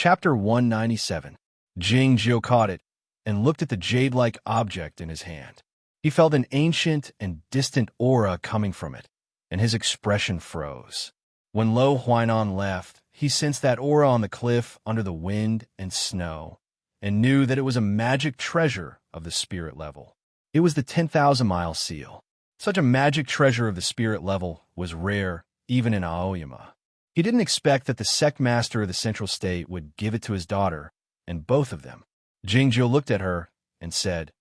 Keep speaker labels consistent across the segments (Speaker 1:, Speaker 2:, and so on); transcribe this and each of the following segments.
Speaker 1: Chapter 197. Jingjiu caught it and looked at the jade-like object in his hand. He felt an ancient and distant aura coming from it, and his expression froze. When Lo Huainan left, he sensed that aura on the cliff under the wind and snow, and knew that it was a magic treasure of the spirit level. It was the 10,000-mile seal. Such a magic treasure of the spirit level was rare, even in Aoyama. He didn't expect that the sect master of the Central State would give it to his daughter, and both of them. Jingjiu looked at her and said,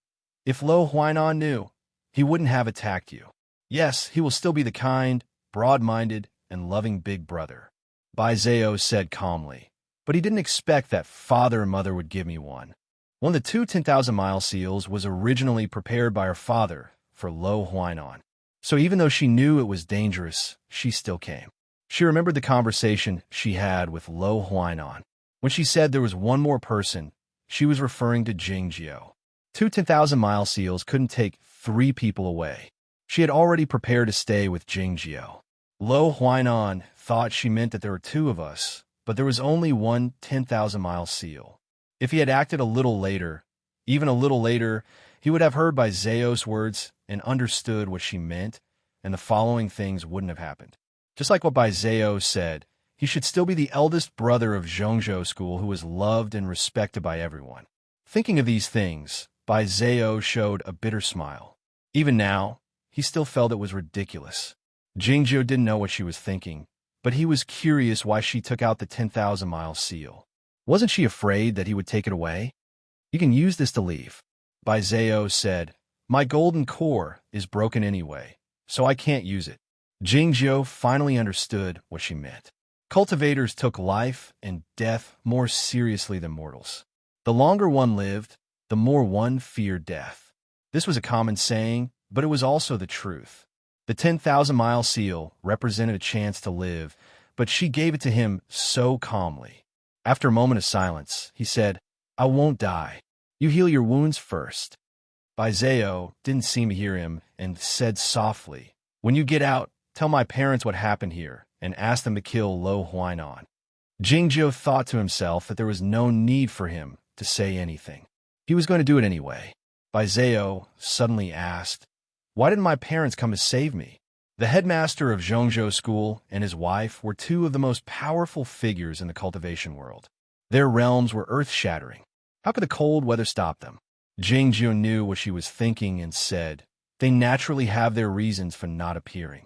Speaker 1: "If Lo Huainan knew, he wouldn't have attacked you. Yes, he will still be the kind, broad-minded, and loving big brother." Bai Zhao said calmly, "But he didn't expect that father and mother would give me one. One of the two 10,000-mile seals was originally prepared by her father for Lo Huainan. So even though she knew it was dangerous, she still came." She remembered the conversation she had with Lo Huainan. When she said there was one more person, she was referring to Jingjiu. Two 10,000-mile seals couldn't take 3 people away. She had already prepared to stay with Jingjiu. Lo Huainan thought she meant that there were 2 of us, but there was only one 10,000-mile seal. If he had acted a little later, even a little later, he would have heard Bai Zhao's words and understood what she meant, and the following things wouldn't have happened. Just like what Bai Zhao said, he should still be the eldest brother of Zhongzhou School who was loved and respected by everyone. Thinking of these things, Bai Zhao showed a bitter smile. Even now, he still felt it was ridiculous. Jingjiu didn't know what she was thinking, but he was curious why she took out the 10,000-mile seal. Wasn't she afraid that he would take it away? "You can use this to leave," Bai Zhao said. "My golden core is broken anyway, so I can't use it." Jingjiu finally understood what she meant. Cultivators took life and death more seriously than mortals. The longer one lived, the more one feared death. This was a common saying, but it was also the truth. The 10,000-mile seal represented a chance to live, but she gave it to him so calmly. After a moment of silence, he said, "I won't die. You heal your wounds first." Bai Zhao didn't seem to hear him and said softly, "When you get out, tell my parents what happened here and ask them to kill Lo Huainan." Jingjiu thought to himself that there was no need for him to say anything. He was going to do it anyway. Bai Zhao suddenly asked, "Why didn't my parents come to save me?" The headmaster of Zhongzhou School and his wife were 2 of the most powerful figures in the cultivation world. Their realms were earth-shattering. How could the cold weather stop them? Jingjiu knew what she was thinking and said, "They naturally have their reasons for not appearing."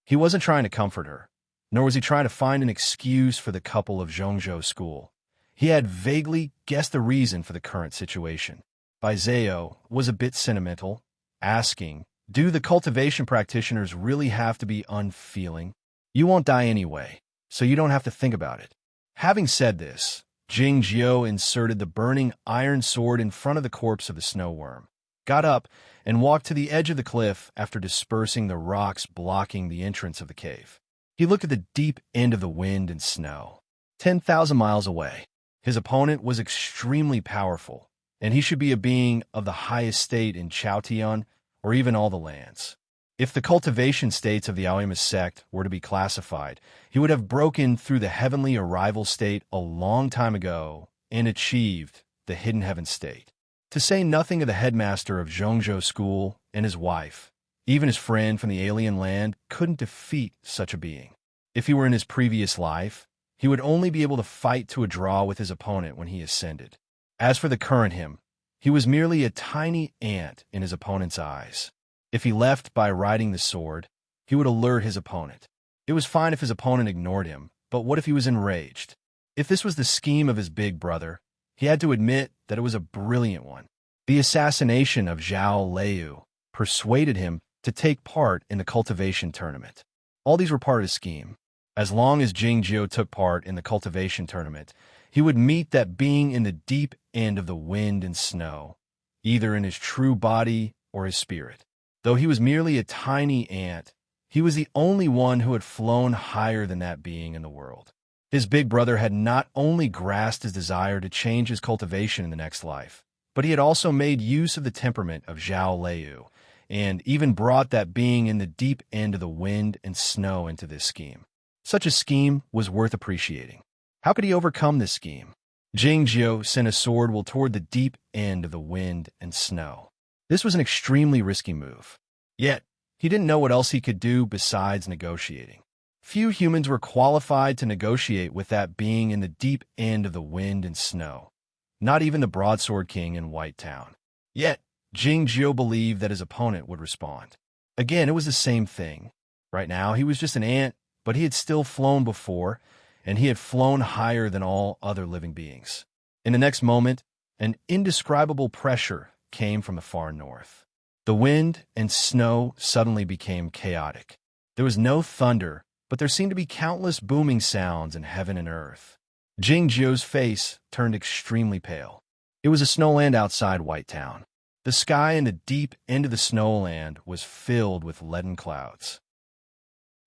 Speaker 1: He wasn't trying to comfort her, nor was he trying to find an excuse for the couple of Zhongzhou School. He had vaguely guessed the reason for the current situation. Bai Zhao was a bit sentimental, asking, "Do the cultivation practitioners really have to be unfeeling? You won't die anyway, so you don't have to think about it." Having said this, Jingjiu inserted the burning iron sword in front of the corpse of the snow worm, got up, and walked to the edge of the cliff after dispersing the rocks blocking the entrance of the cave. He looked at the deep end of the wind and snow. 10,000 miles away. His opponent was extremely powerful, and he should be a being of the highest state in Chaotian or even all the lands. If the cultivation states of the Aoyama sect were to be classified, he would have broken through the heavenly arrival state a long time ago and achieved the hidden heaven state. To say nothing of the headmaster of Zhongzhou School and his wife, even his friend from the alien land couldn't defeat such a being. If he were in his previous life, he would only be able to fight to a draw with his opponent when he ascended. As for the current him, he was merely a tiny ant in his opponent's eyes. If he left by riding the sword, he would alert his opponent. It was fine if his opponent ignored him, but what if he was enraged? If this was the scheme of his big brother, he had to admit that it was a brilliant one. The assassination of Zhao Liu persuaded him to take part in the cultivation tournament. All these were part of his scheme. As long as Jingjiu took part in the cultivation tournament, he would meet that being in the deep end of the wind and snow, either in his true body or his spirit. Though he was merely a tiny ant, he was the only one who had flown higher than that being in the world. His big brother had not only grasped his desire to change his cultivation in the next life, but he had also made use of the temperament of Zhao Liu, and even brought that being in the deep end of the wind and snow into this scheme. Such a scheme was worth appreciating. How could he overcome this scheme? Jingjiu sent a sword will toward the deep end of the wind and snow. This was an extremely risky move. Yet, he didn't know what else he could do besides negotiating. Few humans were qualified to negotiate with that being in the deep end of the wind and snow. Not even the Broadsword King in White Town. Yet, Jingjiu believed that his opponent would respond. Again, it was the same thing. Right now, he was just an ant, but he had still flown before, and he had flown higher than all other living beings. In the next moment, an indescribable pressure came from the far north. The wind and snow suddenly became chaotic. There was no thunder, but there seemed to be countless booming sounds in heaven and earth. Jingjiu's face turned extremely pale. It was a snowland outside White Town. The sky in the deep end of the snowland was filled with leaden clouds.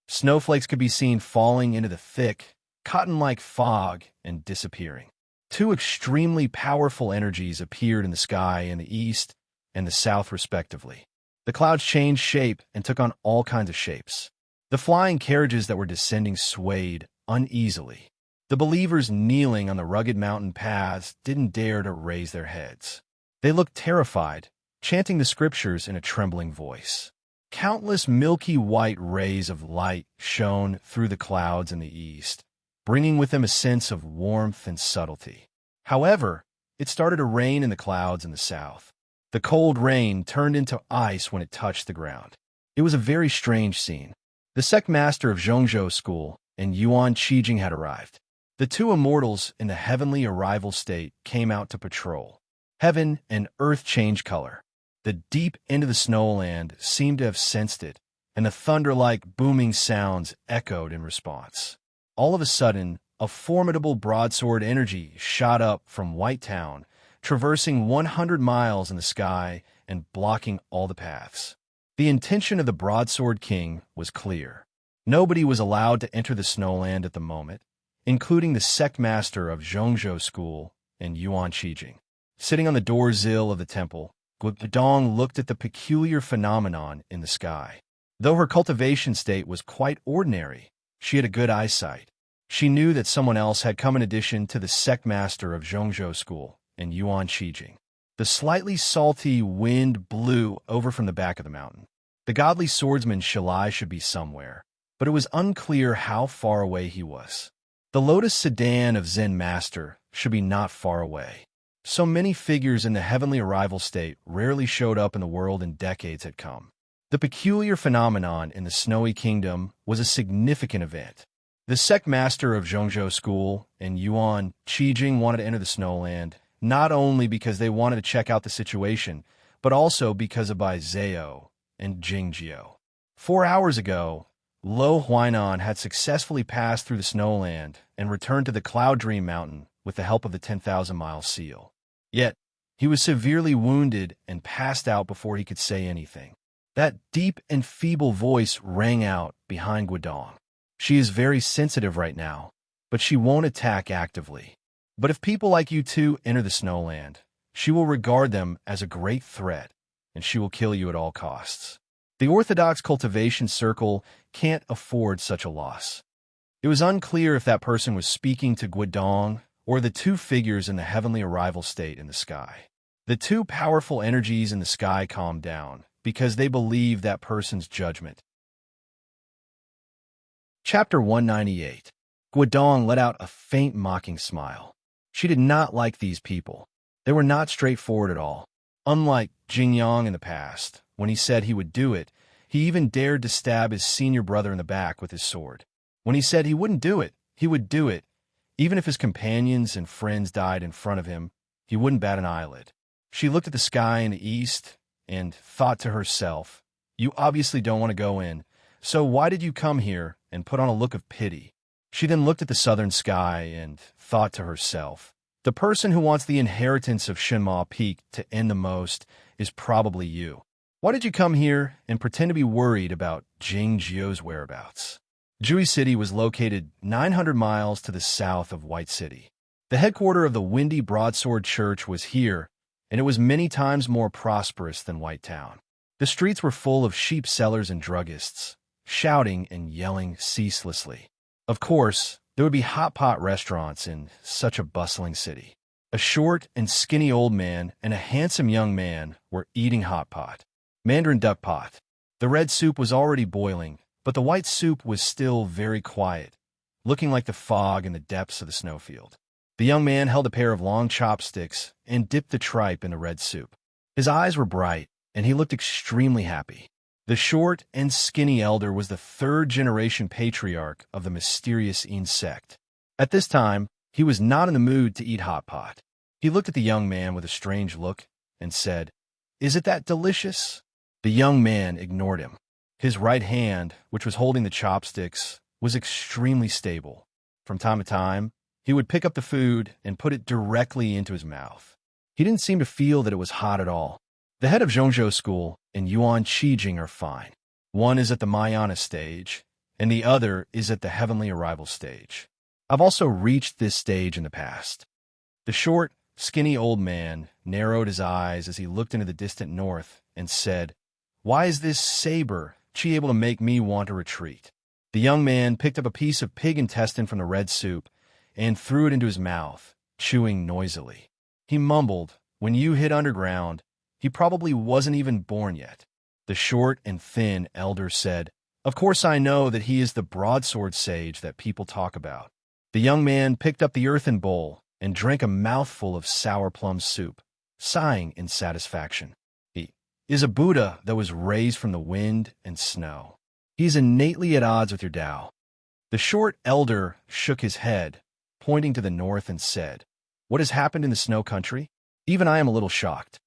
Speaker 1: Snowflakes could be seen falling into the thick, cotton-like fog and disappearing. Two extremely powerful energies appeared in the sky in the east and the south respectively. The clouds changed shape and took on all kinds of shapes. The flying carriages that were descending swayed uneasily. The believers kneeling on the rugged mountain paths didn't dare to raise their heads. They looked terrified, chanting the scriptures in a trembling voice. Countless milky white rays of light shone through the clouds in the east, bringing with them a sense of warmth and subtlety. However, it started to rain in the clouds in the south. The cold rain turned into ice when it touched the ground. It was a very strange scene. The sect master of Zhongzhou School and Yuan Qijing had arrived. The two immortals in the heavenly arrival state came out to patrol. Heaven and earth changed color. The deep end of the snowland seemed to have sensed it, and the thunder-like booming sounds echoed in response. All of a sudden, a formidable broadsword energy shot up from White Town, traversing 100 miles in the sky and blocking all the paths. The intention of the Broadsword King was clear. Nobody was allowed to enter the snowland at the moment, including the sect master of Zhongzhou School and Yuan Qijing. Sitting on the door-sill of the temple, Guodong looked at the peculiar phenomenon in the sky. Though her cultivation state was quite ordinary, she had a good eyesight. She knew that someone else had come in addition to the sect master of Zhongzhou School and Yuan Qijing. The slightly salty wind blew over from the back of the mountain. The godly swordsman Shalai should be somewhere, but it was unclear how far away he was. The lotus sedan of Zen Master should be not far away. So many figures in the heavenly arrival state rarely showed up in the world in decades had come. The peculiar phenomenon in the Snowy Kingdom was a significant event. The sect master of Zhongzhou School and Yuan Qijing wanted to enter the snowland, not only because they wanted to check out the situation, but also because of Bai Zhao and Jingjiu. 4 hours ago, Lo Huainan had successfully passed through the snowland and returned to the Cloud Dream Mountain with the help of the 10,000-mile seal. Yet, he was severely wounded and passed out before he could say anything. That deep and feeble voice rang out behind Guodong. She is very sensitive right now, but she won't attack actively. But if people like you two enter the snowland, she will regard them as a great threat, and she will kill you at all costs. The Orthodox cultivation circle can't afford such a loss. It was unclear if that person was speaking to Guodong or the two figures in the heavenly arrival state in the sky. The two powerful energies in the sky calmed down because they believed that person's judgment. Chapter 198. Guodong let out a faint mocking smile. She did not like these people. They were not straightforward at all. Unlike Jingyang in the past, when he said he would do it, he even dared to stab his senior brother in the back with his sword. When he said he wouldn't do it, he would do it. Even if his companions and friends died in front of him, he wouldn't bat an eyelid. She looked at the sky in the east and thought to herself, "You obviously don't want to go in, so why did you come here?" and put on a look of pity. She then looked at the southern sky and thought to herself, "The person who wants the inheritance of Shenma Peak to end the most is probably you. Why did you come here and pretend to be worried about Jingjiu's whereabouts?" Jui City was located 900 miles to the south of White City. The headquarters of the Windy Broadsword Church was here, and it was many times more prosperous than White Town. The streets were full of sheep sellers and druggists, shouting and yelling ceaselessly. Of course, There would be hot pot restaurants in such a bustling city. A short and skinny old man and a handsome young man were eating hot pot. Mandarin duck pot. The red soup was already boiling, but the white soup was still very quiet, looking like the fog in the depths of the snowfield. The young man held a pair of long chopsticks and dipped the tripe in the red soup. His eyes were bright, and he looked extremely happy. The short and skinny elder was the third-generation patriarch of the mysterious insect. At this time, he was not in the mood to eat hot pot. He looked at the young man with a strange look and said, "Is it that delicious?" The young man ignored him. His right hand, which was holding the chopsticks, was extremely stable. From time to time, he would pick up the food and put it directly into his mouth. He didn't seem to feel that it was hot at all. The head of Zhongzhou School and Yuan Qijing are fine. One is at the Mayana stage, and the other is at the heavenly arrival stage. I've also reached this stage in the past. The short, skinny old man narrowed his eyes as he looked into the distant north and said, "Why is this saber Qi able to make me want to retreat?" The young man picked up a piece of pig intestine from the red soup and threw it into his mouth, chewing noisily. He mumbled, "When you hit underground, he probably wasn't even born yet." The short and thin elder said, "Of course I know that he is the broadsword sage that people talk about." The young man picked up the earthen bowl and drank a mouthful of sour plum soup, sighing in satisfaction. He is a Buddha that was raised from the wind and snow. He's innately at odds with your Tao. The short elder shook his head, pointing to the north, and said, "What has happened in the snow country? Even I am a little shocked."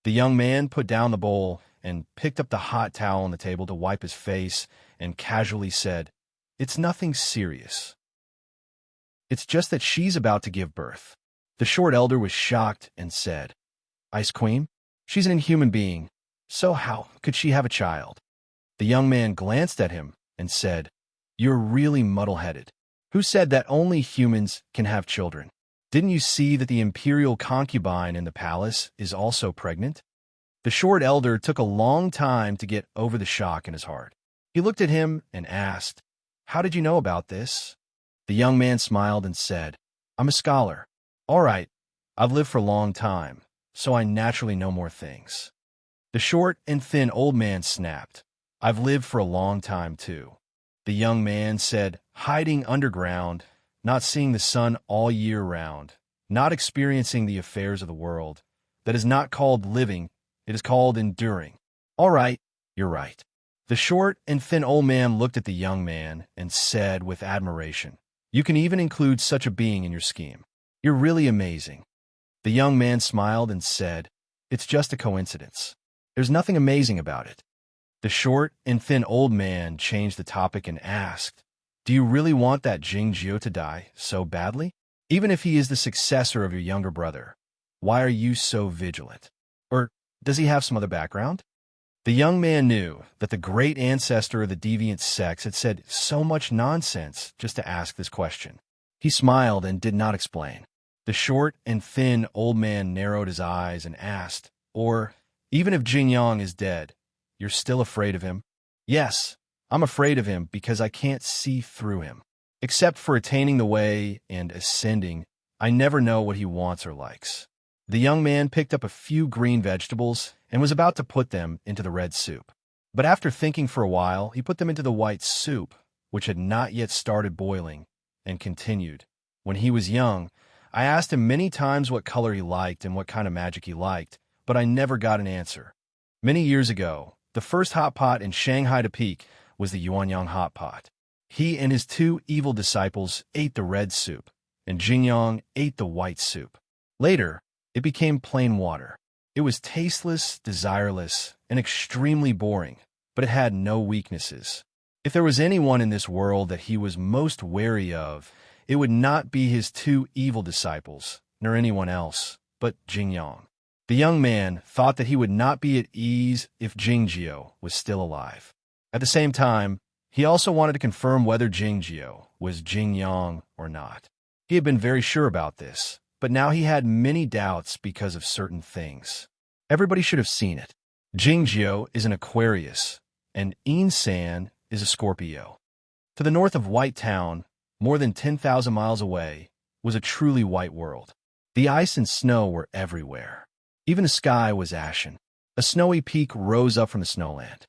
Speaker 1: The young man put down the bowl and picked up the hot towel on the table to wipe his face and casually said, "It's nothing serious. It's just that she's about to give birth." The short elder was shocked and said, "Ice Queen? She's an inhuman being, so how could she have a child?" The young man glanced at him and said, "You're really muddle-headed. Who said that only humans can have children? Didn't you see that the imperial concubine in the palace is also pregnant?" The short elder took a long time to get over the shock in his heart. He looked at him and asked, "How did you know about this?" The young man smiled and said, "I'm a scholar. All right, I've lived for a long time, so I naturally know more things." The short and thin old man snapped, "I've lived for a long time, too." The young man said, "Hiding underground, not seeing the sun all year round, not experiencing the affairs of the world, that is not called living, it is called enduring." "All right, you're right." The short and thin old man looked at the young man and said with admiration, "You can even include such a being in your scheme. You're really amazing." The young man smiled and said, "It's just a coincidence. There's nothing amazing about it." The short and thin old man changed the topic and asked, "Do you really want that Jingjiu to die so badly? Even if he is the successor of your younger brother, why are you so vigilant? Or does he have some other background?" The young man knew that the great ancestor of the deviant sex had said so much nonsense just to ask this question. He smiled and did not explain. The short and thin old man narrowed his eyes and asked, "Or, even if Jing Yang is dead, you're still afraid of him?" "Yes, I'm afraid of him because I can't see through him. Except for attaining the way and ascending, I never know what he wants or likes." The young man picked up a few green vegetables and was about to put them into the red soup. But after thinking for a while, he put them into the white soup, which had not yet started boiling, and continued, "When he was young, I asked him many times what color he liked and what kind of magic he liked, but I never got an answer. Many years ago, the first hot pot in Shanghai to peak was the Yuanyang hot pot. He and his two evil disciples ate the red soup, and Jingyang ate the white soup. Later, it became plain water. It was tasteless, desireless, and extremely boring, but it had no weaknesses. If there was anyone in this world that he was most wary of, it would not be his two evil disciples, nor anyone else, but Jingyang. The young man thought that he would not be at ease if Jingjiu was still alive. At the same time, he also wanted to confirm whether Jingjiu was Jingyang or not. He had been very sure about this, but now he had many doubts because of certain things. Everybody should have seen it. Jingjiu is an Aquarius, and Insan is a Scorpio. To the north of White Town, more than 10,000 miles away, was a truly white world. The ice and snow were everywhere. Even the sky was ashen. A snowy peak rose up from the snowland.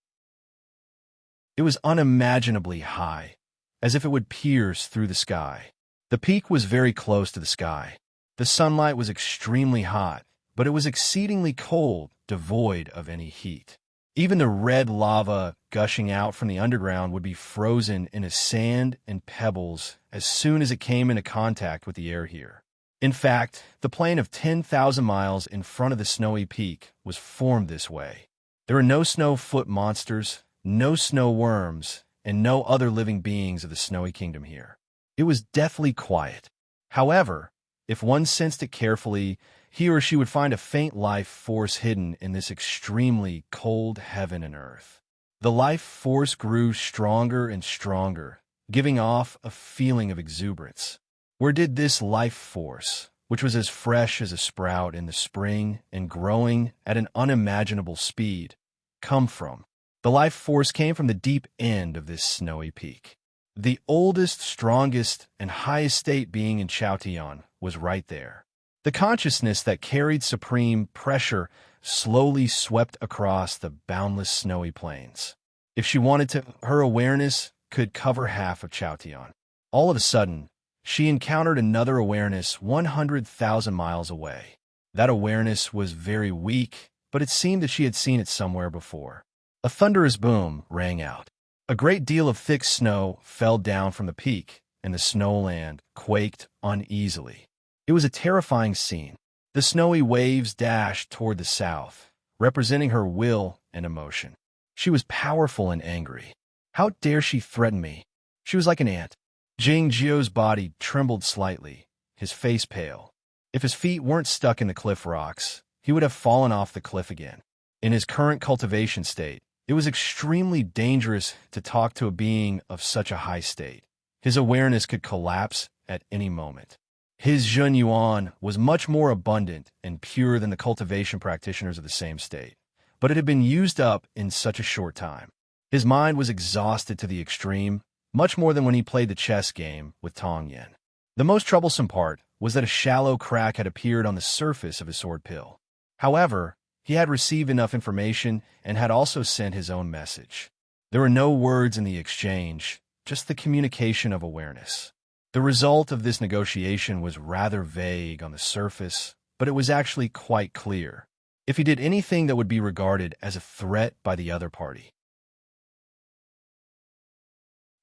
Speaker 1: It was unimaginably high, as if it would pierce through the sky. The peak was very close to the sky. The sunlight was extremely hot, but it was exceedingly cold, devoid of any heat. Even the red lava gushing out from the underground would be frozen into sand and pebbles as soon as it came into contact with the air here. In fact, the plain of 10,000 miles in front of the snowy peak was formed this way. There were no snow-foot monsters, no snow worms, and no other living beings of the snowy kingdom here. It was deathly quiet. However, if one sensed it carefully, he or she would find a faint life force hidden in this extremely cold heaven and earth. The life force grew stronger and stronger, giving off a feeling of exuberance. Where did this life force, which was as fresh as a sprout in the spring and growing at an unimaginable speed, come from? The life force came from the deep end of this snowy peak. The oldest, strongest, and highest state being in Chaotian was right there. The consciousness that carried supreme pressure slowly swept across the boundless snowy plains. If she wanted to, her awareness could cover half of Chaotian. All of a sudden, she encountered another awareness 100,000 miles away. That awareness was very weak, but it seemed that she had seen it somewhere before. A thunderous boom rang out. A great deal of thick snow fell down from the peak, and the snowland quaked uneasily. It was a terrifying scene. The snowy waves dashed toward the south, representing her will and emotion. She was powerful and angry. How dare she threaten me? She was like an ant. Jingjiu's body trembled slightly, his face pale. If his feet weren't stuck in the cliff rocks, he would have fallen off the cliff again. In his current cultivation state, it was extremely dangerous to talk to a being of such a high state. His awareness could collapse at any moment. His Zhen Yuan was much more abundant and pure than the cultivation practitioners of the same state, but it had been used up in such a short time. His mind was exhausted to the extreme, much more than when he played the chess game with Tong Yen. The most troublesome part was that a shallow crack had appeared on the surface of his sword pill. However, he had received enough information and had also sent his own message. There were no words in the exchange, just the communication of awareness. The result of this negotiation was rather vague on the surface, but it was actually quite clear. If he did anything that would be regarded as a threat by the other party.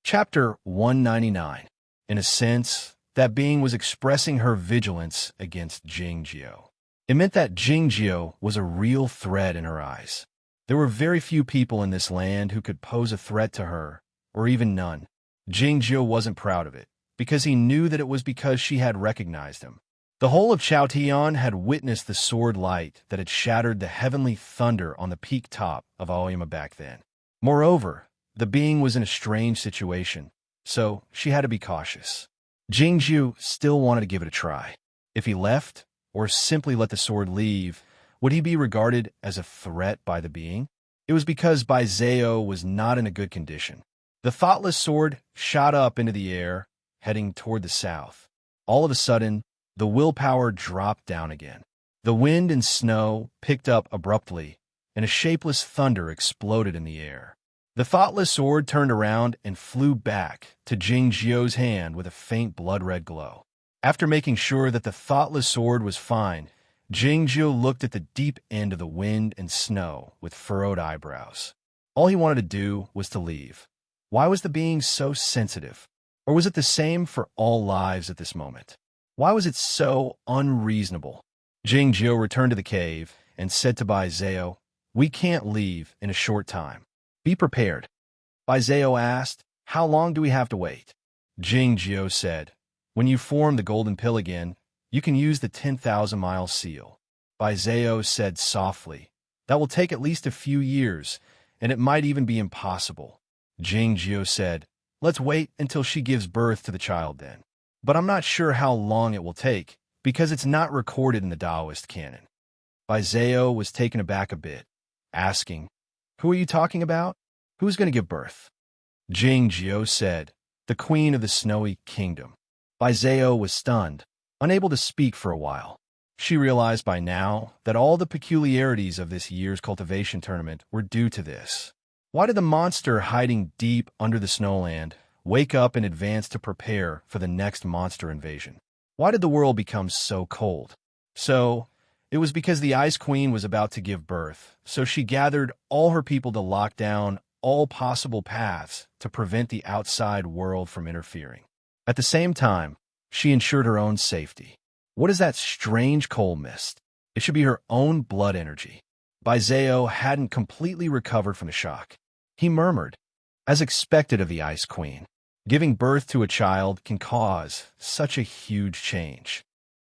Speaker 1: Chapter 199. In a sense, that being was expressing her vigilance against Jingjiu. It meant that Jingjiu was a real threat in her eyes. There were very few people in this land who could pose a threat to her, or even none. Jingjiu wasn't proud of it, because he knew that it was because she had recognized him. The whole of Chaotian had witnessed the sword light that had shattered the heavenly thunder on the peak top of Aoyama back then. Moreover, the being was in a strange situation, so she had to be cautious. Jingjiu still wanted to give it a try. If he left, or simply let the sword leave, would he be regarded as a threat by the being? It was because Bai Zhao was not in a good condition. The thoughtless sword shot up into the air, heading toward the south. All of a sudden, the willpower dropped down again. The wind and snow picked up abruptly, and a shapeless thunder exploded in the air. The thoughtless sword turned around and flew back to Jingjiu's hand with a faint blood-red glow. After making sure that the thoughtless sword was fine, Jingjiu looked at the deep end of the wind and snow with furrowed eyebrows. All he wanted to do was to leave. Why was the being so sensitive? Or was it the same for all lives at this moment? Why was it so unreasonable? Jingjiu returned to the cave and said to Bai Zhao, "We can't leave in a short time. Be prepared." Bai Zhao asked, "How long do we have to wait?" Jingjiu said, "When you form the golden pill again, you can use the 10,000-mile seal." Bai Zhao said softly, "That will take at least a few years, and it might even be impossible." Jingjiu said, "Let's wait until she gives birth to the child then. But I'm not sure how long it will take, because it's not recorded in the Taoist canon." Bai Zhao was taken aback a bit, asking, "Who are you talking about? Who's going to give birth?" Jingjiu said, the queen of the snowy kingdom. Baizeo was stunned, unable to speak for a while. She realized by now that all the peculiarities of this year's cultivation tournament were due to this. Why did the monster hiding deep under the snowland wake up in advance to prepare for the next monster invasion? Why did the world become so cold? It was because the Ice Queen was about to give birth, so she gathered all her people to lock down all possible paths to prevent the outside world from interfering. At the same time, she ensured her own safety. What is that strange cold mist? It should be her own blood energy. Baizeo hadn't completely recovered from the shock. He murmured, as expected of the Ice Queen, giving birth to a child can cause such a huge change.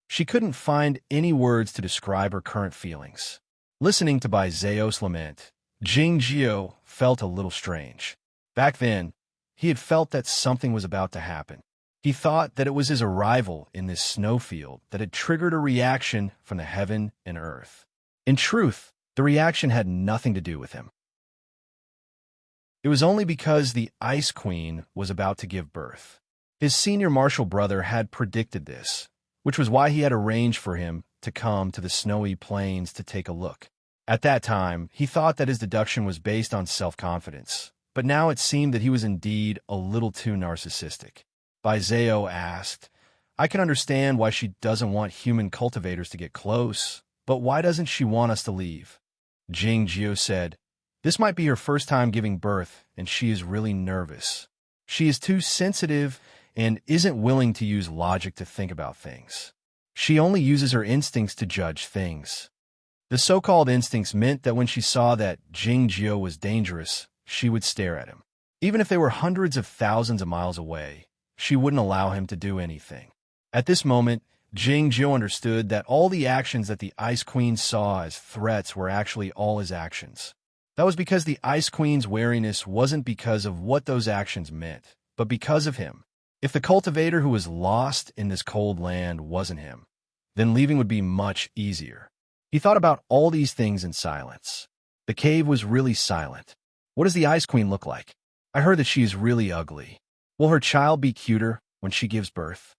Speaker 1: She couldn't find any words to describe her current feelings. Listening to Baizeo's lament, Jingjio felt a little strange. Back then, he had felt that something was about to happen. He thought that it was his arrival in this snowfield that had triggered a reaction from the heaven and earth. In truth, the reaction had nothing to do with him. It was only because the Ice Queen was about to give birth. His senior martial brother had predicted this, which was why he had arranged for him to come to the snowy plains to take a look. At that time, he thought that his deduction was based on self-confidence, but now it seemed that he was indeed a little too narcissistic. Baizeo asked, I can understand why she doesn't want human cultivators to get close, but why doesn't she want us to leave? Jingjio said, this might be her first time giving birth, and she is really nervous. She is too sensitive and isn't willing to use logic to think about things. She only uses her instincts to judge things. The so-called instincts meant that when she saw that Jingjio was dangerous, she would stare at him. Even if they were hundreds of thousands of miles away, she wouldn't allow him to do anything. At this moment, Jingjio understood that all the actions that the Ice Queen saw as threats were actually all his actions. That was because the Ice Queen's wariness wasn't because of what those actions meant, but because of him. If the cultivator who was lost in this cold land wasn't him, then leaving would be much easier. He thought about all these things in silence. The cave was really silent. What does the Ice Queen look like? I heard that she is really ugly. Will her child be cuter when she gives birth?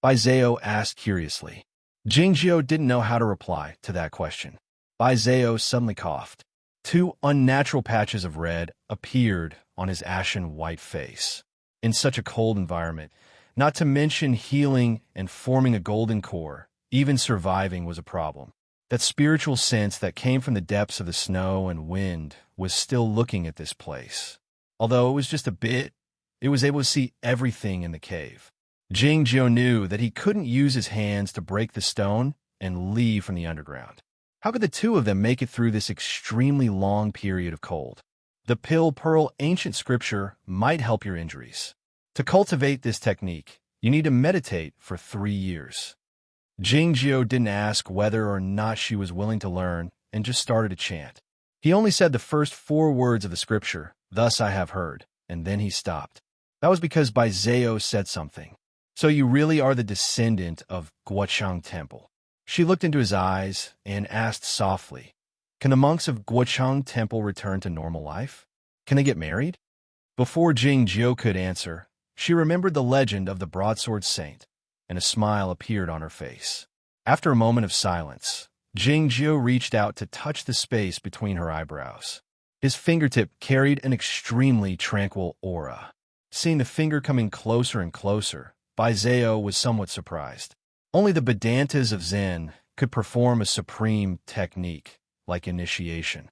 Speaker 1: Baizeo asked curiously. Jingjio didn't know how to reply to that question. Baizeo suddenly coughed. 2 unnatural patches of red appeared on his ashen white face. In such a cold environment, not to mention healing and forming a golden core, even surviving was a problem. That spiritual sense that came from the depths of the snow and wind was still looking at this place. Although it was just a bit, it was able to see everything in the cave. Jingjio knew that he couldn't use his hands to break the stone and leave from the underground. How could the two of them make it through this extremely long period of cold? The pill-pearl ancient scripture might help your injuries. To cultivate this technique, you need to meditate for 3 years. Jingjio didn't ask whether or not she was willing to learn and just started to chant. He only said the first 4 words of the scripture, thus I have heard, and then he stopped. That was because Baizeo said something. So you really are the descendant of Guochang Temple. She looked into his eyes and asked softly, can the monks of Guochang Temple return to normal life? Can they get married? Before Jingjio could answer, she remembered the legend of the broadsword saint, and a smile appeared on her face. After a moment of silence, Jingjio reached out to touch the space between her eyebrows. His fingertip carried an extremely tranquil aura. Seeing the finger coming closer and closer, Baizeo was somewhat surprised. Only the Vedantas of Zen could perform a supreme technique like initiation.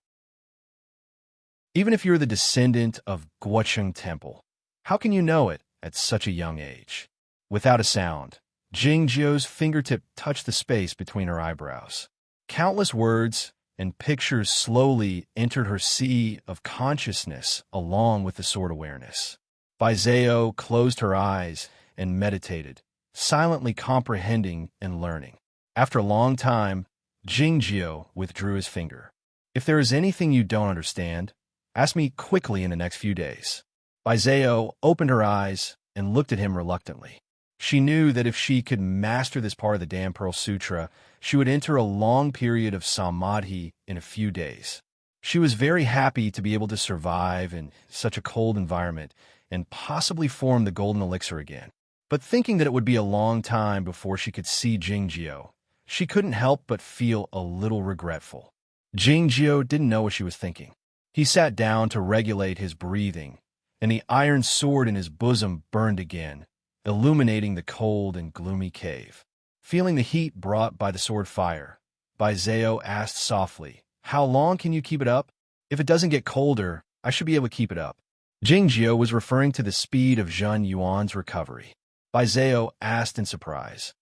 Speaker 1: Even if you're the descendant of Guocheng Temple, how can you know it at such a young age? Without a sound, Jingjio's fingertip touched the space between her eyebrows. Countless words and pictures slowly entered her sea of consciousness along with the sword awareness. Baizeo closed her eyes and meditated, silently comprehending and learning. After a long time, Jingjio withdrew his finger. If there is anything you don't understand, ask me quickly in the next few days. Baizeo opened her eyes and looked at him reluctantly. She knew that if she could master this part of the Damn Pearl Sutra, she would enter a long period of samadhi in a few days. She was very happy to be able to survive in such a cold environment, and possibly form the golden elixir again. But thinking that it would be a long time before she could see Jingjio, she couldn't help but feel a little regretful. Jingjio didn't know what she was thinking. He sat down to regulate his breathing, and the iron sword in his bosom burned again, illuminating the cold and gloomy cave. Feeling the heat brought by the sword fire, Baizeo asked softly, "How long can you keep it up? If it doesn't get colder, I should be able to keep it up." Jingjio was referring to the speed of Zhen Yuan's recovery. Baizeo asked in surprise,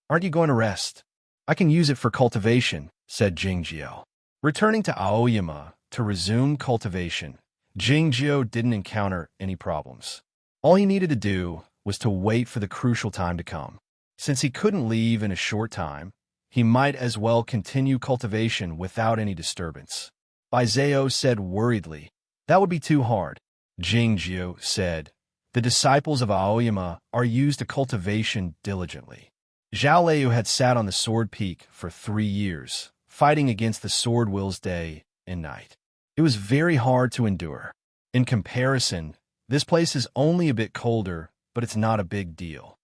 Speaker 1: "Aren't you going to rest?" "I can use it for cultivation," said Jingjio. Returning to Aoyama to resume cultivation, Jingjio didn't encounter any problems. All he needed to do was to wait for the crucial time to come. Since he couldn't leave in a short time, he might as well continue cultivation without any disturbance. Baizeo said worriedly, "That would be too hard." Jingjio said, "The disciples of Aoyama are used to cultivation diligently." Zhao Leu had sat on the sword peak for 3 years, fighting against the sword wills day and night. It was very hard to endure. In comparison, this place is only a bit colder, but it's not a big deal.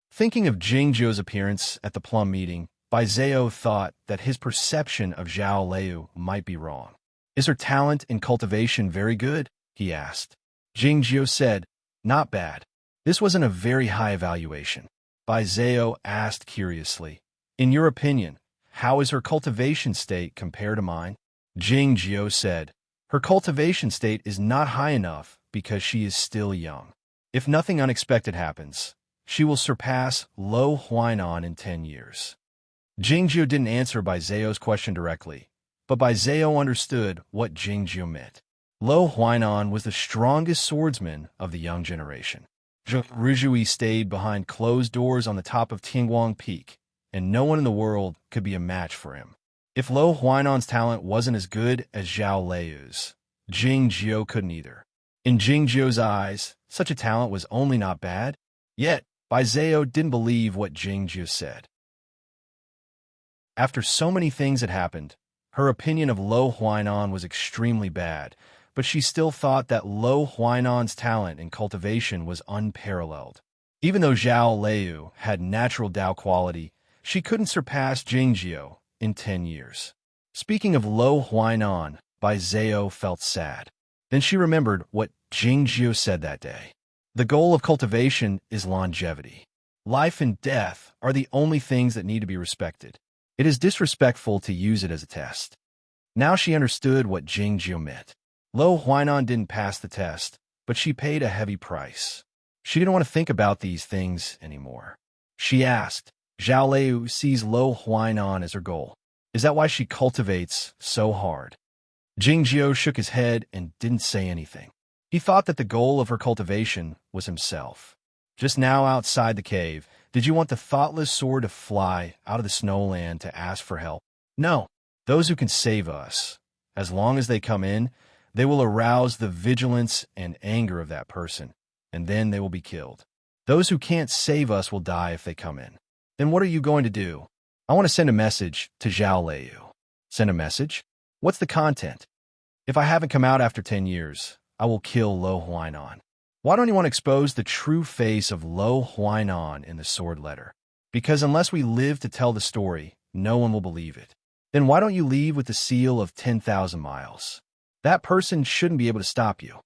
Speaker 1: Thinking of Jingjio's appearance at the plum meeting, Baizeo thought that his perception of Zhao Leu might be wrong. "Is her talent in cultivation very good?" he asked. Jingjio said, "Not bad." This wasn't a very high evaluation. Baizeo asked curiously, "In your opinion, how is her cultivation state compared to mine?" Jingjio said, "Her cultivation state is not high enough because she is still young. If nothing unexpected happens, she will surpass Lo Huainan in 10 years. Jingjio didn't answer Baizeo's question directly, but Baizeo understood what Jingjio meant. Lo Huainan was the strongest swordsman of the young generation. Rizhui stayed behind closed doors on the top of Tianguang Peak, and no one in the world could be a match for him. If Lo Huainan's talent wasn't as good as Zhao Leu's, Jingjio couldn't either. In Jingjio's eyes, such a talent was only not bad, yet Baizeo didn't believe what Jingjio said. After so many things had happened, her opinion of Lo Huainan was extremely bad, but she still thought that Lo Huainan's talent in cultivation was unparalleled. Even though Zhao Leu had natural Dao quality, she couldn't surpass Jingjio in 10 years. Speaking of Lo Huainan, Baizeo felt sad. Then she remembered what Jingjio said that day. The goal of cultivation is longevity. Life and death are the only things that need to be respected. It is disrespectful to use it as a test. Now she understood what Jingjio meant. Lo Huainan didn't pass the test, but she paid a heavy price. She didn't want to think about these things anymore. She asked, "Zhao Leu sees Lo Huainan as her goal. Is that why she cultivates so hard?" Jingjio shook his head and didn't say anything. He thought that the goal of her cultivation was himself. Just now outside the cave, did you want the thoughtless sword to fly out of the snowland to ask for help? No. Those who can save us, as long as they come in, they will arouse the vigilance and anger of that person, and then they will be killed. Those who can't save us will die if they come in. Then what are you going to do? I want to send a message to Zhao Leu. Send a message? What's the content? If I haven't come out after 10 years, I will kill Lo Huainan. Why don't you want to expose the true face of Lo Huainan in the sword letter? Because unless we live to tell the story, no one will believe it. Then why don't you leave with the seal of 10,000 miles? That person shouldn't be able to stop you.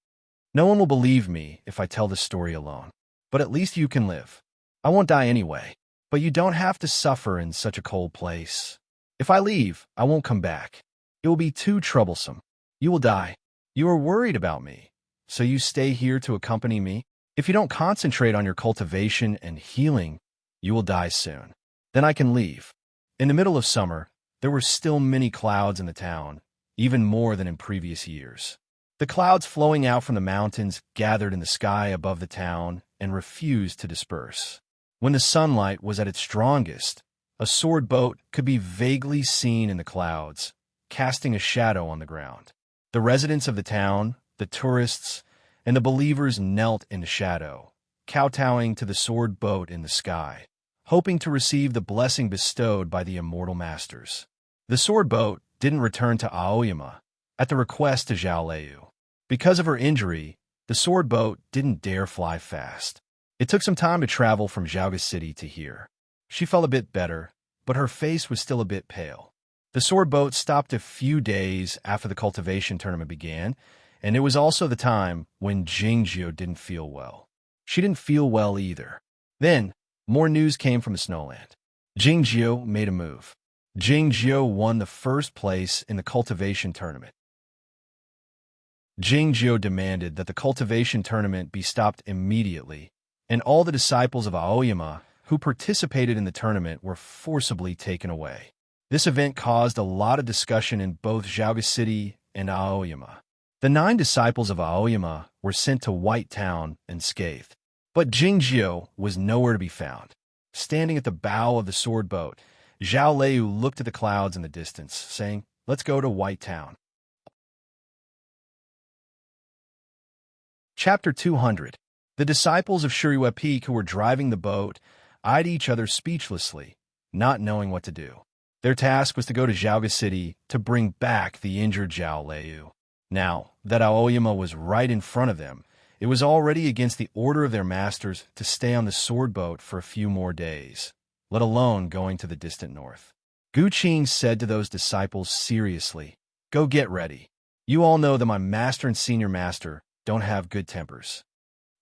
Speaker 1: No one will believe me if I tell the story alone. But at least you can live. I won't die anyway. But you don't have to suffer in such a cold place. If I leave, I won't come back. It will be too troublesome. You will die. You are worried about me, so you stay here to accompany me? If you don't concentrate on your cultivation and healing, you will die soon. Then I can leave. In the middle of summer, there were still many clouds in the town, even more than in previous years. The clouds flowing out from the mountains gathered in the sky above the town and refused to disperse. When the sunlight was at its strongest, a sword boat could be vaguely seen in the clouds, casting a shadow on the ground. The residents of the town, the tourists, and the believers knelt in the shadow, kowtowing to the sword boat in the sky, hoping to receive the blessing bestowed by the immortal masters. The sword boat didn't return to Aoyama at the request of Zhao Leu. Because of her injury, The sword boat didn't dare fly fast. It took some time to travel from Zhaoga City to here. She felt a bit better, but her face was still a bit pale. The sword boat stopped a few days after the cultivation tournament began, and it was also the time when Jingjiu didn't feel well. She didn't feel well either. Then, more news came from the snowland. Jingjiu made a move. Jingjiu won the first place in the cultivation tournament. Jingjiu demanded that the cultivation tournament be stopped immediately, and all the disciples of Aoyama who participated in the tournament were forcibly taken away. This event caused a lot of discussion in both Zhaoga City and Aoyama. The 9 disciples of Aoyama were sent to White Town unscathed. But Jingjiu was nowhere to be found. Standing at the bow of the sword boat, Zhao Liu looked at the clouds in the distance, saying, "Let's go to White Town." Chapter 200. The disciples of Shuriwa Peak who were driving the boat eyed each other speechlessly, not knowing what to do. Their task was to go to Zhaoga City to bring back the injured Zhao Liu. Now that Aoyama was right in front of them, it was already against the order of their masters to stay on the sword boat for a few more days, let alone going to the distant north. Gu Qing said to those disciples seriously, "Go get ready. You all know that my master and senior master don't have good tempers."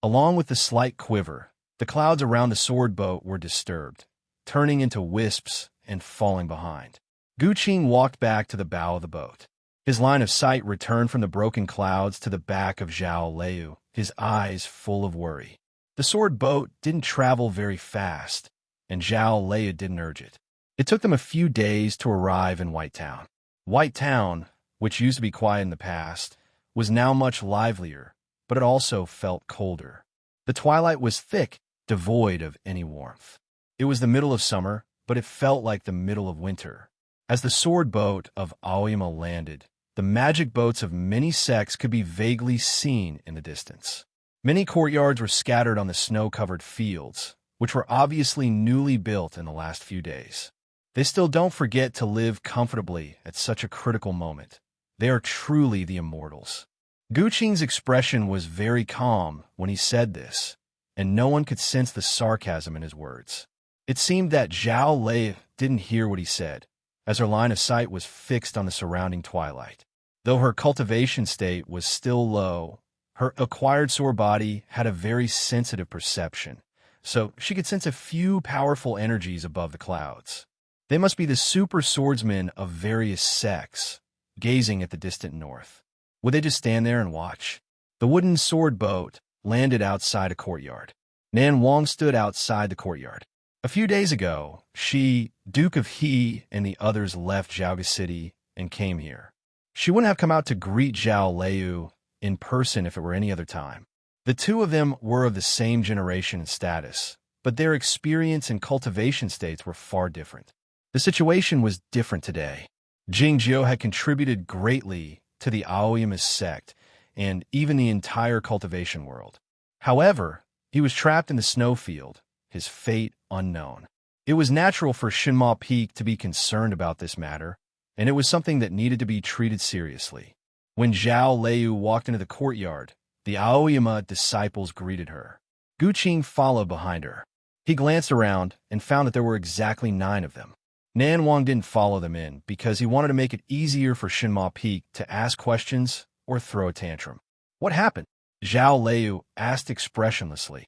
Speaker 1: Along with the slight quiver, the clouds around the sword boat were disturbed, turning into wisps and falling behind. Gu Qing walked back to the bow of the boat. His line of sight returned from the broken clouds to the back of Zhao Liu, his eyes full of worry. The sword boat didn't travel very fast, and Zhao Liu didn't urge it. It took them a few days to arrive in White Town. White Town, which used to be quiet in the past, was now much livelier, but it also felt colder. The twilight was thick, devoid of any warmth. It was the middle of summer, but it felt like the middle of winter. As the sword boat of Aoyama landed, the magic boats of many sects could be vaguely seen in the distance. Many courtyards were scattered on the snow-covered fields, which were obviously newly built in the last few days. They still don't forget to live comfortably at such a critical moment. They are truly the immortals. Gu Qing's expression was very calm when he said this, and no one could sense the sarcasm in his words. It seemed that Zhao Liu didn't hear what he said, as her line of sight was fixed on the surrounding twilight. Though her cultivation state was still low, her acquired sword body had a very sensitive perception, so she could sense a few powerful energies above the clouds. They must be the super swordsmen of various sects, gazing at the distant north. Would they just stand there and watch? The wooden sword boat landed outside a courtyard. Nan Wang stood outside the courtyard. A few days ago, she, Duke of He, and the others left Zhaoga City and came here. She wouldn't have come out to greet Zhao Liu in person if it were any other time. The two of them were of the same generation and status, but their experience and cultivation states were far different. The situation was different today. Jingjiu had contributed greatly to the Aoyama sect and even the entire cultivation world. However, he was trapped in the snowfield, his fate unknown. It was natural for Shinma Peak to be concerned about this matter, and it was something that needed to be treated seriously. When Zhao Liu walked into the courtyard, the Aoyama disciples greeted her. Gu Qing followed behind her. He glanced around and found that there were exactly 9 of them. Nan Wang didn't follow them in because he wanted to make it easier for Shinma Peak to ask questions or throw a tantrum. "What happened?" Zhao Liu asked expressionlessly.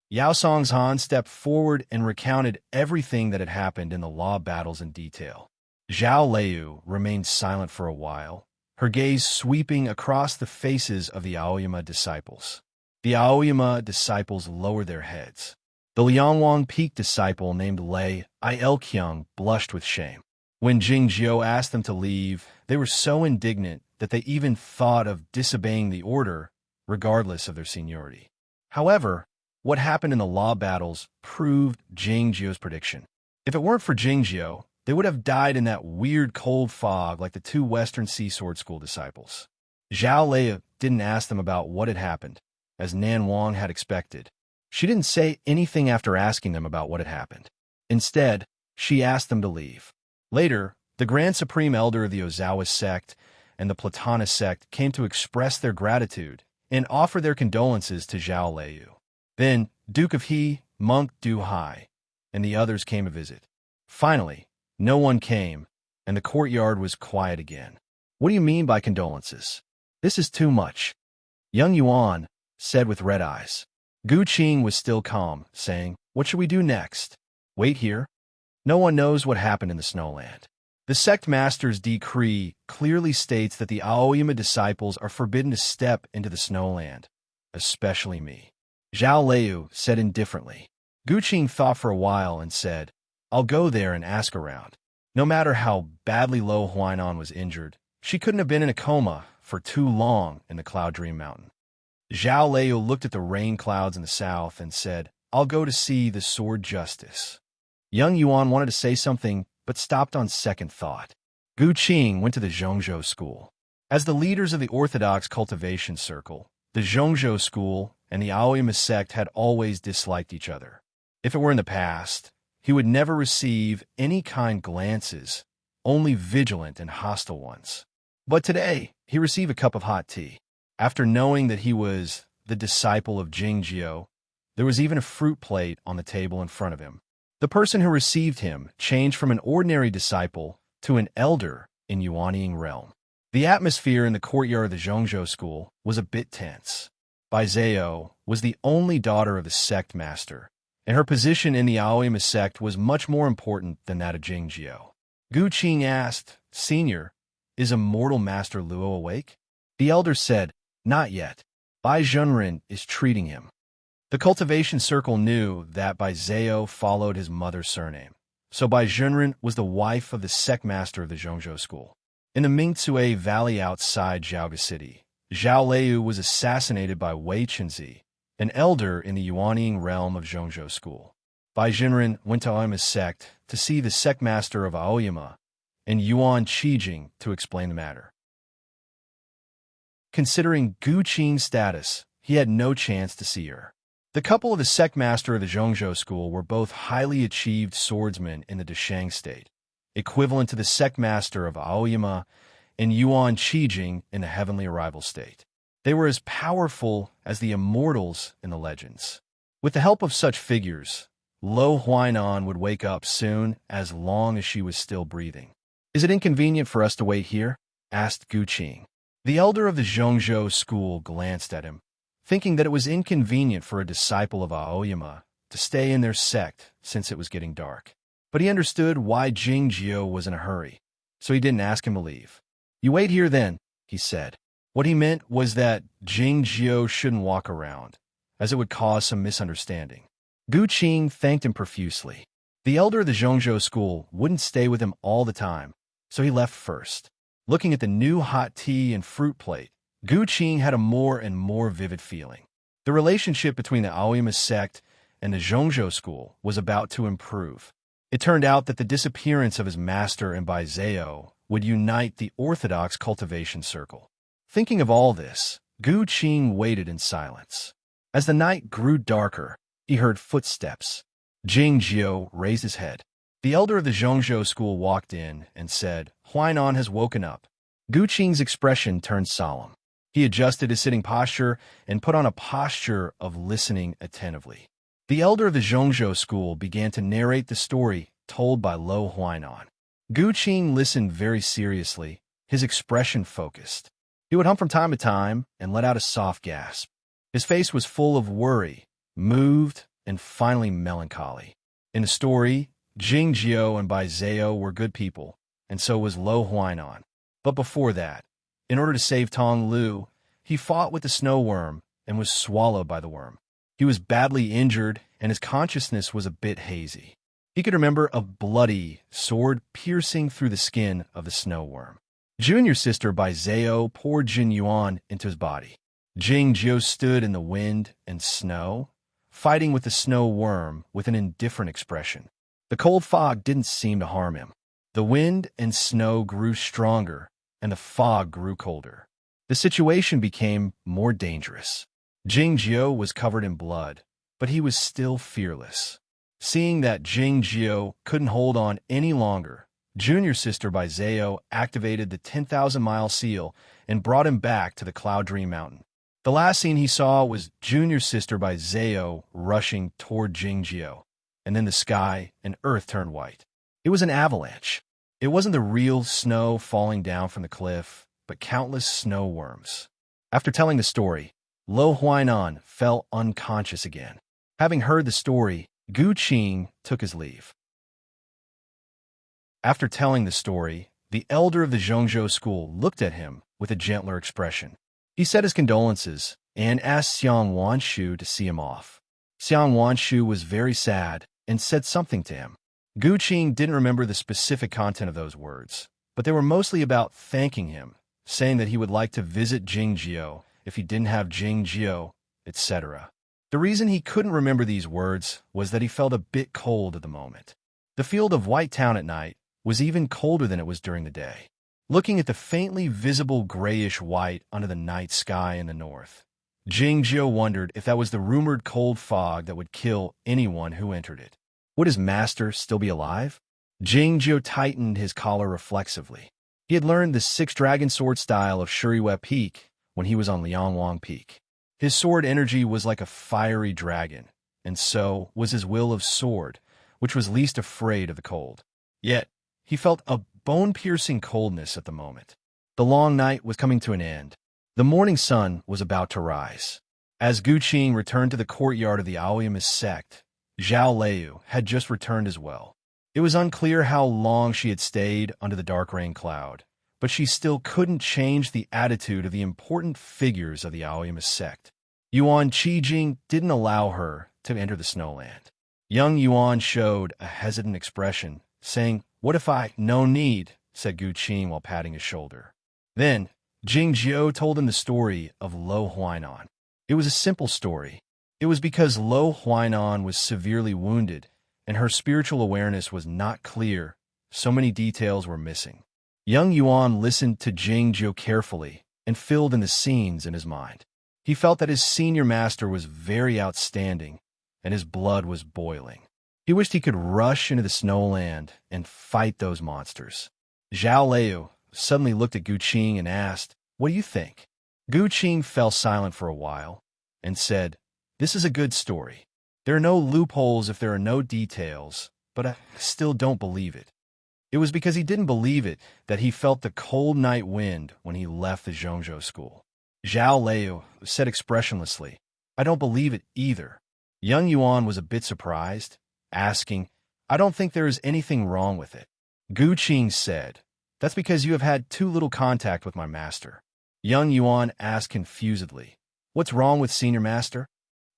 Speaker 1: Yao Songzhan stepped forward and recounted everything that had happened in the law battles in detail. Zhao Liu remained silent for a while, her gaze sweeping across the faces of the Aoyama disciples. The Aoyama disciples lowered their heads. The Liangwang Peak disciple named Lei Ilkyung blushed with shame. When Jingjiu asked them to leave, they were so indignant that they even thought of disobeying the order, regardless of their seniority. However, what happened in the law battles proved Jingjiu's prediction. If it weren't for Jingjiu, they would have died in that weird cold fog like the 2 Western Sea Sword School disciples. Zhao Liu didn't ask them about what had happened, as Nan Wang had expected. She didn't say anything after asking them about what had happened. Instead, she asked them to leave. Later, the Grand Supreme Elder of the Ozawa sect and the Platonic sect came to express their gratitude and offer their condolences to Zhao Liu. Then Duke of He, Monk Du Hai, and the others came to visit. Finally, no one came, and the courtyard was quiet again. "What do you mean by condolences? This is too much," young Yuan said with red eyes. Gu Qing was still calm, saying, "What should we do next? Wait here? No one knows what happened in the Snowland. The sect master's decree clearly states that the Aoyama disciples are forbidden to step into the Snowland, especially me," Zhao Liu said indifferently. Gu Qing thought for a while and said, "I'll go there and ask around." No matter how badly Lo Huainan was injured, she couldn't have been in a coma for too long in the Cloud Dream Mountain. Zhao Liu looked at the rain clouds in the south and said, "I'll go to see the Sword Justice." Young Yuan wanted to say something, but stopped on second thought. Gu Qing went to the Zhongzhou school. As the leaders of the Orthodox cultivation circle, the Zhongzhou school and the Aoyama sect had always disliked each other. If it were in the past, he would never receive any kind glances, only vigilant and hostile ones. But today, he received a cup of hot tea. After knowing that he was the disciple of Jingjiu, there was even a fruit plate on the table in front of him. The person who received him changed from an ordinary disciple to an elder in Yuanying realm. The atmosphere in the courtyard of the Zhongzhou school was a bit tense. Bai Zhao was the only daughter of the sect master, and her position in the Aoyama sect was much more important than that of Jingjiu. Gu Qing asked, "Senior, is Immortal Master Luo awake?" The elder said, "Not yet. Bai Zhenren is treating him." The cultivation circle knew that Bai Zhao followed his mother's surname, so Bai Zhenren was the wife of the sect master of the Zhongzhou school. In the Mingcue Valley outside Zhaoga City, Zhao Liu was assassinated by Wei Chenzi, an elder in the Yuanying realm of Zhongzhou school. Bai Zhenren went to Aoyama's sect to see the sect master of Aoyama and Yuan Qijing to explain the matter. Considering Gu Qing's status, he had no chance to see her. The couple of the sect master of the Zhongzhou school were both highly achieved swordsmen in the Deshang state, equivalent to the sect master of Aoyama and Yuan Qijing in the heavenly arrival state. They were as powerful as the immortals in the legends. With the help of such figures, Lo Huainan would wake up soon as long as she was still breathing. "Is it inconvenient for us to wait here?" asked Gu Qing. The elder of the Zhongzhou school glanced at him, thinking that it was inconvenient for a disciple of Aoyama to stay in their sect since it was getting dark. But he understood why Jingjiu was in a hurry, so he didn't ask him to leave. "You wait here then," he said. What he meant was that Jingjiu shouldn't walk around, as it would cause some misunderstanding. Gu Qing thanked him profusely. The elder of the Zhongzhou school wouldn't stay with him all the time, so he left first. Looking at the new hot tea and fruit plate, Gu Qing had a more and more vivid feeling. The relationship between the Aoyama sect and the Zhongzhou school was about to improve. It turned out that the disappearance of his master and Bai Zhao would unite the Orthodox cultivation circle. Thinking of all this, Gu Qing waited in silence. As the night grew darker, he heard footsteps. Jingjiu raised his head. The elder of the Zhongzhou school walked in and said, "Huainan has woken up." Gu Qing's expression turned solemn. He adjusted his sitting posture and put on a posture of listening attentively. The elder of the Zhongzhou school began to narrate the story told by Lo Huainan. Gu Qing listened very seriously, his expression focused. He would hum from time to time and let out a soft gasp. His face was full of worry, moved, and finally melancholy. In the story, Jingjiu and Bai Zhao were good people, and so was Lo Huainan. But before that, in order to save Tong Lu, he fought with the snow worm and was swallowed by the worm. He was badly injured, and his consciousness was a bit hazy. He could remember a bloody sword piercing through the skin of the snow worm. Junior sister Bai Zhao poured Jin Yuan into his body. Jingjiu stood in the wind and snow, fighting with the snow worm with an indifferent expression. The cold fog didn't seem to harm him. The wind and snow grew stronger, and the fog grew colder. The situation became more dangerous. Jingjiu was covered in blood, but he was still fearless. Seeing that Jingjiu couldn't hold on any longer, Junior Sister by Zao activated the 10,000-mile seal and brought him back to the Cloud Dream Mountain. The last scene he saw was Junior Sister by Zao rushing toward Jingjio, and then the sky and earth turned white. It was an avalanche. It wasn't the real snow falling down from the cliff, but countless snow worms. After telling the story, Lo Huainan fell unconscious again. Having heard the story, Gu Qing took his leave. After telling the story, the elder of the Zhongzhou school looked at him with a gentler expression. He said his condolences and asked Xiang Wanshu to see him off. Xiang Wanshu was very sad and said something to him. Gu Qing didn't remember the specific content of those words, but they were mostly about thanking him, saying that he would like to visit Jingjio if he didn't have Jingjio, etc. The reason he couldn't remember these words was that he felt a bit cold at the moment. The field of White Town at night was even colder than it was during the day. Looking at the faintly visible grayish white under the night sky in the north, Jingjio wondered if that was the rumored cold fog that would kill anyone who entered it. Would his master still be alive? Jingjio tightened his collar reflexively. He had learned the six-dragon sword style of Shuriwe Peak when he was on Liangwang Peak. His sword energy was like a fiery dragon, and so was his will of sword, which was least afraid of the cold. Yet, he felt a bone-piercing coldness at the moment. The long night was coming to an end. The morning sun was about to rise. As Gu Qing returned to the courtyard of the Aoyamist sect, Zhao Leu had just returned as well. It was unclear how long she had stayed under the dark rain cloud, but she still couldn't change the attitude of the important figures of the Aoyamist sect. Yuan Qijing didn't allow her to enter the snowland. Young Yuan showed a hesitant expression, saying, "What if I—" "No need," said Gu Qing while patting his shoulder. Then, Jingjio told him the story of Lo Huainan. It was a simple story. It was because Lo Huainan was severely wounded, and her spiritual awareness was not clear, so many details were missing. Young Yuan listened to Jingjio carefully and filled in the scenes in his mind. He felt that his senior master was very outstanding, and his blood was boiling. He wished he could rush into the snowland and fight those monsters. Zhao Leu suddenly looked at Gu Qing and asked, "What do you think?" Gu Qing fell silent for a while and said, "This is a good story. There are no loopholes if there are no details, but I still don't believe it." It was because he didn't believe it that he felt the cold night wind when he left the Zhongzhou school. Zhao Leu said expressionlessly, "I don't believe it either." Young Yuan was a bit surprised, asking, "I don't think there is anything wrong with it." Gu Qing said, "That's because you have had too little contact with my master." Young Yuan asked confusedly, "What's wrong with Senior Master?"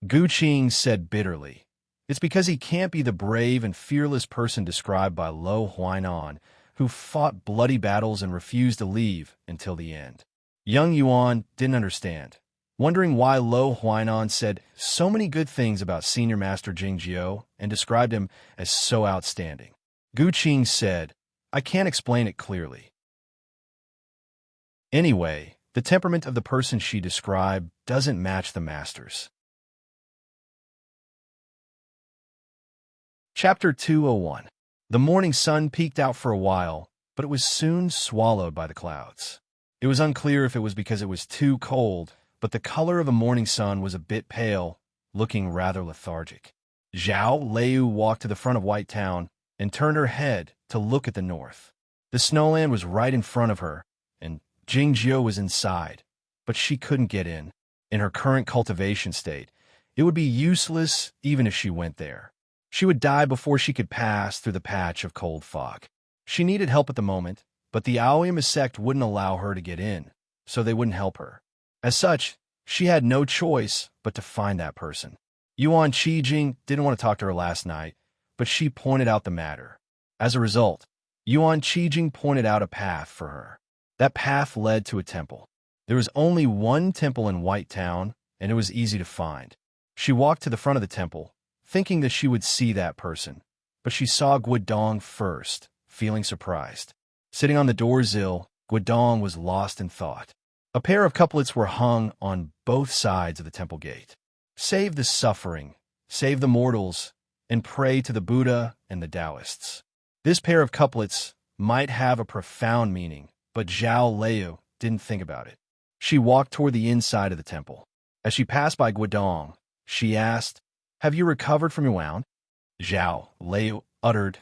Speaker 1: Gu Qing said bitterly, "It's because he can't be the brave and fearless person described by Lo Huainan, who fought bloody battles and refused to leave until the end." Young Yuan didn't understand, wondering why Lo Huainan said so many good things about Senior Master Jingjio and described him as so outstanding. Gu Qing said, "I can't explain it clearly. Anyway, the temperament of the person she described doesn't match the master's." Chapter 201. The morning sun peeked out for a while, but it was soon swallowed by the clouds. It was unclear if it was because it was too cold, but the color of a morning sun was a bit pale, looking rather lethargic. Zhao Leu walked to the front of White Town and turned her head to look at the north. The snowland was right in front of her, and Jingjio was inside, but she couldn't get in. In her current cultivation state, it would be useless even if she went there. She would die before she could pass through the patch of cold fog. She needed help at the moment, but the Aoyama sect wouldn't allow her to get in, so they wouldn't help her. As such, she had no choice but to find that person. Yuan Qijing didn't want to talk to her last night, but she pointed out the matter. As a result, Yuan Qijing pointed out a path for her. That path led to a temple. There was only one temple in White Town, and it was easy to find. She walked to the front of the temple, thinking that she would see that person, but she saw Guodong first, feeling surprised. Sitting on the doorsill, Guodong was lost in thought. A pair of couplets were hung on both sides of the temple gate. "Save the suffering, save the mortals, and pray to the Buddha and the Taoists." This pair of couplets might have a profound meaning, but Zhao Liu didn't think about it. She walked toward the inside of the temple. As she passed by Guodong, she asked, "Have you recovered from your wound?" Zhao Liu uttered,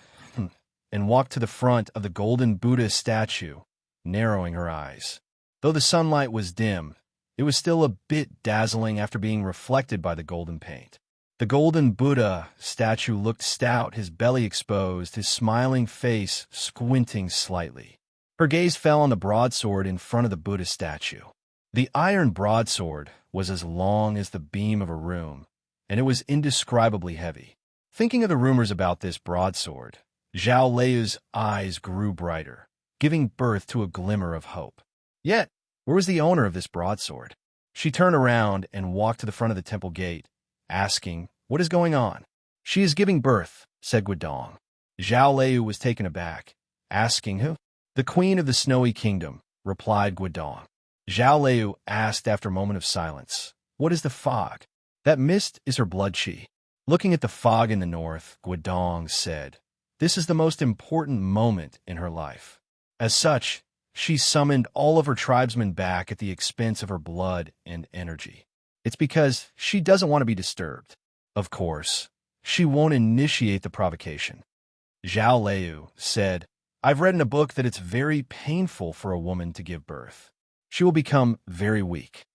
Speaker 1: and walked to the front of the golden Buddha statue, narrowing her eyes. Though the sunlight was dim, it was still a bit dazzling after being reflected by the golden paint. The golden Buddha statue looked stout, his belly exposed, his smiling face squinting slightly. Her gaze fell on the broadsword in front of the Buddha statue. The iron broadsword was as long as the beam of a room, and it was indescribably heavy. Thinking of the rumors about this broadsword, Zhao Liu's eyes grew brighter, giving birth to a glimmer of hope. Yet, where was the owner of this broadsword? She turned around and walked to the front of the temple gate, asking, "What is going on?" "She is giving birth," said Guodong. Zhao Liu was taken aback, asking who? "The queen of the snowy kingdom," replied Guodong. Zhao Liu asked after a moment of silence, "What is the fog?" "That mist is her blood qi." Looking at the fog in the north, Guodong said, "This is the most important moment in her life." As such, she summoned all of her tribesmen back at the expense of her blood and energy. It's because she doesn't want to be disturbed. Of course, she won't initiate the provocation. Zhao Liu said, "I've read in a book that it's very painful for a woman to give birth. She will become very weak."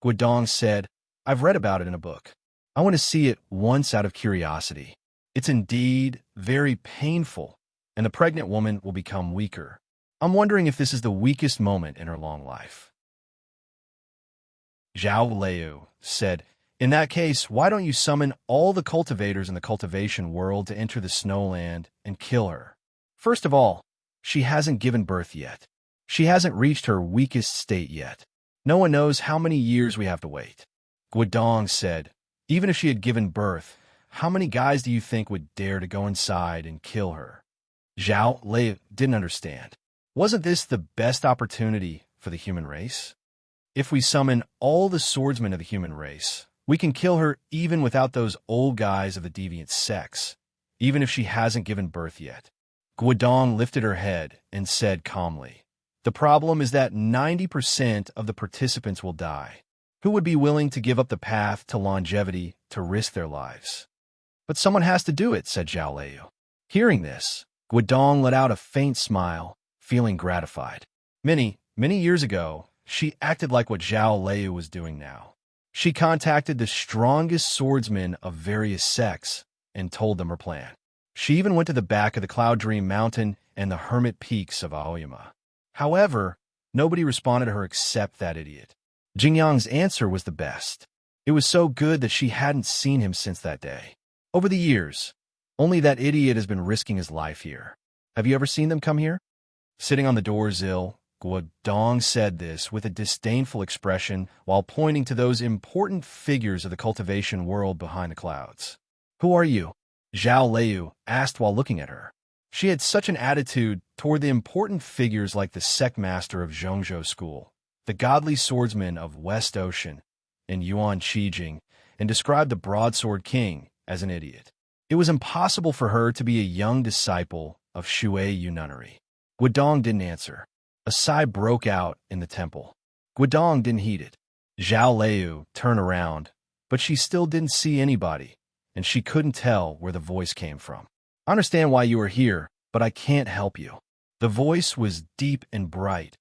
Speaker 1: Guodong said, "I've read about it in a book. I want to see it once out of curiosity. It's indeed very painful, and the pregnant woman will become weaker. I'm wondering if this is the weakest moment in her long life." Zhao Liu said, "In that case, why don't you summon all the cultivators in the cultivation world to enter the snowland and kill her? First of all, she hasn't given birth yet. She hasn't reached her weakest state yet. No one knows how many years we have to wait." Guodong said, "Even if she had given birth, how many guys do you think would dare to go inside and kill her?" Zhao Liu didn't understand. Wasn't this the best opportunity for the human race? If we summon all the swordsmen of the human race, we can kill her even without those old guys of the deviant sex, even if she hasn't given birth yet. Guodong lifted her head and said calmly, "The problem is that 90% of the participants will die. Who would be willing to give up the path to longevity to risk their lives?" "But someone has to do it," said Zhao Liu. Hearing this, Guodong let out a faint smile, feeling gratified. Many years ago, she acted like what Zhao Liu was doing now. She contacted the strongest swordsmen of various sects and told them her plan. She even went to the back of the Cloud Dream Mountain and the Hermit Peaks of Aoyama. However, nobody responded to her except that idiot. Jingyang's answer was the best. It was so good that she hadn't seen him since that day. Over the years, only that idiot has been risking his life here. Have you ever seen them come here? Sitting on the doorsill, Guodong said this with a disdainful expression while pointing to those important figures of the cultivation world behind the clouds. "Who are you?" Zhao Liu asked while looking at her. She had such an attitude toward the important figures like the sect master of Zhongzhou School, the godly swordsman of West Ocean, and Yuan Qijing, and described the Broadsword King as an idiot. It was impossible for her to be a young disciple of Shui Nunnery. Guodong didn't answer. A sigh broke out in the temple. Guodong didn't heed it. Zhao Liu turned around, but she still didn't see anybody, and she couldn't tell where the voice came from. "I understand why you are here, but I can't help you." The voice was deep and bright,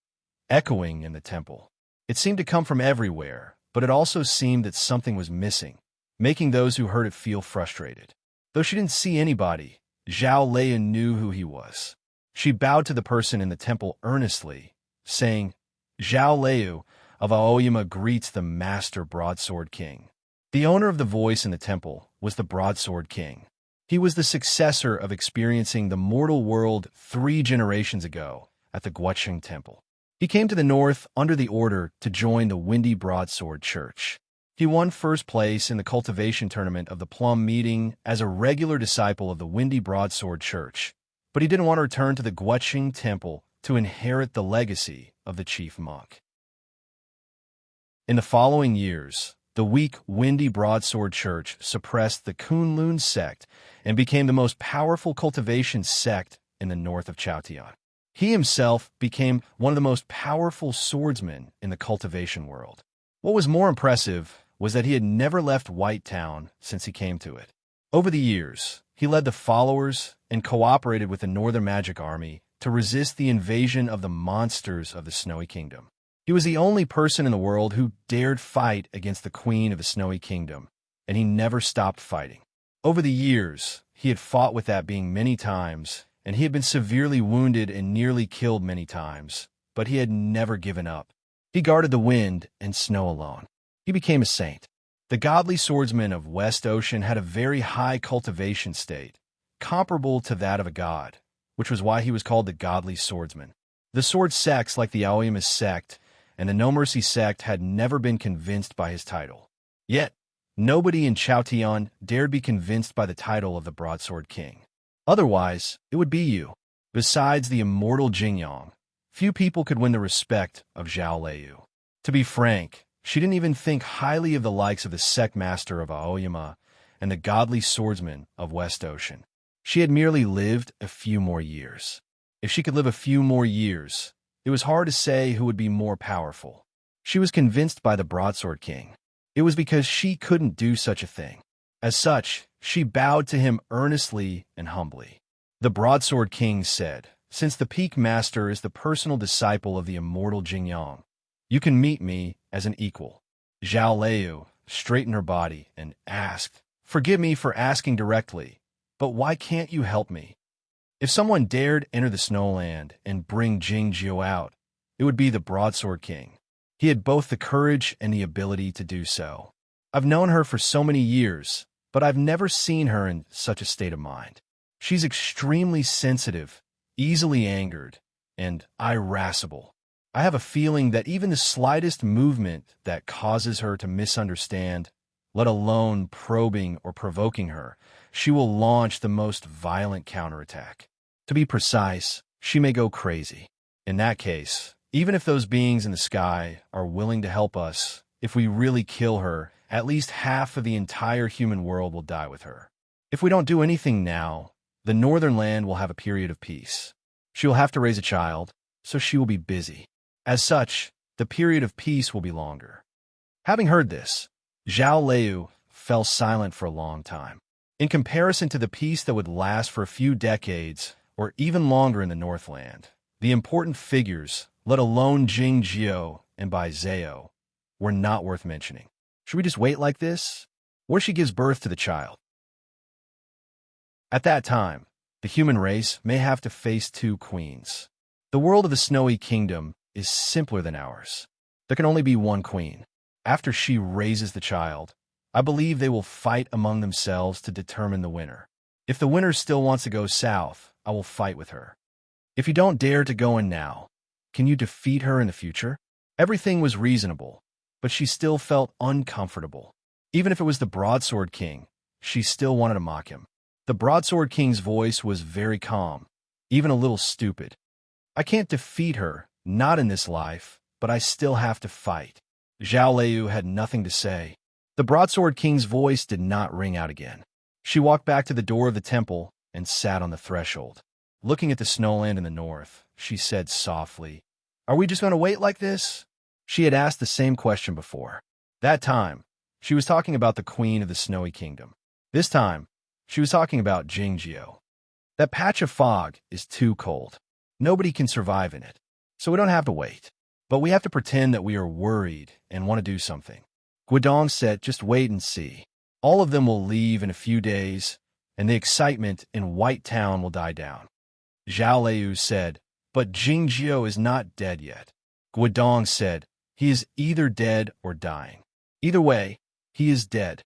Speaker 1: echoing in the temple. It seemed to come from everywhere, but it also seemed that something was missing, making those who heard it feel frustrated. Though she didn't see anybody, Zhao Liu knew who he was. She bowed to the person in the temple earnestly, saying, "Zhao Liu of Aoyama greets the Master Broadsword King." The owner of the voice in the temple was the Broadsword King. He was the successor of experiencing the mortal world 3 generations ago at the Guoqing Temple. He came to the north under the order to join the Windy Broadsword Church. He won first place in the cultivation tournament of the Plum Meeting as a regular disciple of the Windy Broadsword Church, but he didn't want to return to the Guoqing Temple to inherit the legacy of the chief monk. In the following years, the weak Windy Broadsword Church suppressed the Kunlun sect and became the most powerful cultivation sect in the north of Chaotian. He himself became one of the most powerful swordsmen in the cultivation world. What was more impressive was that he had never left White Town since he came to it. Over the years, he led the followers and cooperated with the Northern Magic Army to resist the invasion of the monsters of the Snowy Kingdom. He was the only person in the world who dared fight against the Queen of the Snowy Kingdom, and he never stopped fighting. Over the years, he had fought with that being many times, and he had been severely wounded and nearly killed many times, but he had never given up. He guarded the wind and snow alone. He became a saint. The godly swordsman of West Ocean had a very high cultivation state, comparable to that of a god, which was why he was called the godly swordsman. The sword sects like the Aoyama sect and the No Mercy sect had never been convinced by his title. Yet, nobody in Chaotian dared be convinced by the title of the Broadsword King. Otherwise, it would be you. Besides the immortal Jingyang, few people could win the respect of Zhao Liu. To be frank, she didn't even think highly of the likes of the sect master of Aoyama and the godly swordsman of West Ocean. She had merely lived a few more years. If she could live a few more years, it was hard to say who would be more powerful. She was convinced by the Broadsword King. It was because she couldn't do such a thing. As such, she bowed to him earnestly and humbly. The Broadsword King said, "Since the Peak Master is the personal disciple of the immortal Jingyang, you can meet me as an equal." Zhao Liu straightened her body and asked, "Forgive me for asking directly, but why can't you help me? If someone dared enter the Snowland and bring Jingjiu out, it would be the Broadsword King. He had both the courage and the ability to do so. I've known her for so many years, but I've never seen her in such a state of mind. She's extremely sensitive, easily angered, and irascible. I have a feeling that even the slightest movement that causes her to misunderstand, let alone probing or provoking her, she will launch the most violent counterattack. To be precise, she may go crazy. In that case, even if those beings in the sky are willing to help us, if we really kill her, at least half of the entire human world will die with her. If we don't do anything now, the Northern Land will have a period of peace. She will have to raise a child, so she will be busy. As such, the period of peace will be longer." Having heard this, Zhao Liu fell silent for a long time. In comparison to the peace that would last for a few decades or even longer in the Northland, the important figures, let alone Jing Jiao and Bai Zhao, were not worth mentioning. Should we just wait like this? What if she gives birth to the child? At that time, the human race may have to face two queens. The world of the Snowy Kingdom is simpler than ours. There can only be one queen. After she raises the child, I believe they will fight among themselves to determine the winner. If the winner still wants to go south, I will fight with her. If you don't dare to go in now, can you defeat her in the future?" Everything was reasonable, but she still felt uncomfortable. Even if it was the Broadsword King, she still wanted to mock him. The Broadsword King's voice was very calm, even a little stupid. "I can't defeat her, not in this life, but I still have to fight." Zhao Liu had nothing to say. The Broadsword King's voice did not ring out again. She walked back to the door of the temple and sat on the threshold. Looking at the snowland in the north, she said softly, "Are we just going to wait like this?" She had asked the same question before. That time, she was talking about the Queen of the Snowy Kingdom. This time, she was talking about Jingjiu. That patch of fog is too cold. Nobody can survive in it, so we don't have to wait. But we have to pretend that we are worried and want to do something. Guidong said, "Just wait and see. All of them will leave in a few days, and the excitement in White Town will die down." Zhao Liu said, "But Jingjiu is not dead yet." Guidong said, "He is either dead or dying. Either way, he is dead."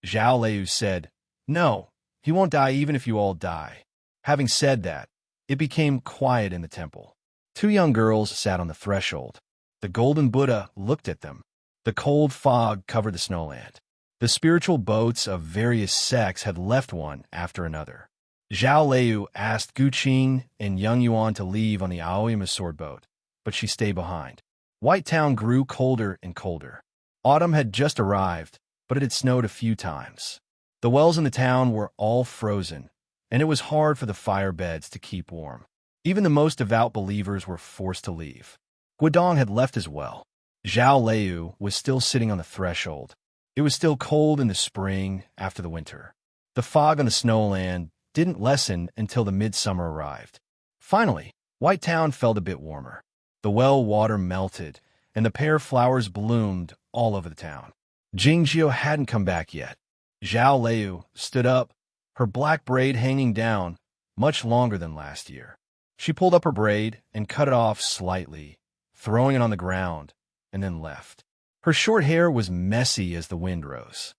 Speaker 1: Zhao Liu said, "No, he won't die even if you all die." Having said that, it became quiet in the temple. Two young girls sat on the threshold. The golden Buddha looked at them. The cold fog covered the snowland. The spiritual boats of various sects had left one after another. Zhao Liu asked Gu Qing and Yang Yuan to leave on the Aoyama sword boat, but she stayed behind. White Town grew colder and colder. Autumn had just arrived, but it had snowed a few times. The wells in the town were all frozen, and it was hard for the fire beds to keep warm. Even the most devout believers were forced to leave. Guodong had left as well. Zhao Liu was still sitting on the threshold. It was still cold in the spring after the winter. The fog on the snowland didn't lessen until the midsummer arrived. Finally, White Town felt a bit warmer. The well water melted, and the pear flowers bloomed all over the town. Jingjiu hadn't come back yet. Zhao Liu stood up, her black braid hanging down, much longer than last year. She pulled up her braid and cut it off slightly, throwing it on the ground, and then left. Her short hair was messy as the wind rose.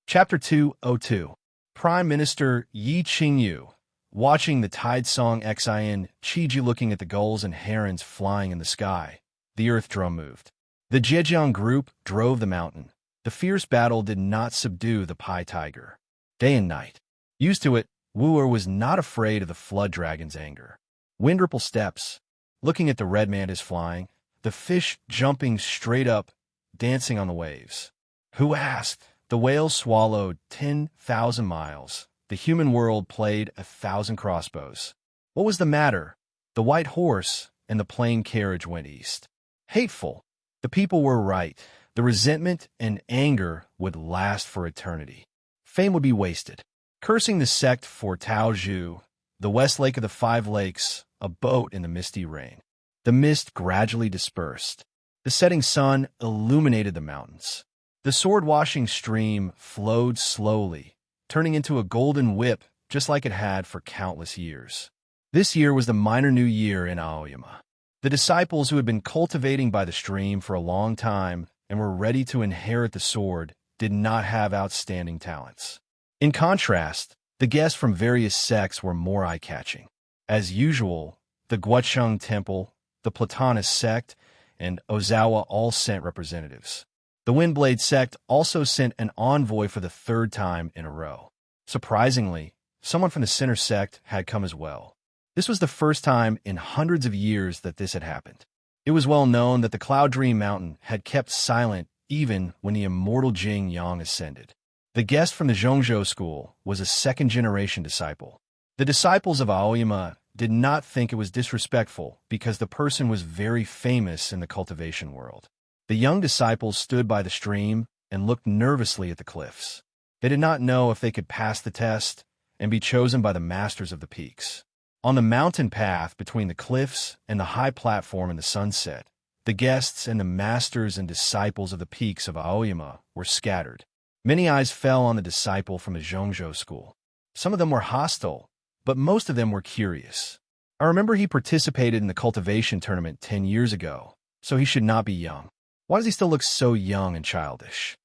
Speaker 1: Chapter 202. Prime Minister Yi Qingyu, watching the tide song Xin, Qiji looking at the gulls and herons flying in the sky. The earth drum moved. The Zhejiang group drove the mountain. The fierce battle did not subdue the Pai Tiger. Day and night. Used to it, Wu was not afraid of the flood dragon's anger. Wind ripple steps, looking at the red mantis flying, the fish jumping straight up, dancing on the waves. Who asked? The whales swallowed 10,000 miles. The human world played 1,000 crossbows. What was the matter? The white horse and the plain carriage went east. Hateful. The people were right. The resentment and anger would last for eternity. Fame would be wasted. Cursing the sect for Taozhu, the west lake of the 5 lakes, a boat in the misty rain. The mist gradually dispersed. The setting sun illuminated the mountains. The sword-washing stream flowed slowly, turning into a golden whip just like it had for countless years. This year was the minor new year in Aoyama. The disciples who had been cultivating by the stream for a long time and were ready to inherit the sword did not have outstanding talents. In contrast, the guests from various sects were more eye-catching. As usual, the Guocheng Temple, the Platonist sect, and Ozawa all sent representatives. The Windblade sect also sent an envoy for the 3rd time in a row. Surprisingly, someone from the Center sect had come as well. This was the first time in hundreds of years that this had happened. It was well known that the Cloud Dream Mountain had kept silent even when the immortal Jing Yang ascended. The guest from the Zhongzhou school was a 2nd-generation disciple. The disciples of Aoyama did not think it was disrespectful because the person was very famous in the cultivation world. The young disciples stood by the stream and looked nervously at the cliffs. They did not know if they could pass the test and be chosen by the masters of the peaks. On the mountain path between the cliffs and the high platform in the sunset, the guests and the masters and disciples of the peaks of Aoyama were scattered. Many eyes fell on the disciple from the Zhongzhou school. Some of them were hostile, but most of them were curious. I remember he participated in the cultivation tournament 10 years ago, so he should not be young. Why does he still look so young and childish?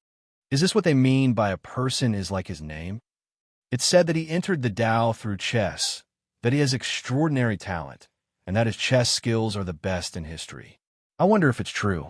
Speaker 1: Is this what they mean by a person is like his name? It's said that he entered the Tao through chess, that he has extraordinary talent, and that his chess skills are the best in history. I wonder if it's true.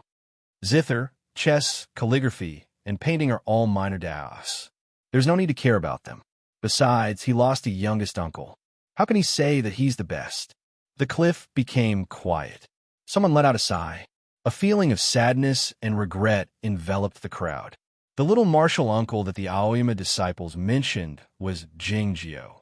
Speaker 1: Zither, chess, calligraphy, and painting are all minor Daos. There's no need to care about them. Besides, he lost a youngest uncle. How can he say that he's the best? The cliff became quiet. Someone let out a sigh. A feeling of sadness and regret enveloped the crowd. The little martial uncle that the Aoyama disciples mentioned was Jingjiu.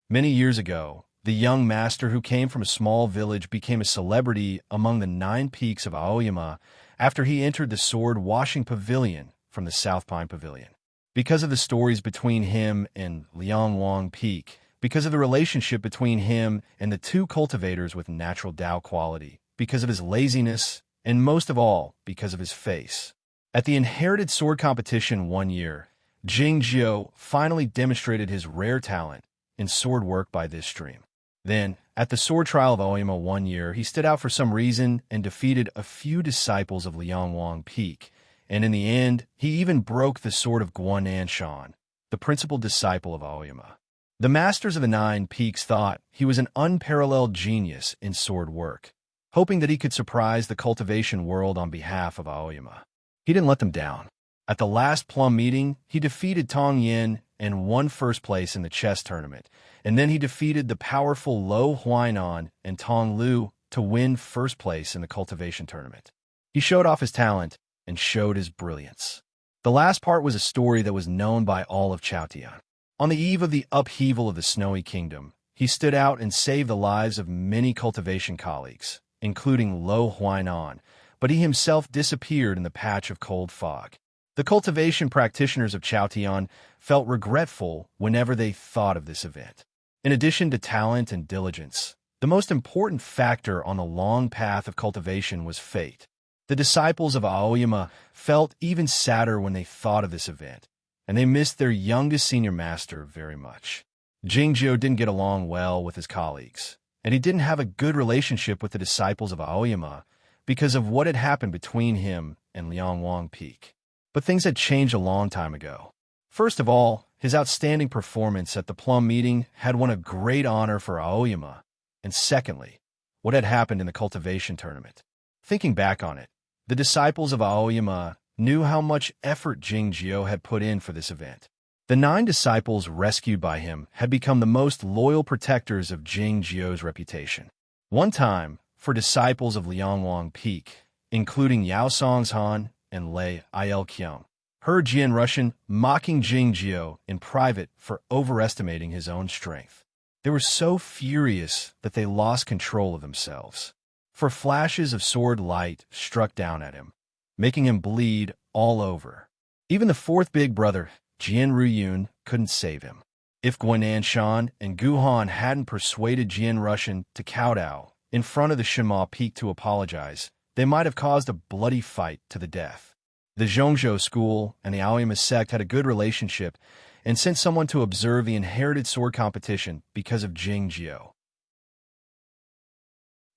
Speaker 1: Many years ago, the young master who came from a small village became a celebrity among the 9 peaks of Aoyama after he entered the sword-washing pavilion from the South Pine Pavilion. Because of the stories between him and Liangwang Peak, because of the relationship between him and the 2 cultivators with natural Tao quality, because of his laziness, and most of all, because of his face. At the inherited sword competition one year, Jingjiu finally demonstrated his rare talent in sword work by this stream. Then, at the sword trial of Aoyama one year, he stood out for some reason and defeated a few disciples of Liangwang Peak, and in the end, he even broke the sword of Guananshan, the principal disciple of Aoyama. The masters of the 9 peaks thought he was an unparalleled genius in sword work, hoping that he could surprise the cultivation world on behalf of Aoyama. He didn't let them down. At the last plum meeting, he defeated Tong Yin and won 1st place in the chess tournament, and then he defeated the powerful Lo Huainan and Tong Lu to win 1st place in the cultivation tournament. He showed off his talent and showed his brilliance. The last part was a story that was known by all of Chaotian. On the eve of the upheaval of the Snowy Kingdom, he stood out and saved the lives of many cultivation colleagues, including Lo Huainan, but he himself disappeared in the patch of cold fog. The cultivation practitioners of Chaotian felt regretful whenever they thought of this event. In addition to talent and diligence, the most important factor on the long path of cultivation was fate. The disciples of Aoyama felt even sadder when they thought of this event, and they missed their youngest senior master very much. Jingjio didn't get along well with his colleagues, and he didn't have a good relationship with the disciples of Aoyama because of what had happened between him and Liangwang Peak. But things had changed a long time ago. First of all, his outstanding performance at the Plum meeting had won a great honor for Aoyama, and secondly, what had happened in the cultivation tournament. Thinking back on it, the disciples of Aoyama knew how much effort Jingjio had put in for this event. The 9 disciples rescued by him had become the most loyal protectors of Jingjio's reputation. One time, for disciples of Liangwang Peak, including Yao Songshan and Lei Ilkyung, heard Jian Russian mocking Jingjio in private for overestimating his own strength. They were so furious that they lost control of themselves. For flashes of sword light struck down at him, making him bleed all over. Even the 4th big brother, Jian Ruyun, couldn't save him. If Guinan Shan and Gu Han hadn't persuaded Jian Russian to kowtow in front of the Shima Peak to apologize, they might have caused a bloody fight to the death. The Zhongzhou school and the Aoyama sect had a good relationship and sent someone to observe the inherited sword competition because of Jingjio.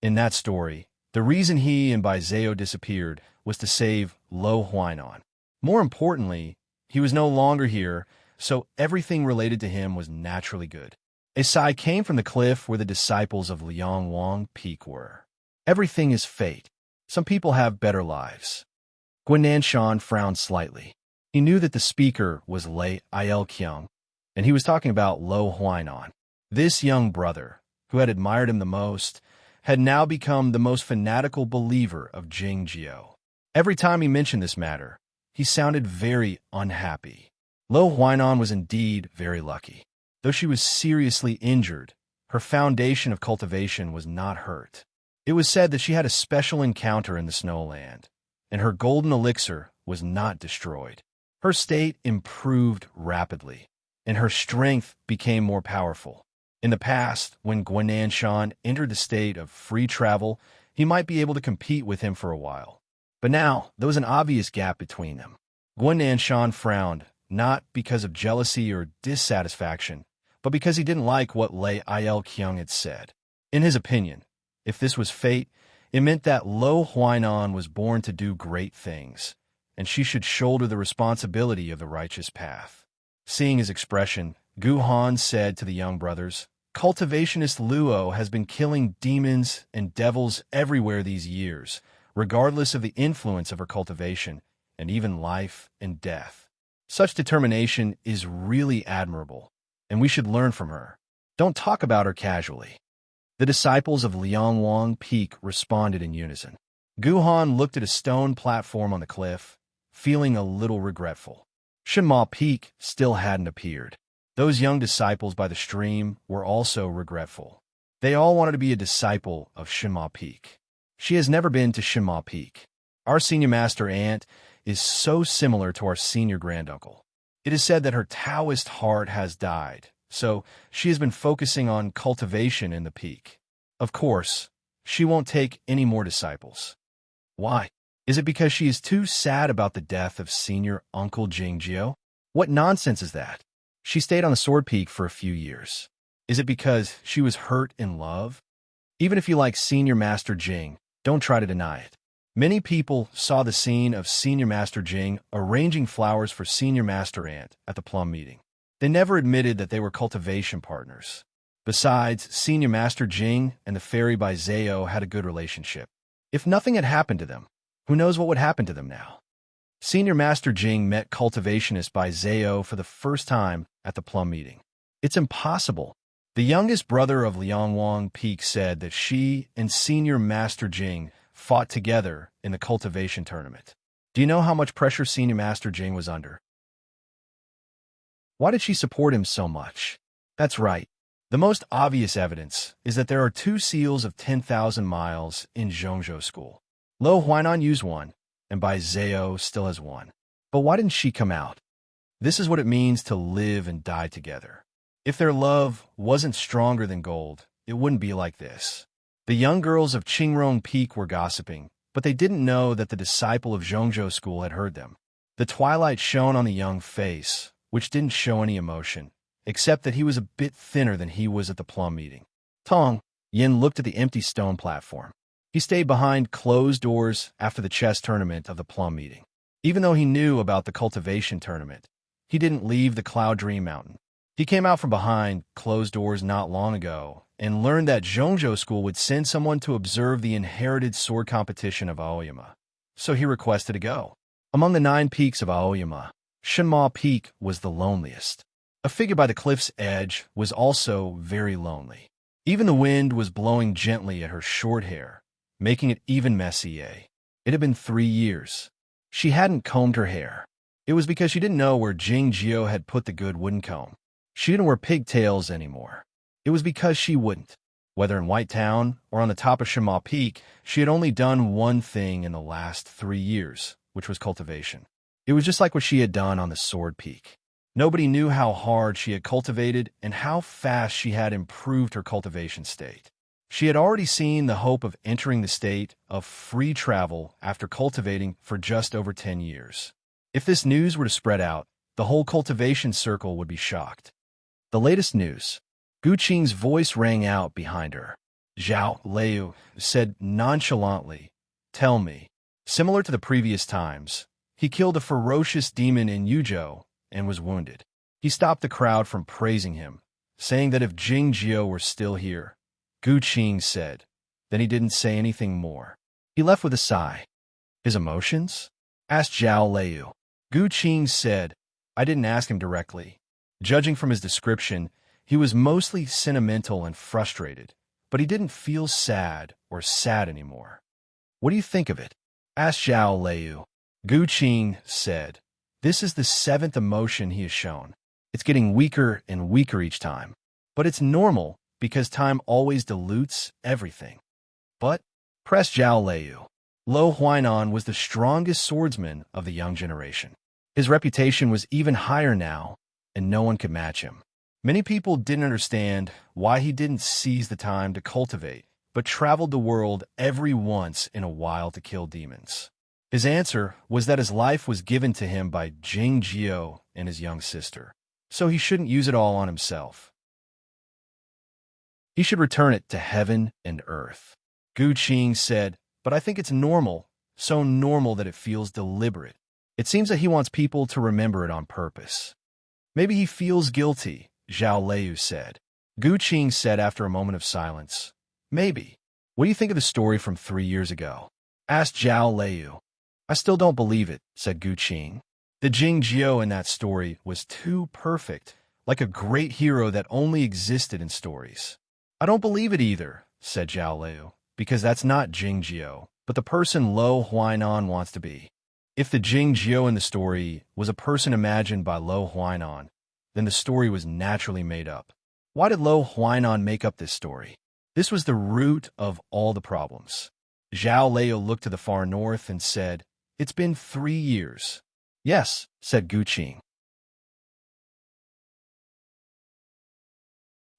Speaker 1: In that story, the reason he and Baizeo disappeared was to save Lo Huainan. More importantly, he was no longer here, so everything related to him was naturally good. A sigh came from the cliff where the disciples of Liangwang Peak were. Everything is fate. Some people have better lives. Guinan Shan frowned slightly. He knew that the speaker was Lei Ilkyung, and he was talking about Lo Huainan. This young brother, who had admired him the most, had now become the most fanatical believer of Jingjio. Every time he mentioned this matter, he sounded very unhappy. Lo Huainan was indeed very lucky. Though she was seriously injured, her foundation of cultivation was not hurt. It was said that she had a special encounter in the Snowland, and her golden elixir was not destroyed. Her state improved rapidly, and her strength became more powerful. In the past, when Guinan Shan entered the state of free travel, he might be able to compete with him for a while. But now, there was an obvious gap between them. Guinan Shan frowned, not because of jealousy or dissatisfaction, but because he didn't like what Lei Ilkyung had said. In his opinion, if this was fate, it meant that Lo Huainan was born to do great things, and she should shoulder the responsibility of the righteous path. Seeing his expression, Gu Han said to the young brothers, "Cultivationist Luo has been killing demons and devils everywhere these years, regardless of the influence of her cultivation, and even life and death. Such determination is really admirable, and we should learn from her. Don't talk about her casually." The disciples of Liangwang Peak responded in unison. Gu Han looked at a stone platform on the cliff, feeling a little regretful. Shima Peak still hadn't appeared. Those young disciples by the stream were also regretful. They all wanted to be a disciple of Shima Peak. She has never been to Shima Peak. Our senior master aunt is so similar to our senior granduncle. It is said that her Taoist heart has died, so she has been focusing on cultivation in the peak. Of course, she won't take any more disciples. Why? Is it because she is too sad about the death of senior Uncle Jingjio? What nonsense is that? She stayed on the Sword Peak for a few years. Is it because she was hurt in love? Even if you like Senior Master Jing, don't try to deny it. Many people saw the scene of Senior Master Jing arranging flowers for Senior Master Ant at the Plum meeting. They never admitted that they were cultivation partners. Besides, Senior Master Jing and the fairy Baizeo had a good relationship. If nothing had happened to them, who knows what would happen to them now? Senior Master Jing met cultivationist Baizeo for the first time at the Plum meeting. It's impossible. The youngest brother of Liangwang Peak said that she and Senior Master Jing fought together in the cultivation tournament. Do you know how much pressure Senior Master Jing was under? Why did she support him so much? That's right. The most obvious evidence is that there are 2 seals of 10,000 miles in Zhongzhou school. Lo Huainan used one, and Bai Zhao still has one. But why didn't she come out? This is what it means to live and die together. If their love wasn't stronger than gold, it wouldn't be like this. The young girls of Qingrong Peak were gossiping, but they didn't know that the disciple of Zhongzhou school had heard them. The twilight shone on the young face, which didn't show any emotion, except that he was a bit thinner than he was at the plum meeting. Tong, Yin looked at the empty stone platform. He stayed behind closed doors after the chess tournament of the plum meeting. Even though he knew about the cultivation tournament, he didn't leave the Cloud Dream Mountain. He came out from behind closed doors not long ago and learned that Zhongzhou school would send someone to observe the inherited sword competition of Aoyama. So he requested to go. Among the 9 peaks of Aoyama, Shenma Peak was the loneliest. A figure by the cliff's edge was also very lonely. Even the wind was blowing gently at her short hair, making it even messier. It had been 3 years. She hadn't combed her hair. It was because she didn't know where Jing Jio had put the good wooden comb. She didn't wear pigtails anymore. It was because she wouldn't. Whether in White Town or on the top of Shenma Peak, she had only done one thing in the last 3 years, which was cultivation. It was just like what she had done on the Sword Peak. Nobody knew how hard she had cultivated and how fast she had improved her cultivation state. She had already seen the hope of entering the state of free travel after cultivating for just over 10 years. If this news were to spread out, the whole cultivation circle would be shocked. The latest news. Gu Qing's voice rang out behind her. Zhao Liu said nonchalantly, "Tell me." Similar to the previous times, he killed a ferocious demon in Yuzhou and was wounded. He stopped the crowd from praising him, saying that if Jing Jio were still here, Gu Qing said. Then he didn't say anything more. He left with a sigh. His emotions? Asked Zhao Liu. Gu Qing said, I didn't ask him directly. Judging from his description, he was mostly sentimental and frustrated, but he didn't feel sad or sad anymore. What do you think of it? Asked Zhao Liu. Gu Qing said, this is the 7th emotion he has shown. It's getting weaker and weaker each time. But it's normal because time always dilutes everything. But, pressed Zhao Liu, Lo Huainan was the strongest swordsman of the young generation. His reputation was even higher now, and no one could match him. Many people didn't understand why he didn't seize the time to cultivate, but traveled the world every once in a while to kill demons. His answer was that his life was given to him by Jing Jio and his young sister, so he shouldn't use it all on himself. He should return it to heaven and earth. Gu Qing said, but I think it's normal, so normal that it feels deliberate. It seems that he wants people to remember it on purpose. Maybe he feels guilty, Zhao Liu said. Gu Qing said after a moment of silence, maybe. What do you think of the story from 3 years ago? Asked Zhao Liu. I still don't believe it, said Gu Qing. The Jing Jio in that story was too perfect, like a great hero that only existed in stories. I don't believe it either, said Zhao Liu, because that's not Jing Jio, but the person Lo Huainan wants to be. If the Jing Jio in the story was a person imagined by Lo Huainan, then the story was naturally made up. Why did Lo Huainan make up this story? This was the root of all the problems. Zhao Liu looked to the far north and said, it's been 3 years. Yes, said Gu Qing.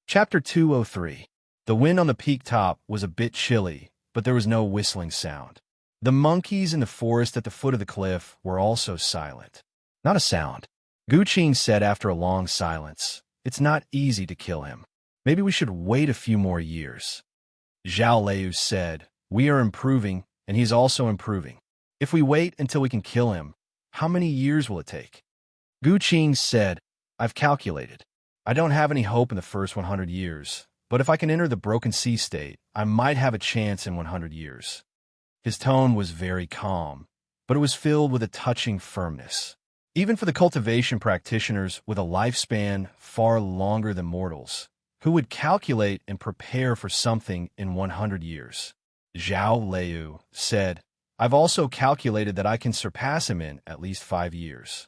Speaker 1: Chapter 203. The wind on the peak top was a bit chilly, but there was no whistling sound. The monkeys in the forest at the foot of the cliff were also silent. Not a sound. Gu Qing said after a long silence, it's not easy to kill him. Maybe we should wait a few more years. Zhao Liu said, we are improving, and he's also improving. If we wait until we can kill him, how many years will it take? Gu Qing said, I've calculated. I don't have any hope in the first 100 years, but if I can enter the broken sea state, I might have a chance in 100 years. His tone was very calm, but it was filled with a touching firmness. Even for the cultivation practitioners with a lifespan far longer than mortals, who would calculate and prepare for something in 100 years. Zhao Liu said, I've also calculated that I can surpass him in at least 5 years.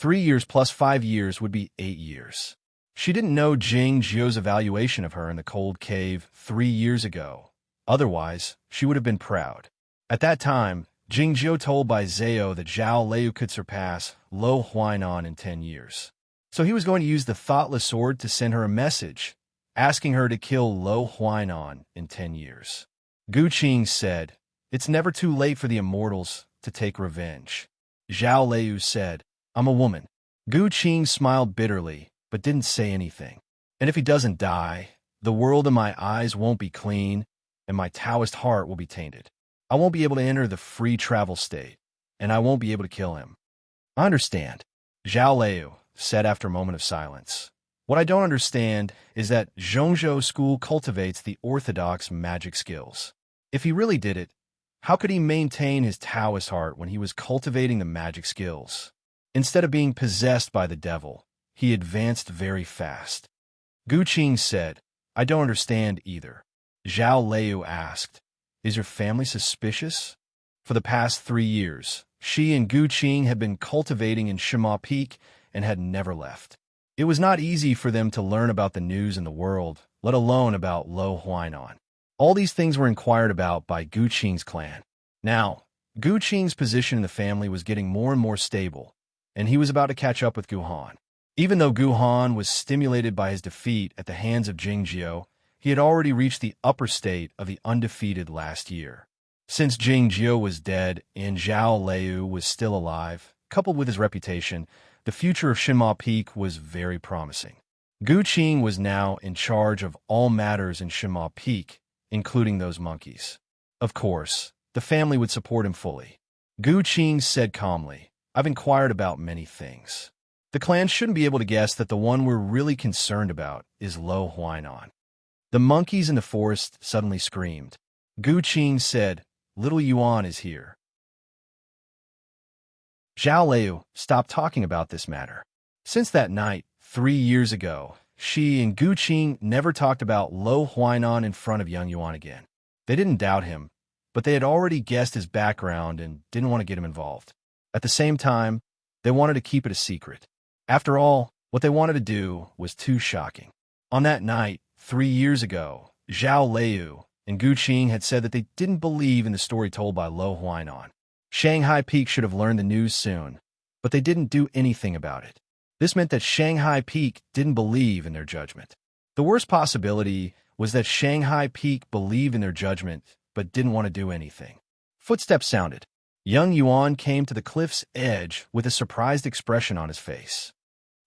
Speaker 1: 3 years plus 5 years would be 8 years. She didn't know Jing Jiu's evaluation of her in the cold cave 3 years ago. Otherwise, she would have been proud. At that time, Jing Jiu told by Zhao that Zhao Liu could surpass Lo Huainan in 10 years. So he was going to use the thoughtless sword to send her a message, asking her to kill Lo Huainan in 10 years. Gu Qing said, "It's never too late for the immortals to take revenge." Zhao Liu said, "I'm a woman." Gu Qing smiled bitterly, but didn't say anything. "And if he doesn't die, the world in my eyes won't be clean, and my Taoist heart will be tainted. I won't be able to enter the free travel state, and I won't be able to kill him." "I understand," Zhao Liu said after a moment of silence. "What I don't understand is that Zhongzhou School cultivates the orthodox magic skills. If he really did it, how could he maintain his Taoist heart when he was cultivating the magic skills? Instead of being possessed by the devil, he advanced very fast." Gu Qing said, "I don't understand either." Zhao Liu asked, "Is your family suspicious?" For the past 3 years, she and Gu Qing had been cultivating in Shima Peak and had never left. It was not easy for them to learn about the news in the world, let alone about Lo Huainan. All these things were inquired about by Gu Qing's clan. Now, Gu Qing's position in the family was getting more and more stable, and he was about to catch up with Gu Han. Even though Gu Han was stimulated by his defeat at the hands of Jing Jiu, he had already reached the upper state of the undefeated last year. Since Jing Jiu was dead and Zhao Liu was still alive, coupled with his reputation, the future of Shinma Peak was very promising. Gu Qing was now in charge of all matters in Shinma Peak, including those monkeys. Of course, the family would support him fully. Gu Qing said calmly, "I've inquired about many things. The clan shouldn't be able to guess that the one we're really concerned about is Lo Huainan." The monkeys in the forest suddenly screamed. Gu Qing said, "Little Yuan is here." Zhao Liu stopped talking about this matter. Since that night, 3 years ago, she and Gu Qing never talked about Lo Huainan in front of young Yuan again. They didn't doubt him, but they had already guessed his background and didn't want to get him involved. At the same time, they wanted to keep it a secret. After all, what they wanted to do was too shocking. On that night, 3 years ago, Zhao Liu and Gu Qing had said that they didn't believe in the story told by Lo Huainan. Shanghai Peak should have learned the news soon, but they didn't do anything about it. This meant that Shanghai Peak didn't believe in their judgment. The worst possibility was that Shanghai Peak believed in their judgment but didn't want to do anything. Footsteps sounded. Young Yuan came to the cliff's edge with a surprised expression on his face.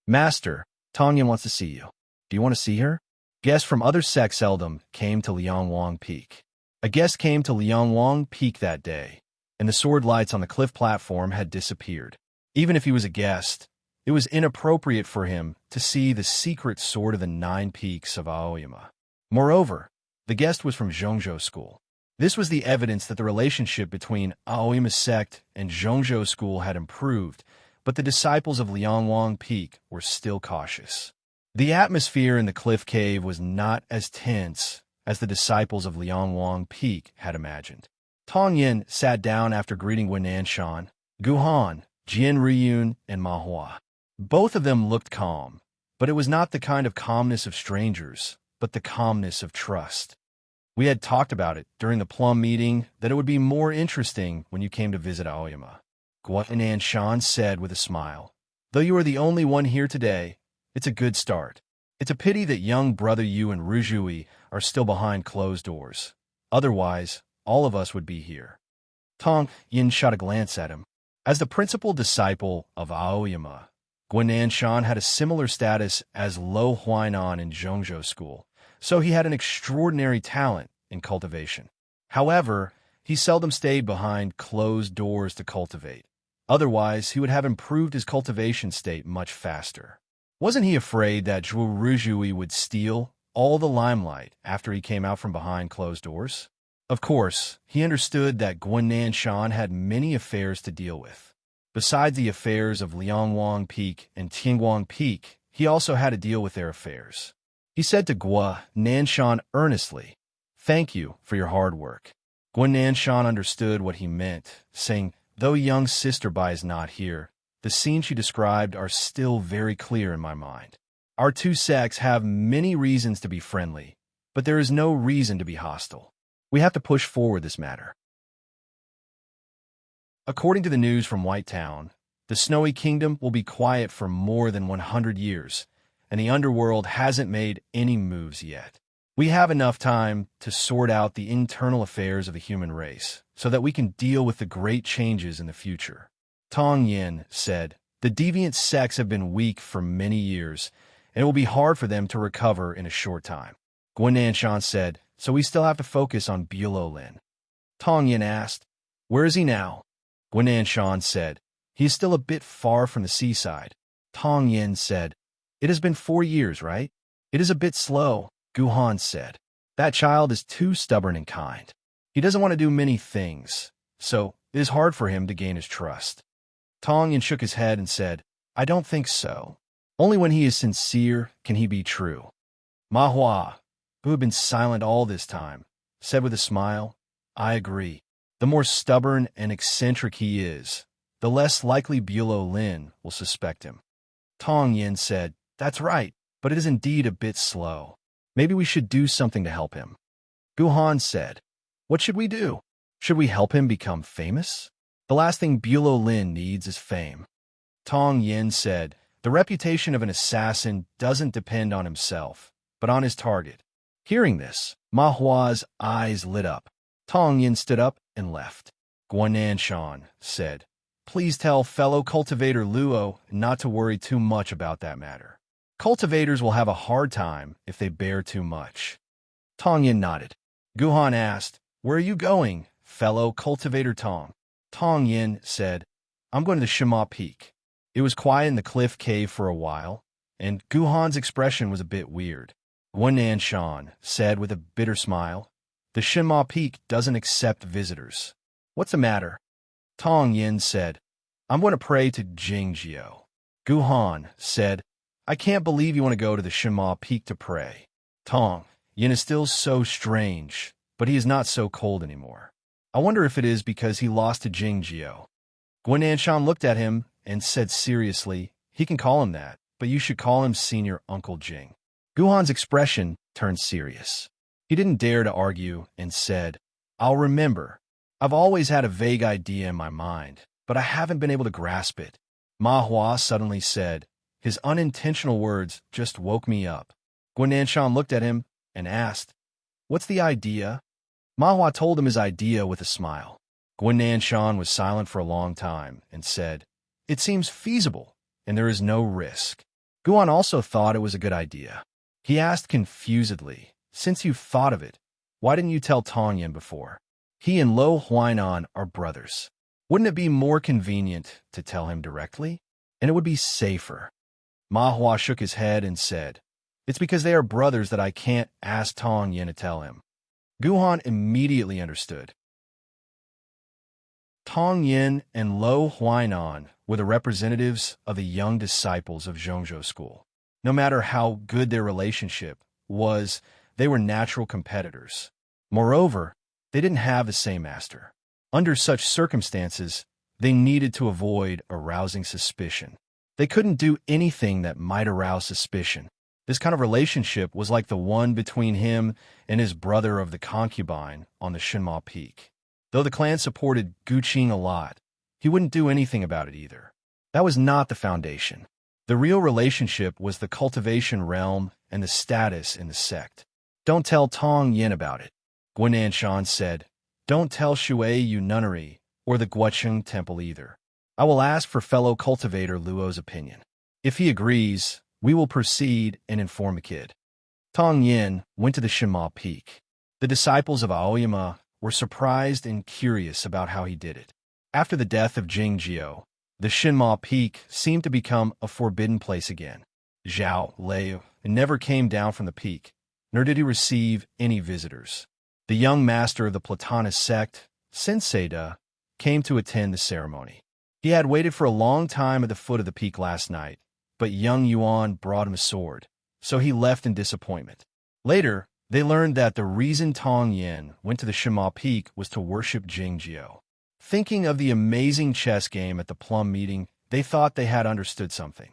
Speaker 1: "Master, Tongyan wants to see you. Do you want to see her?" Guests from other sects seldom came to Liangwang Peak. A guest came to Liangwang Peak that day, and the sword lights on the cliff platform had disappeared. Even if he was a guest, it was inappropriate for him to see the secret sword of the 9 peaks of Aoyama. Moreover, the guest was from Zhongzhou School. This was the evidence that the relationship between Aoyama sect and Zhongzhou School had improved, but the disciples of Liangwang Peak were still cautious. The atmosphere in the cliff cave was not as tense as the disciples of Liangwang Peak had imagined. Tong Yin sat down after greeting Guinan Shan, Gu Han, Jian Riyun, and Ma Hua. Both of them looked calm, but it was not the kind of calmness of strangers, but the calmness of trust. "We had talked about it during the plum meeting that it would be more interesting when you came to visit Aoyama," Guinan Shan said with a smile. "Though you are the only one here today, it's a good start. It's a pity that young brother Yu and Ruzhui are still behind closed doors. Otherwise, all of us would be here." Tong Yin shot a glance at him. As the principal disciple of Aoyama, Guinan Shan had a similar status as Lo Huainan in Zhongzhou School, so he had an extraordinary talent in cultivation. However, he seldom stayed behind closed doors to cultivate. Otherwise, he would have improved his cultivation state much faster. Wasn't he afraid that Zhu Ruzhui would steal all the limelight after he came out from behind closed doors? Of course, he understood that Guinan Shan had many affairs to deal with. Besides the affairs of Liangwang Peak and Tingguang Peak, he also had to deal with their affairs. He said to Guinan Shan earnestly, "Thank you for your hard work." Guinan Shan understood what he meant, saying, "Though young Sister Bai is not here, The scenes she described are still very clear in my mind. Our two sects have many reasons to be friendly, but there is no reason to be hostile. We have to push forward this matter. According to the news from White Town, the Snowy Kingdom will be quiet for more than 100 years, and the underworld hasn't made any moves yet. We have enough time to sort out the internal affairs of the human race so that we can deal with the great changes in the future. Tong Yin said, the deviant sects have been weak for many years, and it will be hard for them to recover in a short time. Guan Nanshan said, so we still have to focus on Bulo Lin. Tong Yin asked, where is he now? Guan Nanshan said, he is still a bit far from the seaside. Tong Yin said, it has been 4 years, right? It is a bit slow, Gu Han said. That child is too stubborn and kind. He doesn't want to do many things, so it is hard for him to gain his trust. Tong Yin shook his head and said, I don't think so. Only when he is sincere can he be true. Ma Hua, who had been silent all this time, said with a smile, I agree. The more stubborn and eccentric he is, the less likely Bulo Lin will suspect him. Tong Yin said, that's right, but it is indeed a bit slow. Maybe we should do something to help him. Gu Han said, what should we do? Should we help him become famous? The last thing Bulo Lin needs is fame. Tong Yin said, the reputation of an assassin doesn't depend on himself, but on his target. Hearing this, Ma Hua's eyes lit up. Tong Yin stood up and left. Guan Nanshan said, please tell fellow cultivator Luo not to worry too much about that matter. Cultivators will have a hard time if they bear too much. Tong Yin nodded. Gu Han asked, where are you going, fellow cultivator Tong? Tong Yin said, I'm going to the Shima Peak. It was quiet in the cliff cave for a while, and Gu Han's expression was a bit weird. Guan Nanshan said with a bitter smile, the Shima Peak doesn't accept visitors. What's the matter? Tong Yin said, I'm going to pray to Jingjiao. Gu Han said, I can't believe you want to go to the Shima Peak to pray. Tong Yin is still so strange, but he is not so cold anymore. I wonder if it is because he lost to Jingjiao. Guan Nanshan looked at him and said seriously, he can call him that, but you should call him Senior Uncle Jing. Gu Han's expression turned serious. He didn't dare to argue and said, I'll remember. I've always had a vague idea in my mind, but I haven't been able to grasp it. Ma Hua suddenly said, his unintentional words just woke me up. Guan Nanshan looked at him and asked, what's the idea? Ma Hua told him his idea with a smile. Guan Nanshan was silent for a long time and said, it seems feasible, and there is no risk. Guan also thought it was a good idea. He asked confusedly, since you've thought of it, why didn't you tell Tong Yin before? He and Lo Huainan are brothers. Wouldn't it be more convenient to tell him directly? And it would be safer. Ma Hua shook his head and said, it's because they are brothers that I can't ask Tong Yin to tell him. Gu Han immediately understood. Tong Yin and Lo Huainan were the representatives of the young disciples of Zhongzhou School. No matter how good their relationship was, they were natural competitors. Moreover, they didn't have the same master. Under such circumstances, they needed to avoid arousing suspicion. They couldn't do anything that might arouse suspicion. This kind of relationship was like the one between him and his brother of the concubine on the Shinma Peak. Though the clan supported Gu Qing a lot, he wouldn't do anything about it either. That was not the foundation. The real relationship was the cultivation realm and the status in the sect. Don't tell Tong Yin about it. Guan Nanshan said, don't tell Shui Yu Nunnery or the Guocheng Temple either. I will ask for fellow cultivator Luo's opinion. If he agrees, we will proceed and inform the kid. Tong Yin went to the Shima Peak. The disciples of Aoyama were surprised and curious about how he did it. After the death of Jingjiao, the Shinma Peak seemed to become a forbidden place again. Zhao Lei never came down from the peak, nor did he receive any visitors. The young master of the Platonist sect, Sensei Da, came to attend the ceremony. He had waited for a long time at the foot of the peak last night, but young Yuan brought him a sword, so he left in disappointment. Later, they learned that the reason Tong Yin went to the Shima Peak was to worship Jingjiao. Thinking of the amazing chess game at the Plum meeting, they thought they had understood something.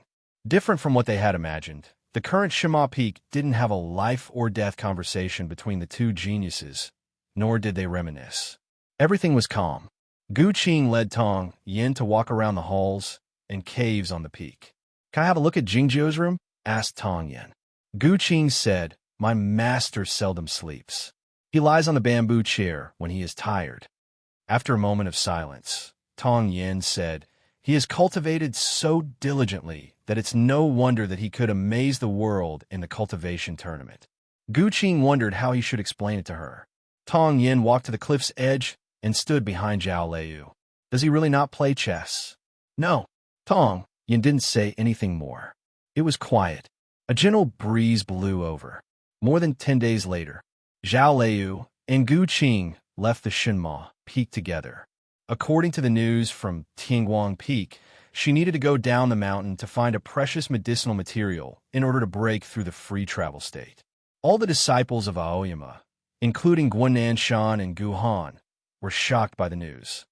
Speaker 1: Different from what they had imagined, the current Shima Peak didn't have a life-or-death conversation between the two geniuses, nor did they reminisce. Everything was calm. Gu Qing led Tong Yin to walk around the halls and caves on the peak. "Can I have a look at Jingzhou's room?" asked Tong Yin. Gu Qing said, "My master seldom sleeps. He lies on the bamboo chair when he is tired." After a moment of silence, Tong Yin said, "He is cultivated so diligently that it's no wonder that he could amaze the world in the cultivation tournament." Gu Qing wondered how he should explain it to her. Tong Yin walked to the cliff's edge and stood behind Zhao Liu. "Does he really not play chess?" "No." Tong Yin didn't say anything more. It was quiet. A gentle breeze blew over. More than 10 days later, Zhao Liu and Gu Qing left the Shinma Peak together. According to the news from Tianguang Peak, she needed to go down the mountain to find a precious medicinal material in order to break through the free travel state. All the disciples of Aoyama, including Guanan Shan and Gu Han, were shocked by the news.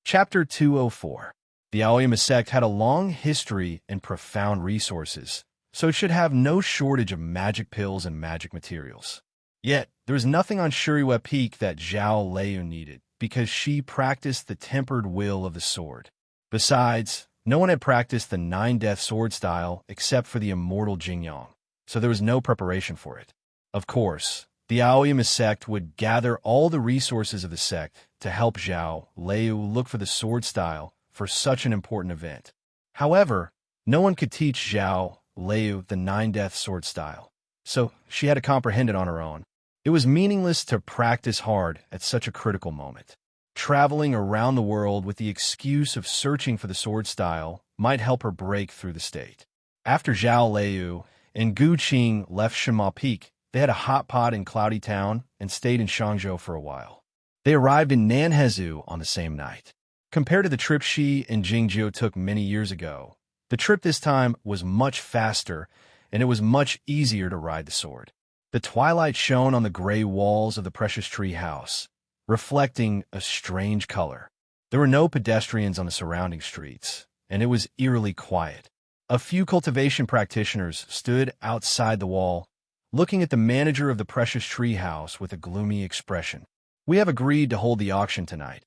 Speaker 1: Chapter 204. The Aoyama sect had a long history and profound resources, so it should have no shortage of magic pills and magic materials. Yet, there was nothing on Shuriwa Peak that Zhao Liu needed, because she practiced the tempered will of the sword. Besides, no one had practiced the nine-death sword style except for the immortal Jingyang, so there was no preparation for it. Of course, the Aoyama sect would gather all the resources of the sect to help Zhao Liu look for the sword style for such an important event. However, no one could teach Zhao Liu the nine-death sword style, so she had to comprehend it on her own. It was meaningless to practice hard at such a critical moment. Traveling around the world with the excuse of searching for the sword style might help her break through the state. After Zhao Liu and Gu Qing left Shima Peak, they had a hot pot in Cloudy Town and stayed in Shangzhou for a while. They arrived in Nanhezu on the same night. Compared to the trip she and Jingzhou took many years ago, the trip this time was much faster, and it was much easier to ride the sword. The twilight shone on the gray walls of the Precious Tree House, reflecting a strange color. There were no pedestrians on the surrounding streets, and it was eerily quiet. A few cultivation practitioners stood outside the wall, looking at the manager of the Precious Tree House with a gloomy expression. "We have agreed to hold the auction tonight.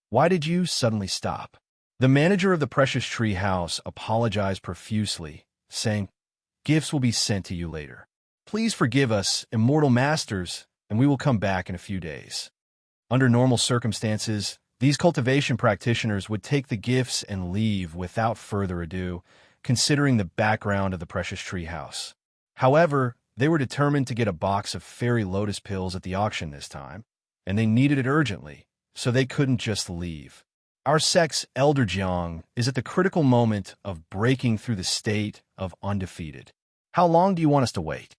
Speaker 1: Why did you suddenly stop?" The manager of the Precious Tree House apologized profusely, saying, "Gifts will be sent to you later. Please forgive us, immortal masters, and we will come back in a few days." Under normal circumstances, these cultivation practitioners would take the gifts and leave without further ado, considering the background of the Precious Tree House. However, they were determined to get a box of fairy lotus pills at the auction this time, and they needed it urgently, so they couldn't just leave. Our sect's Elder Jiang is at the critical moment of breaking through the state of undefeated. How long do you want us to wait?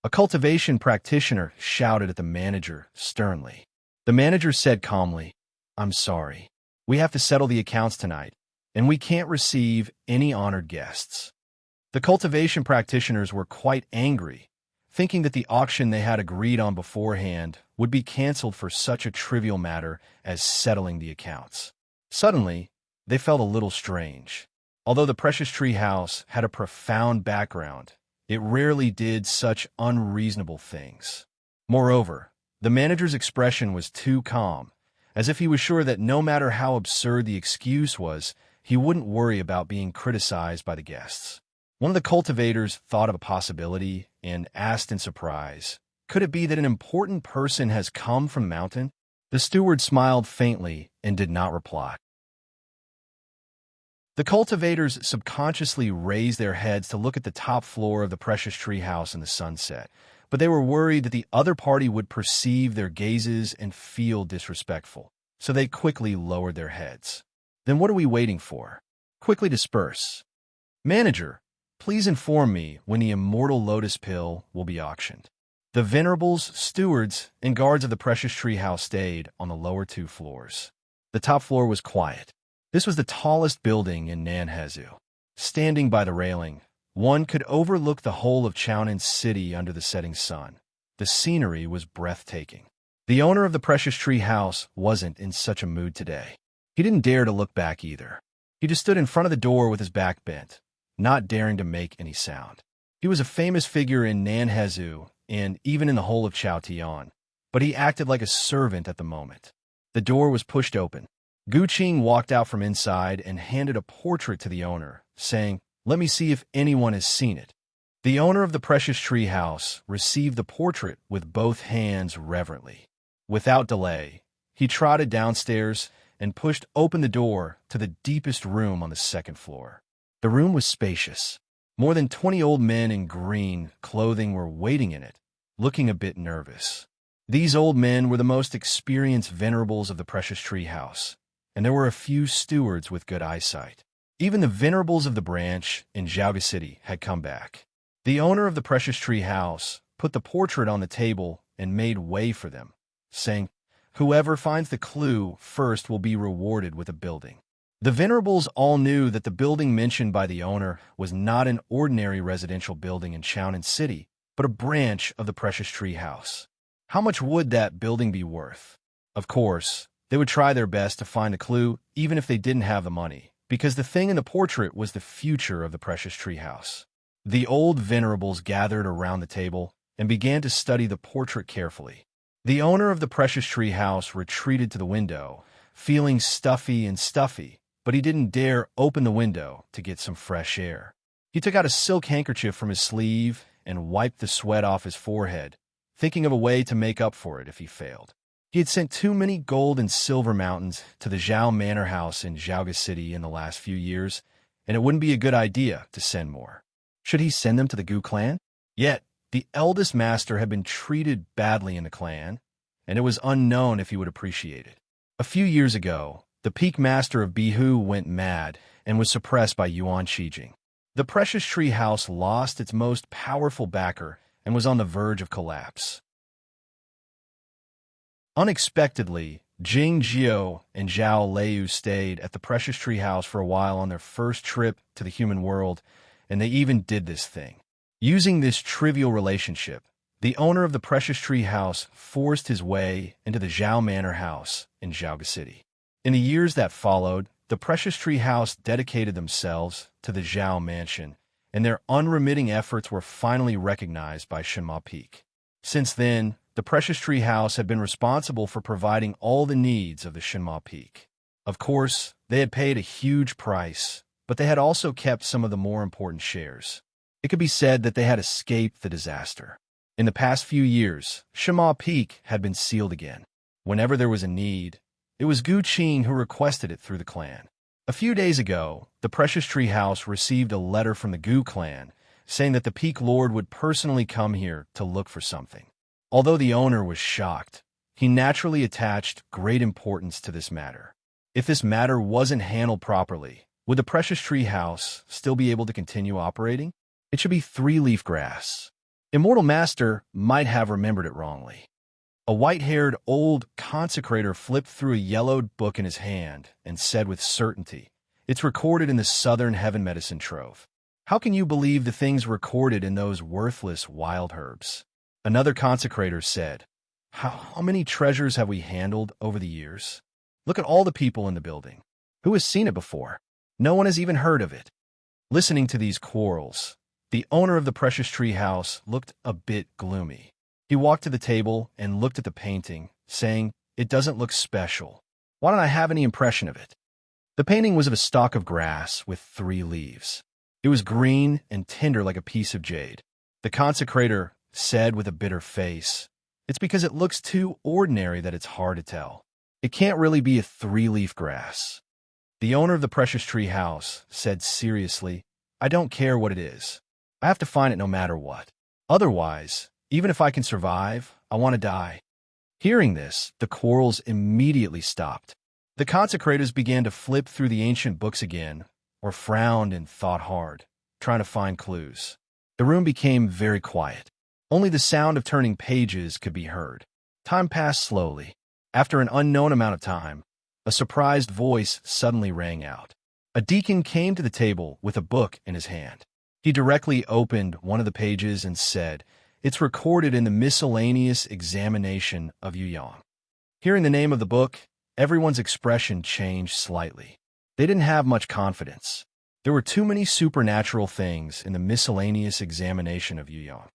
Speaker 1: A cultivation practitioner shouted at the manager sternly. The manager said calmly, "I'm sorry. We have to settle the accounts tonight, and we can't receive any honored guests." The cultivation practitioners were quite angry, thinking that the auction they had agreed on beforehand would be canceled for such a trivial matter as settling the accounts. Suddenly, they felt a little strange. Although the Precious Tree House had a profound background, it rarely did such unreasonable things. Moreover, the manager's expression was too calm, as if he was sure that no matter how absurd the excuse was, he wouldn't worry about being criticized by the guests. One of the cultivators thought of a possibility and asked in surprise, "Could it be that an important person has come from the mountain?" The steward smiled faintly and did not reply. The cultivators subconsciously raised their heads to look at the top floor of the Precious Tree House in the sunset, but they were worried that the other party would perceive their gazes and feel disrespectful, so they quickly lowered their heads. "Then what are we waiting for? Quickly disperse. Manager, please inform me when the immortal lotus pill will be auctioned." The venerables, stewards, and guards of the Precious Tree House stayed on the lower two floors. The top floor was quiet. This was the tallest building in Nanhezu. Standing by the railing, one could overlook the whole of Chaonan City under the setting sun. The scenery was breathtaking. The owner of the precious tree house wasn't in such a mood today. He didn't dare to look back either. He just stood in front of the door with his back bent, not daring to make any sound. He was a famous figure in Nanhezu and even in the whole of Chaotian, but he acted like a servant at the moment. The door was pushed open. Gu Qing walked out from inside and handed a portrait to the owner, saying, "Let me see if anyone has seen it." The owner of the precious tree house received the portrait with both hands reverently. Without delay, he trotted downstairs and pushed open the door to the deepest room on the second floor. The room was spacious. More than 20 old men in green clothing were waiting in it, looking a bit nervous. These old men were the most experienced venerables of the precious tree house, and there were a few stewards with good eyesight. Even the venerables of the branch in Jiaoga City had come back. The owner of the precious tree house put the portrait on the table and made way for them, saying, "Whoever finds the clue first will be rewarded with a building." The venerables all knew that the building mentioned by the owner was not an ordinary residential building in Chaonan City, but a branch of the precious tree house. How much would that building be worth? Of course, they would try their best to find the clue even if they didn't have the money, because the thing in the portrait was the future of the precious tree house. The old venerables gathered around the table and began to study the portrait carefully. The owner of the precious tree house retreated to the window, feeling stuffy, but he didn't dare open the window to get some fresh air. He took out a silk handkerchief from his sleeve and wiped the sweat off his forehead, thinking of a way to make up for it if he failed. He had sent too many gold and silver mountains to the Zhao Manor House in Jiaoga City in the last few years, and it wouldn't be a good idea to send more. Should he send them to the Gu clan? Yet, the eldest master had been treated badly in the clan, and it was unknown if he would appreciate it. A few years ago, the peak master of Bihu went mad and was suppressed by Yuan Shijing. The precious tree house lost its most powerful backer and was on the verge of collapse. Unexpectedly, Jing Jiao and Zhao Liu stayed at the precious tree house for a while on their first trip to the human world, and they even did this thing. Using this trivial relationship, the owner of the precious tree house forced his way into the Zhao Manor House in Jiaoga City. In the years that followed, the precious tree house dedicated themselves to the Zhao Mansion, and their unremitting efforts were finally recognized by Shenma Peak. Since then, the precious tree house had been responsible for providing all the needs of the Shenma Peak. Of course, they had paid a huge price, but they had also kept some of the more important shares. It could be said that they had escaped the disaster. In the past few years, Shenma Peak had been sealed again. Whenever there was a need, it was Gu Qing who requested it through the clan. A few days ago, the precious tree house received a letter from the Gu clan saying that the Peak Lord would personally come here to look for something. Although the owner was shocked, he naturally attached great importance to this matter. If this matter wasn't handled properly, would the precious tree house still be able to continue operating? It should be 3-leaf grass. Immortal Master might have remembered it wrongly. A white-haired old consecrator flipped through a yellowed book in his hand and said with certainty, "It's recorded in the Southern Heaven Medicine Trove. How can you believe the things recorded in those worthless wild herbs?" Another consecrator said, How many treasures have we handled over the years? Look at all the people in the building. Who has seen it before? No one has even heard of it." Listening to these quarrels, the owner of the precious tree house looked a bit gloomy. He walked to the table and looked at the painting, saying, "It doesn't look special. Why don't I have any impression of it?" The painting was of a stalk of grass with 3 leaves. It was green and tender like a piece of jade. The consecrator said with a bitter face, "It's because it looks too ordinary that it's hard to tell. It can't really be a 3-leaf grass." The owner of the precious tree house said seriously, "I don't care what it is. I have to find it no matter what. Otherwise, even if I can survive, I want to die." Hearing this, the quarrels immediately stopped. The consecrators began to flip through the ancient books again, or frowned and thought hard, trying to find clues. The room became very quiet. Only the sound of turning pages could be heard. Time passed slowly. After an unknown amount of time, a surprised voice suddenly rang out. A deacon came to the table with a book in his hand. He directly opened one of the pages and said, It's recorded in the miscellaneous examination of Yuyang. Hearing the name of the book, everyone's expression changed slightly. They didn't have much confidence. There were too many supernatural things in the miscellaneous examination of Yuyang.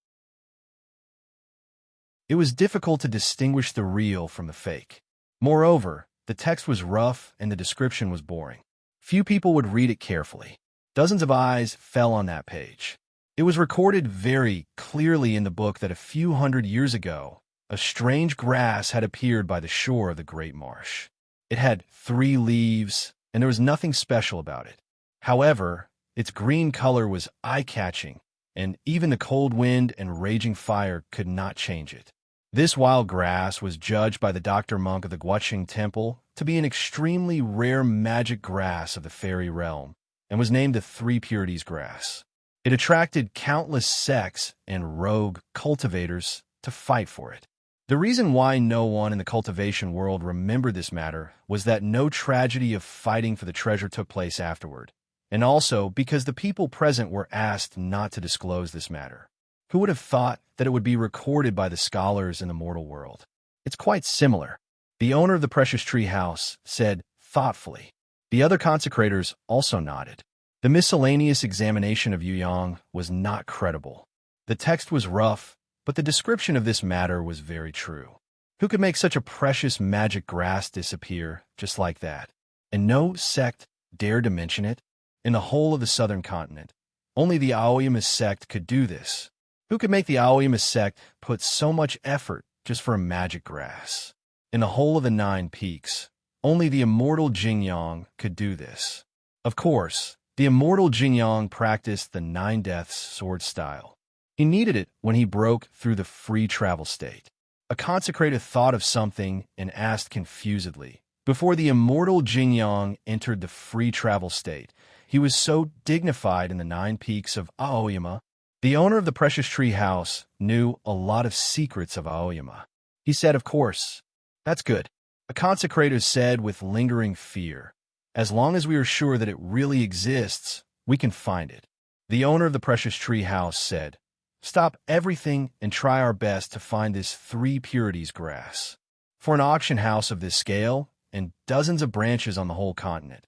Speaker 1: It was difficult to distinguish the real from the fake. Moreover, the text was rough and the description was boring. Few people would read it carefully. Dozens of eyes fell on that page. It was recorded very clearly in the book that a few hundred years ago, a strange grass had appeared by the shore of the great marsh. It had 3 leaves, and there was nothing special about it. However, its green color was eye-catching, and even the cold wind and raging fire could not change it. This wild grass was judged by the doctor monk of the Guoqing Temple to be an extremely rare magic grass of the fairy realm, and was named the 3 Purities grass. It attracted countless sects and rogue cultivators to fight for it. The reason why no one in the cultivation world remembered this matter was that no tragedy of fighting for the treasure took place afterward, and also because the people present were asked not to disclose this matter. Who would have thought that it would be recorded by the scholars in the mortal world? It's quite similar. The owner of the Precious Tree House said thoughtfully. The other consecrators also nodded. The miscellaneous examination of Yuyang was not credible. The text was rough, but the description of this matter was very true. Who could make such a precious magic grass disappear just like that? And no sect dared to mention it? In the whole of the southern continent, only the Aoyama sect could do this. Who could make the Aoyama sect put so much effort just for a magic grass? In the whole of the 9 peaks, only the immortal Jingyang could do this. Of course, the immortal Jingyang practiced the 9 deaths sword style. He needed it when he broke through the free travel state. A consecrator thought of something and asked confusedly. Before the immortal Jingyang entered the free travel state, he was so dignified in the 9 peaks of Aoyama. The owner of the Precious Tree House knew a lot of secrets of Aoyama. He said, of course, that's good. A consecrator said with lingering fear, as long as we are sure that it really exists, we can find it. The owner of the Precious Tree House said, stop everything and try our best to find this 3 Purities grass. For an auction house of this scale, and dozens of branches on the whole continent,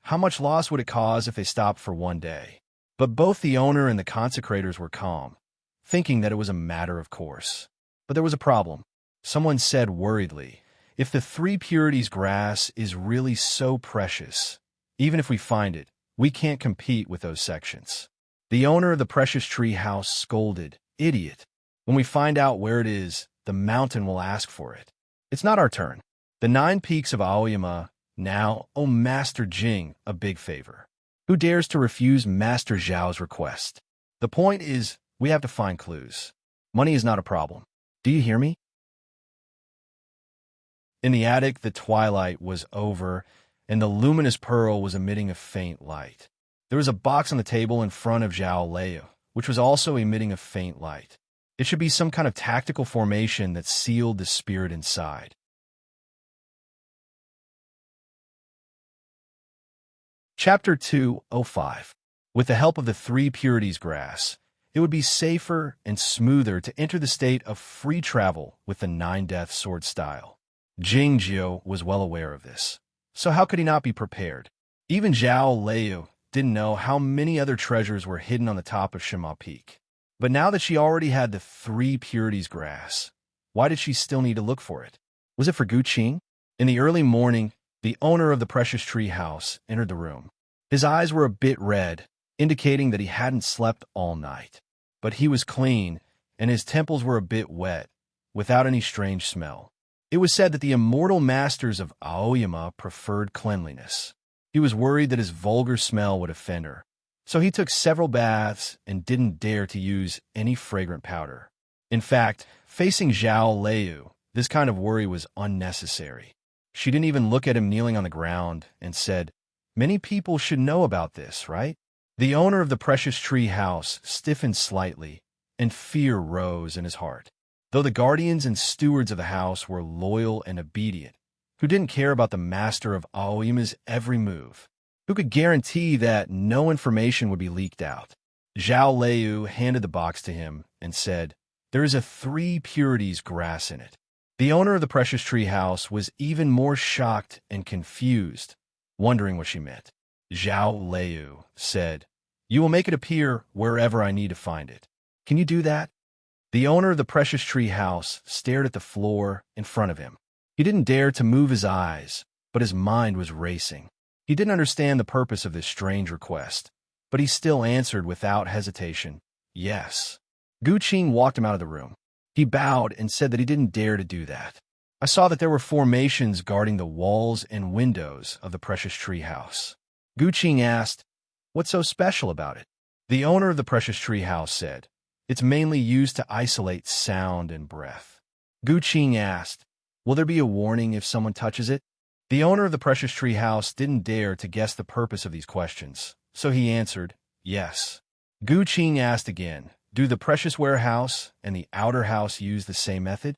Speaker 1: how much loss would it cause if they stopped for one day? But both the owner and the consecrators were calm, thinking that it was a matter of course. But there was a problem. Someone said worriedly, if the 3 Purities grass is really so precious, even if we find it, we can't compete with those sections. The owner of the Precious Tree House scolded, idiot. When we find out where it is, the mountain will ask for it. It's not our turn. The 9 peaks of Aoyama now owe Master Jing a big favor. Who dares to refuse Master Zhao's request? The point is, we have to find clues. Money is not a problem. Do you hear me? In the attic, the twilight was over, and the luminous pearl was emitting a faint light. There was a box on the table in front of Zhao Lei, which was also emitting a faint light. It should be some kind of tactical formation that sealed the spirit inside. Chapter 205. With the help of the 3 Purities grass, it would be safer and smoother to enter the state of free travel with the 9 death sword style. Jing Jiu was well aware of this, so how could he not be prepared? Even Zhao Lei didn't know how many other treasures were hidden on the top of Shima Peak. But now that she already had the 3 Purities grass, why did she still need to look for it? Was it for Gu Qing? In the early morning, the owner of the Precious Tree House entered the room. His eyes were a bit red, indicating that he hadn't slept all night. But he was clean, and his temples were a bit wet, without any strange smell. It was said that the immortal masters of Aoyama preferred cleanliness. He was worried that his vulgar smell would offend her, so he took several baths and didn't dare to use any fragrant powder. In fact, facing Zhao Lei, this kind of worry was unnecessary. She didn't even look at him kneeling on the ground and said, many people should know about this, right? The owner of the Precious Tree House stiffened slightly, and fear rose in his heart. Though the guardians and stewards of the house were loyal and obedient, who didn't care about the master of Aoyama's every move, who could guarantee that no information would be leaked out. Zhao Lei handed the box to him and said, There is a 3 purities grass in it. The owner of the precious tree house was even more shocked and confused, wondering what she meant. Zhao Liu said, "You will make it appear wherever I need to find it. Can you do that?" The owner of the precious tree house stared at the floor in front of him. He didn't dare to move his eyes, but his mind was racing. He didn't understand the purpose of this strange request, but he still answered without hesitation, "Yes." Gu Qing walked him out of the room. He bowed and said that he didn't dare to do that. I saw that there were formations guarding the walls and windows of the precious tree house. Gu Qing asked, "What's so special about it?" The owner of the precious tree house said, "It's mainly used to isolate sound and breath." Gu Qing asked, "Will there be a warning if someone touches it?" The owner of the precious tree house didn't dare to guess the purpose of these questions, so he answered, "Yes." Gu Qing asked again, "Do the precious warehouse and the outer house use the same method?"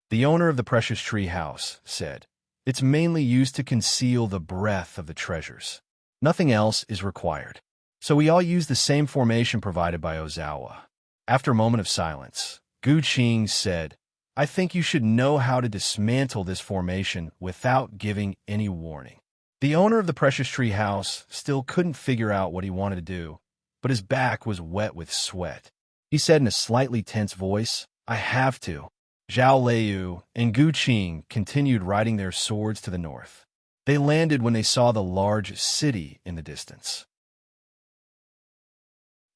Speaker 1: The owner of the precious tree house said, "It's mainly used to conceal the breath of the treasures. Nothing else is required. So we all use the same formation provided by Ozawa." After a moment of silence, Gu Qing said, "I think you should know how to dismantle this formation without giving any warning." The owner of the precious tree house still couldn't figure out what he wanted to do, but his back was wet with sweat. He said in a slightly tense voice, "I have to." Zhao Liu and Gu Qing continued riding their swords to the north. They landed when they saw the large city in the distance.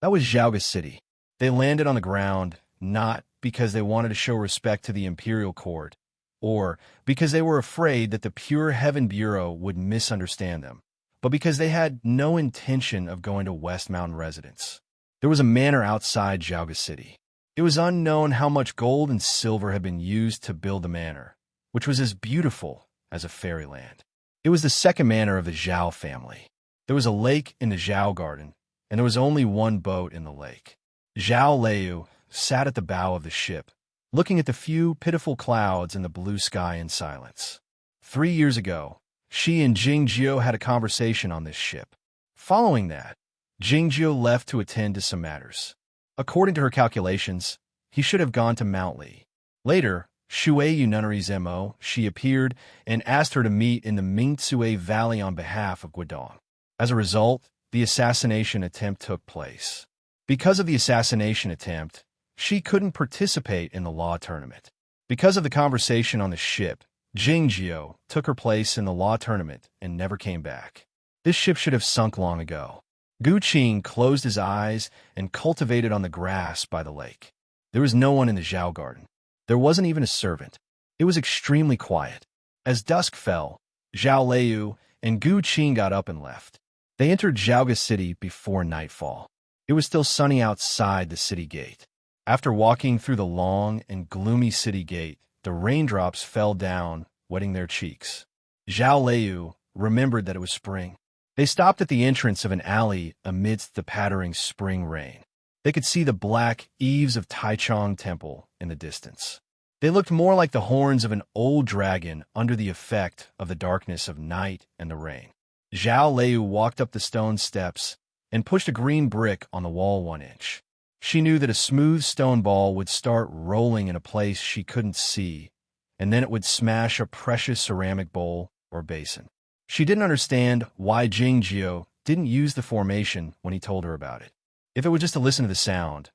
Speaker 1: That was Zhaoga City. They landed on the ground, not because they wanted to show respect to the imperial court, or because they were afraid that the Pure Heaven Bureau would misunderstand them, but because they had no intention of going to West Mountain residence. There was a manor outside Zhaoga City. It was unknown how much gold and silver had been used to build the manor, which was as beautiful as a fairyland. It was the second manor of the Zhao family. There was a lake in the Zhao garden, and there was only one boat in the lake. Zhao Liu sat at the bow of the ship, looking at the few pitiful clouds in the blue sky in silence. 3 years ago, she and Jingjiu had a conversation on this ship. Following that, Jingjiu left to attend to some matters. According to her calculations, he should have gone to Mount Li. Later, Shuei Nunnery's M.O., she appeared and asked her to meet in the Mingtsue Valley on behalf of Guidong. As a result, the assassination attempt took place. Because of the assassination attempt, she couldn't participate in the law tournament. Because of the conversation on the ship, Jingjiu took her place in the law tournament and never came back. This ship should have sunk long ago. Gu Qing closed his eyes and cultivated on the grass by the lake. There was no one in the Zhao garden. There wasn't even a servant. It was extremely quiet. As dusk fell, Zhao Liu and Gu Qing got up and left. They entered Zhaoga City before nightfall. It was still sunny outside the city gate. After walking through the long and gloomy city gate, the raindrops fell down, wetting their cheeks. Zhao Liu remembered that it was spring. They stopped at the entrance of an alley amidst the pattering spring rain. They could see the black eaves of Taichung Temple in the distance. They looked more like the horns of an old dragon under the effect of the darkness of night and the rain. Zhao Liu walked up the stone steps and pushed a green brick on the wall 1 inch. She knew that a smooth stone ball would start rolling in a place she couldn't see, and then it would smash a precious ceramic bowl or basin. She didn't understand why Jingjiu didn't use the formation when he told her about it. If it was just to listen to the sound,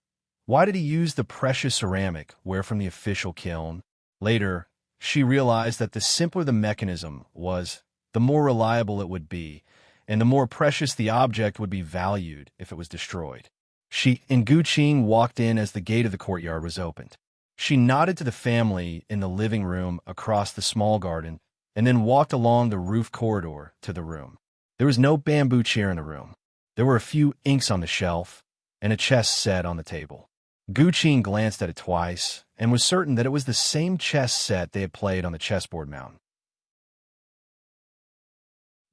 Speaker 1: why did he use the precious ceramic where from the official kiln? Later, she realized that the simpler the mechanism was, the more reliable it would be, and the more precious the object would be valued if it was destroyed. She and Gu Qing walked in as the gate of the courtyard was opened. She nodded to the family in the living room across the small garden and then walked along the roof corridor to the room. There was no bamboo chair in the room. There were a few inks on the shelf and a chess set on the table. Gu Qing glanced at it twice and was certain that it was the same chess set they had played on the chessboard mountain.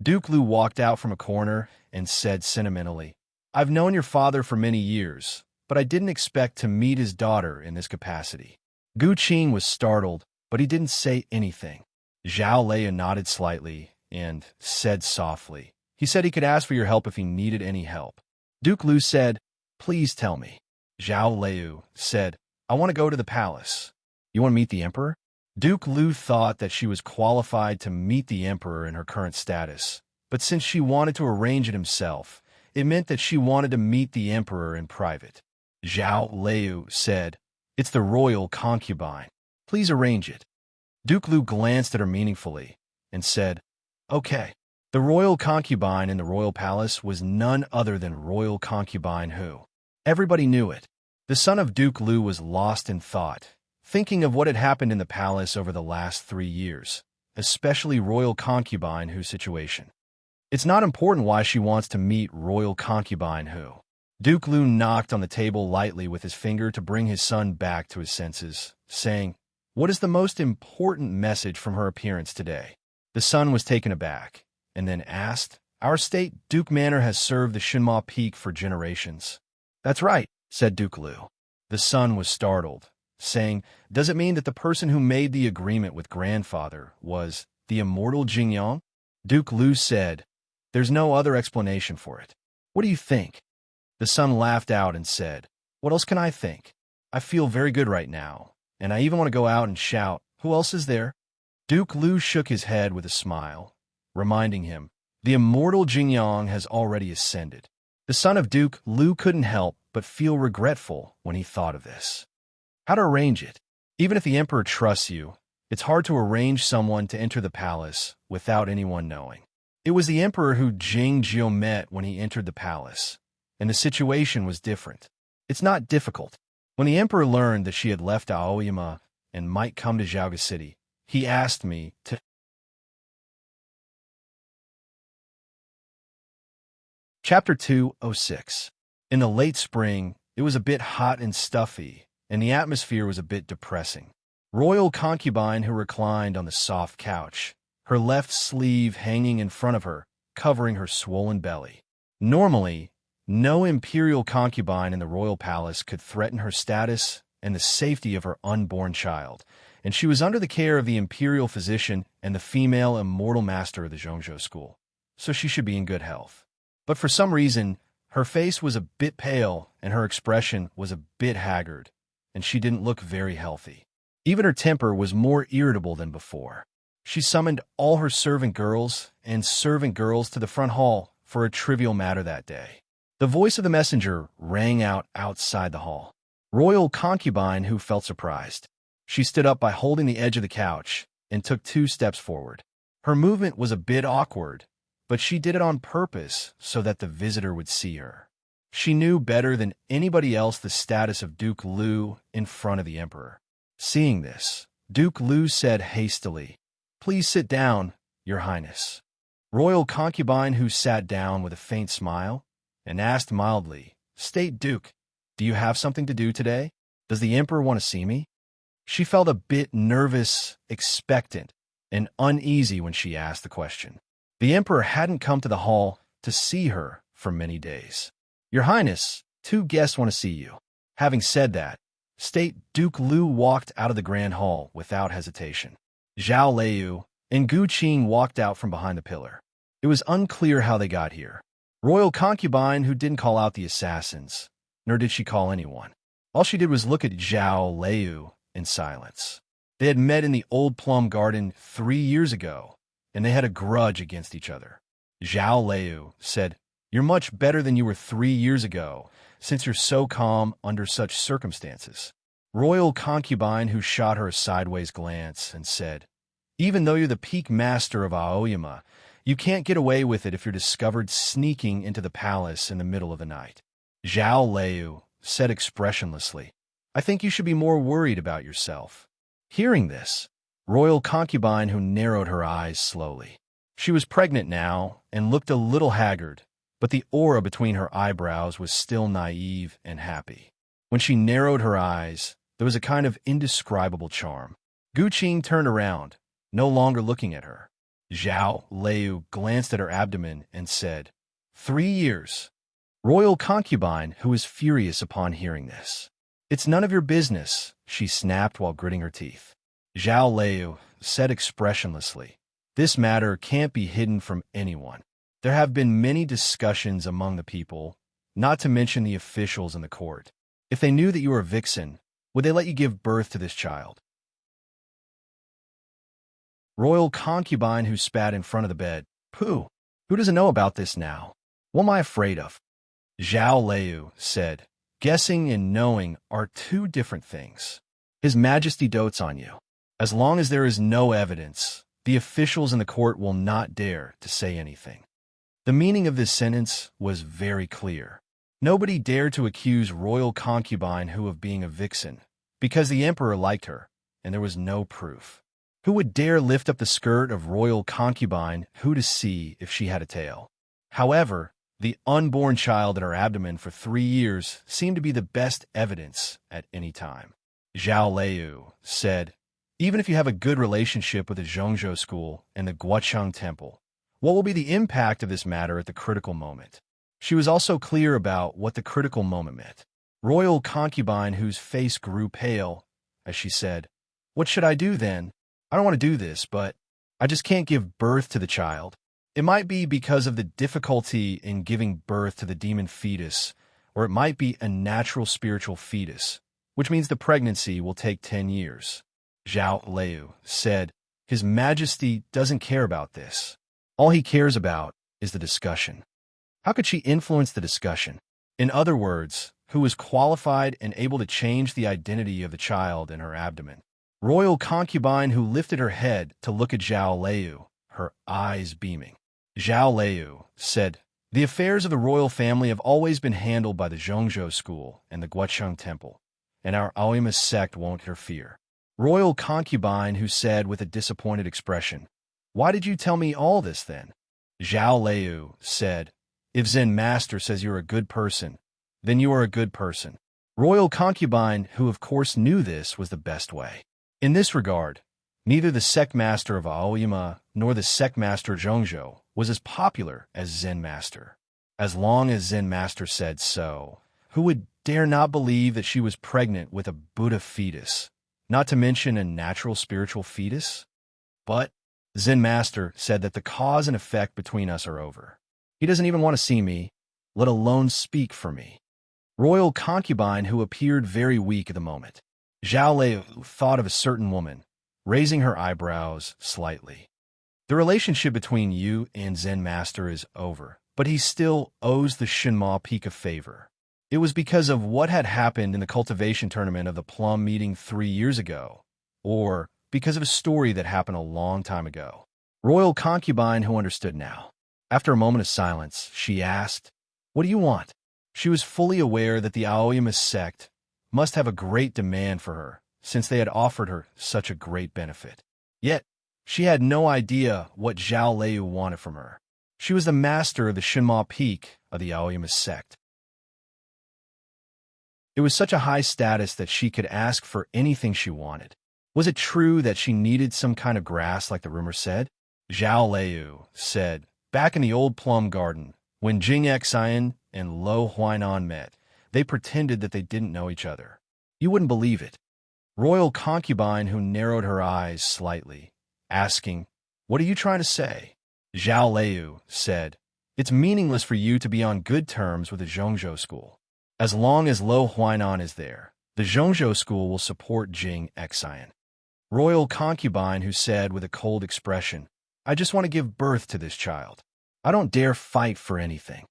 Speaker 1: Duke Lu walked out from a corner and said sentimentally, "I've known your father for many years, but I didn't expect to meet his daughter in this capacity." Gu Qing was startled, but he didn't say anything. Zhao Liu nodded slightly and said softly, "He said he could ask for your help if he needed any help." Duke Lu said, "Please tell me." Zhao Liu said, I want to go to the palace. You want to meet the emperor? Duke Lu thought that she was qualified to meet the emperor in her current status, but since she wanted to arrange it himself, it meant that she wanted to meet the emperor in private. Zhao Liu said, "It's the royal concubine. Please arrange it." Duke Lu glanced at her meaningfully and said, "Okay." The royal concubine in the royal palace was none other than royal concubine Hu. Everybody knew it. The son of Duke Lu was lost in thought, thinking of what had happened in the palace over the last 3 years, especially royal concubine Hu's situation. It's not important why she wants to meet royal concubine Hu. Duke Lu knocked on the table lightly with his finger to bring his son back to his senses, saying, "What is the most important message from her appearance today?" The son was taken aback, and then asked, "Our state Duke Manor has served the Shinma Peak for generations." "That's right," said Duke Lu. The son was startled, saying, "Does it mean that the person who made the agreement with grandfather was the immortal Jingyang?" Duke Lu said, "There's no other explanation for it. What do you think?" The son laughed out and said, "What else can I think? I feel very good right now, and I even want to go out and shout, 'Who else is there?'" Duke Lu shook his head with a smile, reminding him, "The immortal Jingyang has already ascended." The son of Duke Lu couldn't help but feel regretful when he thought of this. How to arrange it? Even if the emperor trusts you, it's hard to arrange someone to enter the palace without anyone knowing. It was the emperor who Jing Jiu met when he entered the palace, and the situation was different. It's not difficult. When the emperor learned that she had left Aoyama and might come to Zhaoga City, he asked me to... Chapter 206. In the late spring, it was a bit hot and stuffy, and the atmosphere was a bit depressing. Royal concubine who reclined on the soft couch, her left sleeve hanging in front of her, covering her swollen belly. Normally, no imperial concubine in the royal palace could threaten her status and the safety of her unborn child, and she was under the care of the imperial physician and the female immortal master of the Zhongzhou school, so she should be in good health. But for some reason, her face was a bit pale and her expression was a bit haggard, and she didn't look very healthy. Even her temper was more irritable than before. She summoned all her servant girls to the front hall for a trivial matter that day. The voice of the messenger rang out outside the hall. Royal concubine who felt surprised. She stood up by holding the edge of the couch and took 2 steps forward. Her movement was a bit awkward, but she did it on purpose so that the visitor would see her. She knew better than anybody else the status of Duke Lu in front of the emperor. Seeing this, Duke Lu said hastily, "Please sit down, Your Highness." Royal concubine who sat down with a faint smile and asked mildly, "State Duke, do you have something to do today? Does the emperor want to see me?" She felt a bit nervous, expectant, and uneasy when she asked the question. The emperor hadn't come to the hall to see her for many days. "Your Highness, 2 guests want to see you." Having said that, State Duke Lu walked out of the grand hall without hesitation. Zhao Liu and Gu Qing walked out from behind the pillar. It was unclear how they got here. Royal concubine who didn't call out the assassins, nor did she call anyone. All she did was look at Zhao Liu in silence. They had met in the old plum garden 3 years ago, and they had a grudge against each other. Zhao Liu said, "You're much better than you were 3 years ago, since you're so calm under such circumstances." Royal concubine who shot her a sideways glance and said, "Even though you're the peak master of Aoyama, you can't get away with it if you're discovered sneaking into the palace in the middle of the night." Zhao Liu said expressionlessly, "I think you should be more worried about yourself." Hearing this, royal concubine who narrowed her eyes slowly. She was pregnant now and looked a little haggard, but the aura between her eyebrows was still naive and happy. When she narrowed her eyes, there was a kind of indescribable charm. Gu Qing turned around, no longer looking at her. Zhao Liu glanced at her abdomen and said, 3 years. Royal concubine who was furious upon hearing this. "It's none of your business," she snapped while gritting her teeth. Zhao Liu said expressionlessly, "This matter can't be hidden from anyone. There have been many discussions among the people, not to mention the officials in the court. If they knew that you were a vixen, Would they let you give birth to this child? Royal concubine who spat in front of the bed. Pooh! Who doesn't know about this now? What am I afraid of? Zhao Liu said, guessing and knowing are two different things. His Majesty dotes on you. As long as there is no evidence, the officials in the court will not dare to say anything. The meaning of this sentence was very clear. Nobody dared to accuse royal concubine Hu of being a vixen, because the emperor liked her, and there was no proof. Who would dare lift up the skirt of royal concubine Hu to see if she had a tail? However, the unborn child in her abdomen for 3 years seemed to be the best evidence at any time. Zhao Liu said, even if you have a good relationship with the Zhongzhou school and the Guocheng temple, what will be the impact of this matter at the critical moment? She was also clear about what the critical moment meant. Royal concubine whose face grew pale, as she said, what should I do then? I don't want to do this, but I just can't give birth to the child. It might be because of the difficulty in giving birth to the demon fetus, or it might be a natural spiritual fetus, which means the pregnancy will take 10 years. Zhao Liu said, His Majesty doesn't care about this. All he cares about is the discussion. How could she influence the discussion? In other words, who was qualified and able to change the identity of the child in her abdomen? Royal concubine who lifted her head to look at Zhao Liu, her eyes beaming. Zhao Liu said, the affairs of the royal family have always been handled by the Zhongzhou school and the Guocheng temple, and our Aoyama sect won't interfere. Royal concubine who said with a disappointed expression, why did you tell me all this then? Zhao Liu said, if Zen master says you're a good person, then you are a good person. Royal concubine who of course knew this was the best way. In this regard, neither the sect master of Aoyama nor the sect master Zhongzhou was as popular as Zen master. As long as Zen master said so, who would dare not believe that she was pregnant with a Buddha fetus, not to mention a natural spiritual fetus? But Zen master said that the cause and effect between us are over. He doesn't even want to see me, let alone speak for me. Royal concubine who appeared very weak at the moment. Zhao Liu thought of a certain woman, raising her eyebrows slightly. The relationship between you and Zen master is over, but he still owes the Shinma Peak a favor. It was because of what had happened in the cultivation tournament of the Plum meeting 3 years ago, or because of a story that happened a long time ago. Royal concubine who understood now. After a moment of silence, she asked, what do you want? She was fully aware that the Aoyama sect must have a great demand for her, since they had offered her such a great benefit. Yet, she had no idea what Zhao Liu wanted from her. She was the master of the Shinma Peak of the Aoyama sect. It was such a high status that she could ask for anything she wanted. Was it true that she needed some kind of grass like the rumor said? Zhao Liu said, back in the old plum garden, when Jing Xian and Lo Huainan met, they pretended that they didn't know each other. You wouldn't believe it. Royal concubine who narrowed her eyes slightly, asking, what are you trying to say? Zhao Liu said, it's meaningless for you to be on good terms with the Zhongzhou school. As long as Lo Huainan is there, the Zhongzhou school will support Jing Xian. Royal concubine who said with a cold expression, I just want to give birth to this child. I don't dare fight for anything.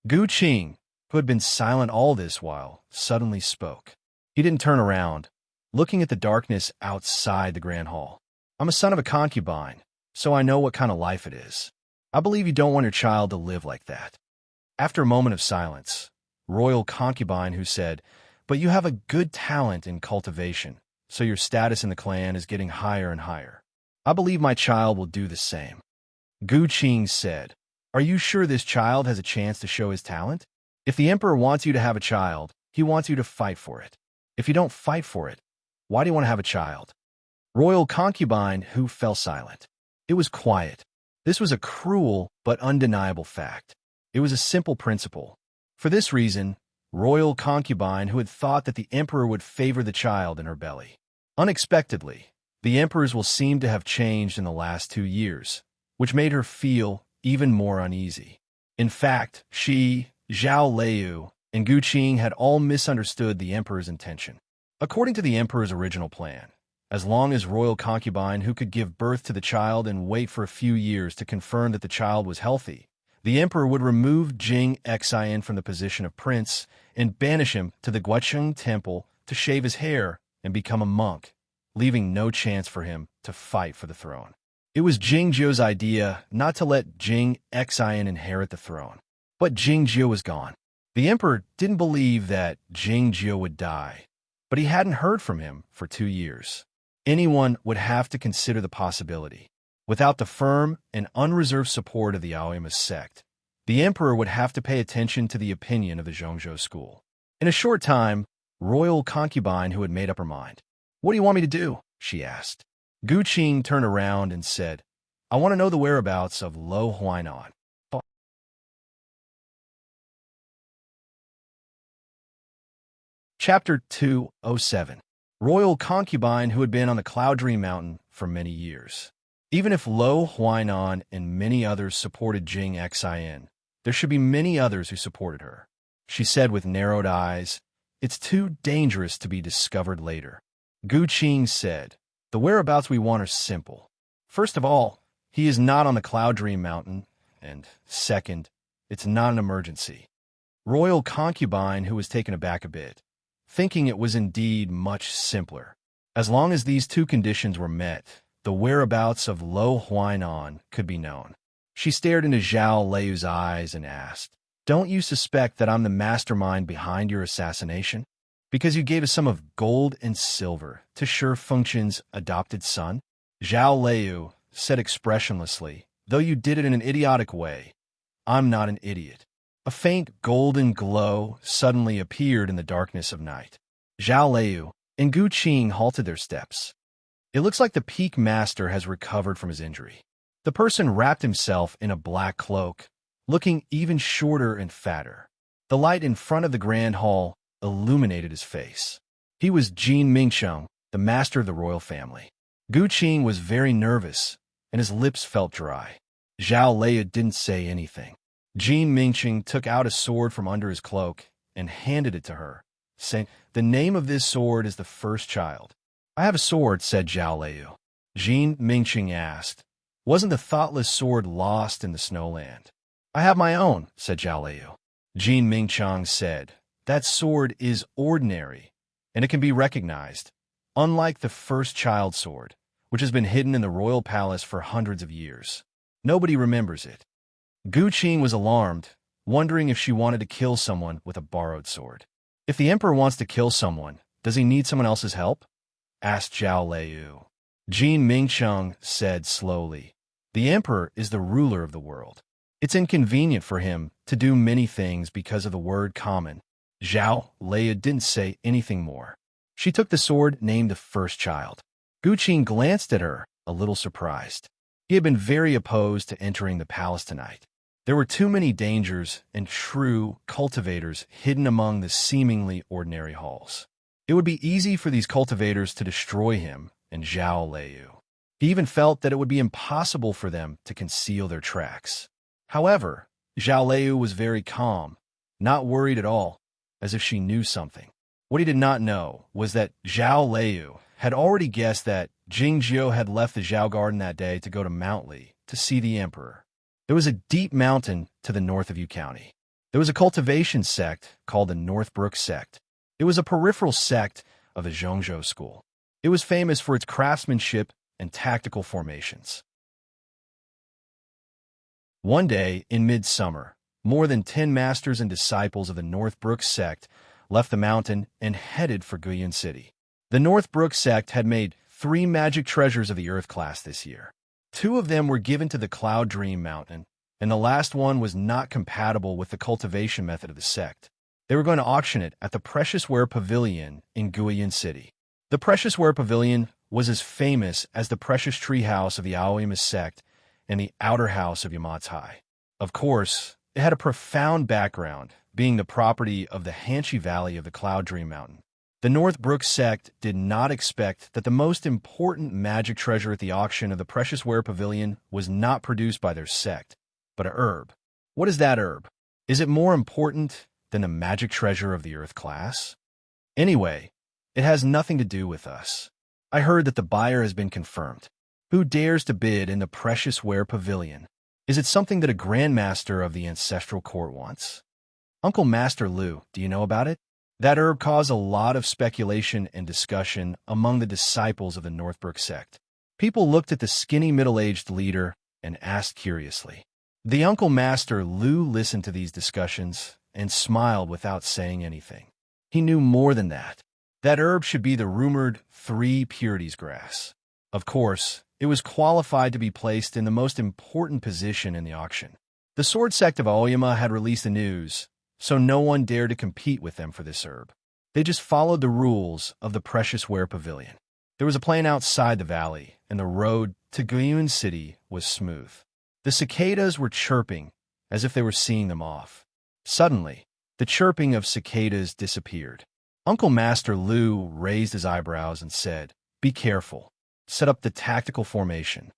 Speaker 1: Gu Qing, who had been silent all this while, suddenly spoke. He didn't turn around, looking at the darkness outside the grand hall. I'm a son of a concubine, so I know what kind of life it is. I believe you don't want your child to live like that. After a moment of silence, royal concubine who said, but you have a good talent in cultivation, so your status in the clan is getting higher and higher. I believe my child will do the same. Gu Qing said, are you sure this child has a chance to show his talent? If the emperor wants you to have a child, he wants you to fight for it. If you don't fight for it, why do you want to have a child? Royal concubine who fell silent. It was quiet. This was a cruel but undeniable fact. It was a simple principle. For this reason, royal concubine who had thought that the emperor would favor the child in her belly. Unexpectedly, the emperors will seem to have changed in the last 2 years, which made her feel even more uneasy. In fact, she, Zhao Liu, and Gu Qing had all misunderstood the emperor's intention. According to the emperor's original plan, as long as royal concubine who could give birth to the child and wait for a few years to confirm that the child was healthy, the emperor would remove Jing Xian from the position of prince and banish him to the Guocheng temple to shave his hair and become a monk, leaving no chance for him to fight for the throne. It was Jing Zhou's idea not to let Jing Xian inherit the throne, but Jing Zhou was gone. The emperor didn't believe that Jing Zhou would die, but he hadn't heard from him for 2 years. Anyone would have to consider the possibility. Without the firm and unreserved support of the Aoyama sect, the emperor would have to pay attention to the opinion of the Zhongzhou school. In a short time, royal concubine who had made up her mind. "What do you want me to do?" she asked. Gu Qing turned around and said, "I want to know the whereabouts of Lo Huainan." Chapter 207. Royal concubine who had been on the Cloud Dream Mountain for many years. Even if Lo Huainan and many others supported Jing Xian, there should be many others who supported her. She said with narrowed eyes, "It's too dangerous to be discovered later." Gu Qing said, "The whereabouts we want are simple. First of all, he is not on the Cloud Dream Mountain, and second, it's not an emergency." Royal concubine who was taken aback a bit, thinking it was indeed much simpler. As long as these two conditions were met, the whereabouts of Lo Huainan could be known. She stared into Zhao Leyu's eyes and asked, "Don't you suspect that I'm the mastermind behind your assassination? Because you gave a sum of gold and silver to Shi Fengqian's adopted son?" Zhao Leyu said expressionlessly, "Though you did it in an idiotic way, I'm not an idiot." A faint golden glow suddenly appeared in the darkness of night. Zhao Leyu and Gu Qing halted their steps. "It looks like the peak master has recovered from his injury." The person wrapped himself in a black cloak, looking even shorter and fatter. The light in front of the grand hall illuminated his face. He was Jin Mingcheng, the master of the royal family. Gu Qing was very nervous, and his lips felt dry. Zhao Leyu didn't say anything. Jin Mingcheng took out a sword from under his cloak and handed it to her, saying, "The name of this sword is the first child." "I have a sword," said Zhao Leyu. Jin Mingcheng asked, "Wasn't the thoughtless sword lost in the snowland?" "I have my own," said Zhao Leyu. Jin Mingcheng said, "That sword is ordinary, and it can be recognized, unlike the first child sword, which has been hidden in the royal palace for hundreds of years. Nobody remembers it." Gu Qing was alarmed, wondering if she wanted to kill someone with a borrowed sword. "If the emperor wants to kill someone, does he need someone else's help?" asked Zhao Leyu. Jin Mingcheng said slowly, "The emperor is the ruler of the world. It's inconvenient for him to do many things because of the word common." Zhao Leyu didn't say anything more. She took the sword named the first child. Gu Qing glanced at her, a little surprised. He had been very opposed to entering the palace tonight. There were too many dangers and true cultivators hidden among the seemingly ordinary halls. It would be easy for these cultivators to destroy him and Zhao Leyu. He even felt that it would be impossible for them to conceal their tracks. However, Zhao Leyu was very calm, not worried at all, as if she knew something. What he did not know was that Zhao Leyu had already guessed that Jing Zhou had left the Zhao Garden that day to go to Mount Li to see the emperor. There was a deep mountain to the north of Yu County. There was a cultivation sect called the Northbrook sect. It was a peripheral sect of the Zhongzhou school. It was famous for its craftsmanship and tactical formations. One day, in midsummer, more than 10 masters and disciples of the Northbrook sect left the mountain and headed for Guiyun City. The Northbrook sect had made 3 magic treasures of the Earth class this year. 2 of them were given to the Cloud Dream Mountain, and the last one was not compatible with the cultivation method of the sect. They were going to auction it at the Precious Ware Pavilion in Guiyun City. The Precious Ware Pavilion was as famous as the Precious Tree House of the Aoyama sect and the Outer House of Yamatai. Of course, it had a profound background, being the property of the Hanshi Valley of the Cloud Dream Mountain. The Northbrook sect did not expect that the most important magic treasure at the auction of the Precious Ware Pavilion was not produced by their sect, but a herb. What is that herb? Is it more important than the magic treasure of the Earth class? Anyway, It has nothing to do with us. I heard that the buyer has been confirmed. Who dares to bid in the precious ware pavilion? Is it something that a grandmaster of the ancestral court wants? Uncle Master Lu, do you know about it? That herb caused a lot of speculation and discussion among the disciples of the Northbrook sect. People looked at the skinny middle-aged leader and asked curiously. The Uncle Master Lu listened to these discussions and smiled without saying anything. He knew more than that. That herb should be the rumored 3 purities grass. Of course, it was qualified to be placed in the most important position in the auction. The sword sect of Aoyama had released the news, so no one dared to compete with them for this herb. They just followed the rules of the precious ware pavilion. There was a plain outside the valley, and the road to Guyun City was smooth. The cicadas were chirping as if they were seeing them off. Suddenly, the chirping of cicadas disappeared. Uncle Master Lu raised his eyebrows and said, "Be careful. Set up the tactical formation."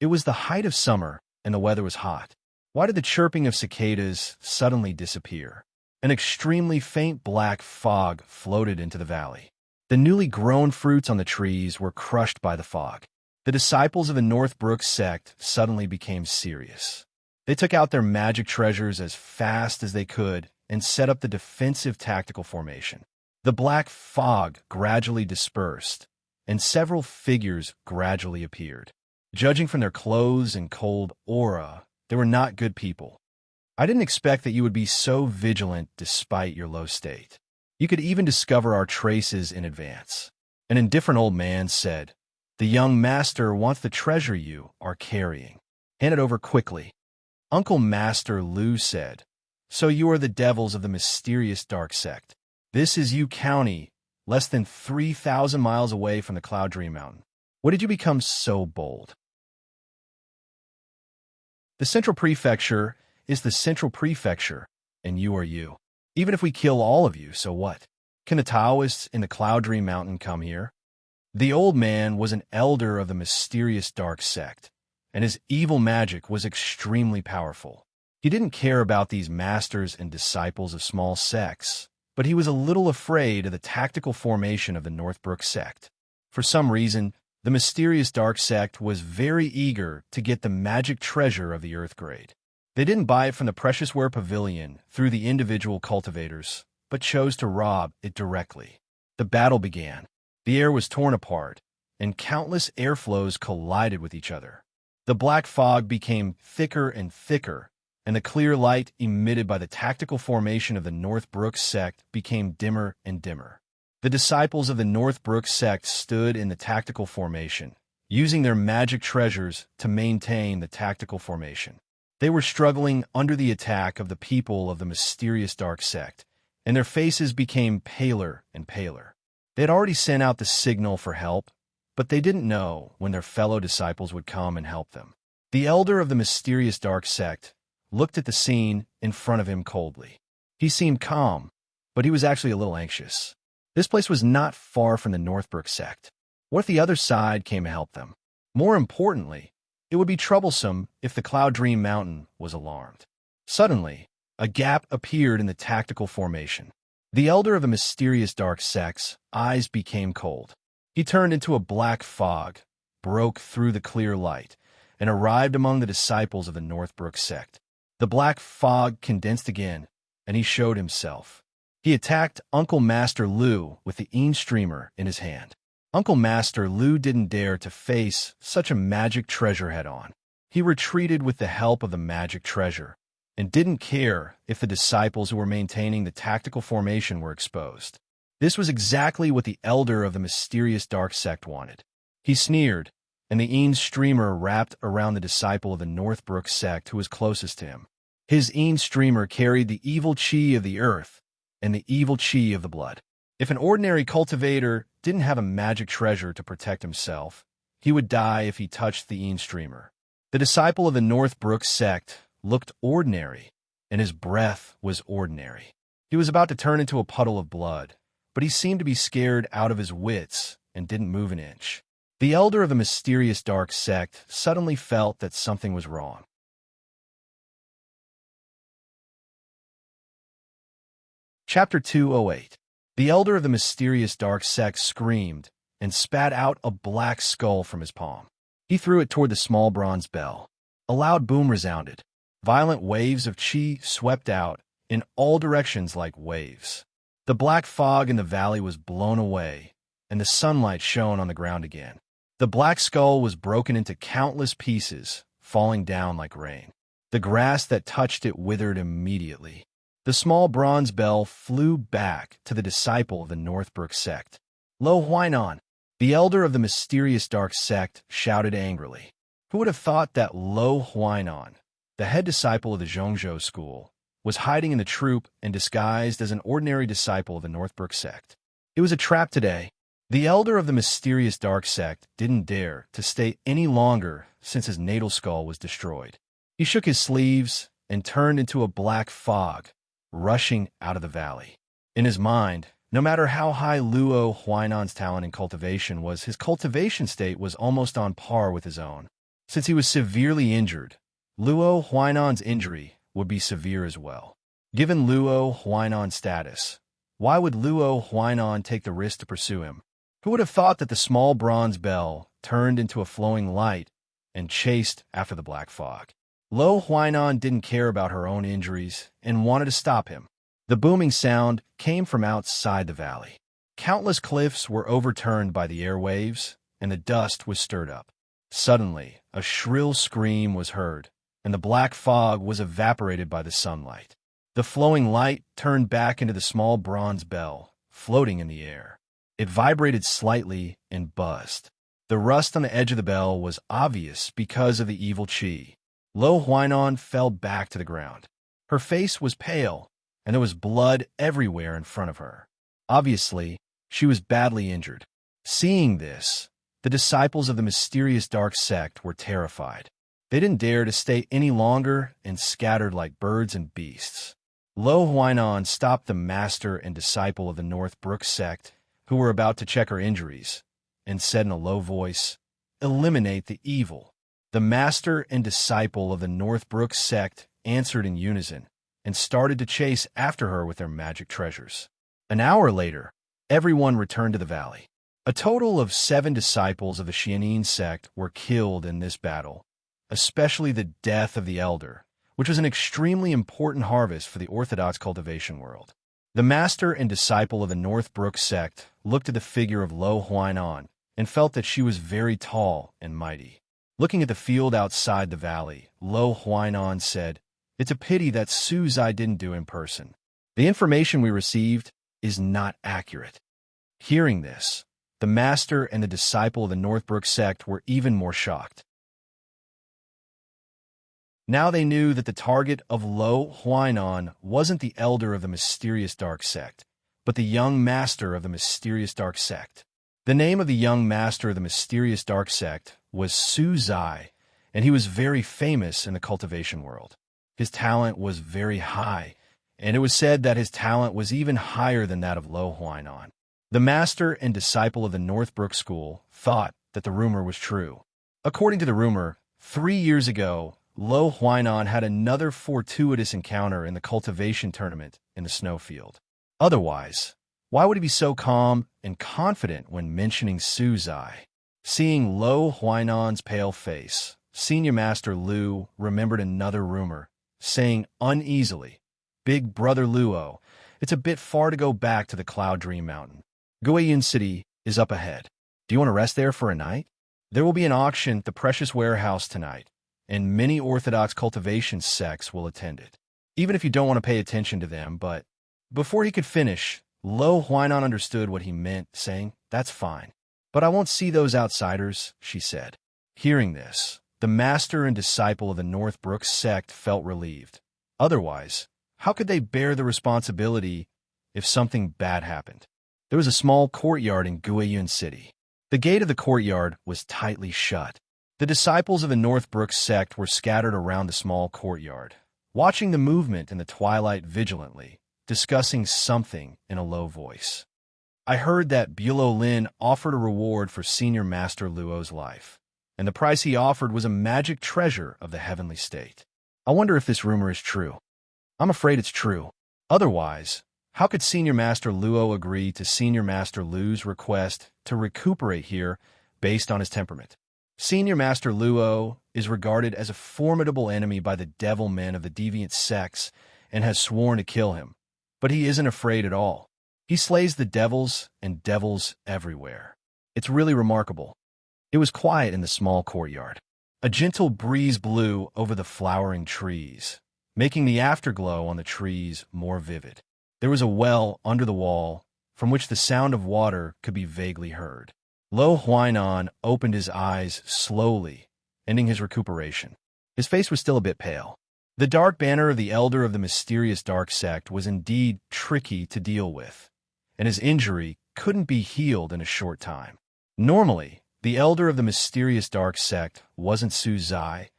Speaker 1: It was the height of summer, and the weather was hot. Why did the chirping of cicadas suddenly disappear? An extremely faint black fog floated into the valley. The newly grown fruits on the trees were crushed by the fog. The disciples of the Northbrook sect suddenly became serious. They took out their magic treasures as fast as they could and set up the defensive tactical formation. The black fog gradually dispersed, and several figures gradually appeared. Judging from their clothes and cold aura, they were not good people. I didn't expect that you would be so vigilant despite your low state. You could even discover our traces in advance. An indifferent old man said, "The young master wants the treasure you are carrying. Hand it over quickly." Uncle Master Lu said, "So you are the devils of the mysterious dark sect. This is Yu County, less than 3,000 miles away from the Cloud Dream Mountain. What did you become so bold?" The Central Prefecture is the Central Prefecture, and you are you. Even if we kill all of you, so what? Can the Taoists in the Cloud Dream Mountain come here? The old man was an elder of the mysterious dark sect, and his evil magic was extremely powerful. He didn't care about these masters and disciples of small sects, but he was a little afraid of the tactical formation of the Northbrook sect. For some reason, the mysterious dark sect was very eager to get the magic treasure of the Earth Grade. They didn't buy it from the Precious Ware Pavilion through the individual cultivators, but chose to rob it directly. The battle began. The air was torn apart, and countless airflows collided with each other. The black fog became thicker and thicker, and the clear light emitted by the tactical formation of the Northbrook sect became dimmer and dimmer. The disciples of the Northbrook sect stood in the tactical formation, using their magic treasures to maintain the tactical formation. They were struggling under the attack of the people of the mysterious dark sect, and their faces became paler and paler. They had already sent out the signal for help, but they didn't know when their fellow disciples would come and help them. The elder of the mysterious dark sect looked at the scene in front of him coldly. He seemed calm, but he was actually a little anxious. This place was not far from the Northbrook sect. What if the other side came to help them? More importantly, it would be troublesome if the Cloud Dream Mountain was alarmed. Suddenly, a gap appeared in the tactical formation. The elder of the mysterious dark sect's eyes became cold. He turned into a black fog, broke through the clear light, and arrived among the disciples of the Northbrook sect. The black fog condensed again, and he showed himself. He attacked Uncle Master Lu with the streamer in his hand. Uncle Master Lu didn't dare to face such a magic treasure head-on. He retreated with the help of the magic treasure, and didn't care if the disciples who were maintaining the tactical formation were exposed. This was exactly what the elder of the mysterious dark sect wanted. He sneered, and the streamer wrapped around the disciple of the Northbrook sect who was closest to him. His streamer carried the evil chi of the earth and the evil chi of the blood. If an ordinary cultivator didn't have a magic treasure to protect himself, he would die if he touched the streamer. The disciple of the Northbrook sect looked ordinary, and his breath was ordinary. He was about to turn into a puddle of blood, but he seemed to be scared out of his wits and didn't move an inch. The elder of the mysterious dark sect suddenly felt that something was wrong. Chapter 208. The elder of the mysterious dark sect screamed and spat out a black skull from his palm. He threw it toward the small bronze bell. A loud boom resounded. Violent waves of chi swept out in all directions like waves. The black fog in the valley was blown away, and the sunlight shone on the ground again. The black skull was broken into countless pieces, falling down like rain. The grass that touched it withered immediately. The small bronze bell flew back to the disciple of the Northbrook sect. Lo Huainan, the elder of the mysterious dark sect, shouted angrily. Who would have thought that Lo Huainan, the head disciple of the Zhongzhou school, was hiding in the troop and disguised as an ordinary disciple of the Northbrook sect? It was a trap today. The elder of the mysterious dark sect didn't dare to stay any longer since his natal skull was destroyed. He shook his sleeves and turned into a black fog, rushing out of the valley. In his mind, no matter how high Luo Huainan's talent in cultivation was, his cultivation state was almost on par with his own. Since he was severely injured, Luo Huainan's injury would be severe as well. Given Luo Huainan's status, why would Luo Huainan take the risk to pursue him? Who would have thought that the small bronze bell turned into a flowing light and chased after the black fog? Lo Huainan didn't care about her own injuries and wanted to stop him. The booming sound came from outside the valley. Countless cliffs were overturned by the airwaves, and the dust was stirred up. Suddenly, a shrill scream was heard, and the black fog was evaporated by the sunlight. The flowing light turned back into the small bronze bell, floating in the air. It vibrated slightly and buzzed. The rust on the edge of the bell was obvious because of the evil chi. Lo Huainan fell back to the ground. Her face was pale, and there was blood everywhere in front of her. Obviously, she was badly injured. Seeing this, the disciples of the mysterious dark sect were terrified. They didn't dare to stay any longer and scattered like birds and beasts. Lo Huainan stopped the master and disciple of the Northbrook sect, who were about to check her injuries, and said in a low voice, "Eliminate the evil." The master and disciple of the Northbrook sect answered in unison and started to chase after her with their magic treasures. An hour later, everyone returned to the valley. A total of 7 disciples of the Xianin sect were killed in this battle, especially the death of the elder, which was an extremely important harvest for the orthodox cultivation world. The master and disciple of the Northbrook sect looked at the figure of Lo Huainan and felt that she was very tall and mighty. Looking at the field outside the valley, Lo Huainan said, "It's a pity that Su Zai didn't do in person. The information we received is not accurate." Hearing this, the master and the disciple of the Northbrook sect were even more shocked. Now they knew that the target of Lo Huainan wasn't the elder of the mysterious dark sect, but the young master of the mysterious dark sect. The name of the young master of the mysterious dark sect was Su Zai, and he was very famous in the cultivation world. His talent was very high, and it was said that his talent was even higher than that of Lo Huainan. The master and disciple of the Northbrook school thought that the rumor was true. According to the rumor, 3 years ago, Lo Huainan had another fortuitous encounter in the cultivation tournament in the snowfield. Otherwise, why would he be so calm and confident when mentioning Su Zai? Seeing Lo Huainan's pale face, Senior Master Lu remembered another rumor, saying uneasily, "Big Brother Luo, it's a bit far to go back to the Cloud Dream Mountain. Guiyun City is up ahead. Do you want to rest there for a night? There will be an auction at the Precious Warehouse tonight, and many Orthodox cultivation sects will attend it. Even if you don't want to pay attention to them, but..." Before he could finish, Lo Huainan understood what he meant, saying, "That's fine. But I won't see those outsiders," she said. Hearing this, the master and disciple of the Northbrook sect felt relieved. Otherwise, how could they bear the responsibility if something bad happened? There was a small courtyard in Guiyun City. The gate of the courtyard was tightly shut. The disciples of the Northbrook sect were scattered around the small courtyard, watching the movement in the twilight vigilantly, discussing something in a low voice. "I heard that Bulo Lin offered a reward for Senior Master Luo's life, and the price he offered was a magic treasure of the heavenly state. I wonder if this rumor is true. I'm afraid it's true. Otherwise, How could Senior Master Luo agree to Senior Master Lu's request to recuperate here based on his temperament? Senior Master Luo is regarded as a formidable enemy by the devil men of the deviant sects and has sworn to kill him. But he isn't afraid at all. He slays the devils and devils everywhere. It's really remarkable. It was quiet in the small courtyard. A gentle breeze blew over the flowering trees, making the afterglow on the trees more vivid. There was a well under the wall, from which the sound of water could be vaguely heard. Lo Huainan opened his eyes slowly, ending his recuperation. His face was still a bit pale. The dark banner of the elder of the mysterious dark sect was indeed tricky to deal with, and his injury couldn't be healed in a short time. Normally, the elder of the mysterious dark sect wasn't Su Zai,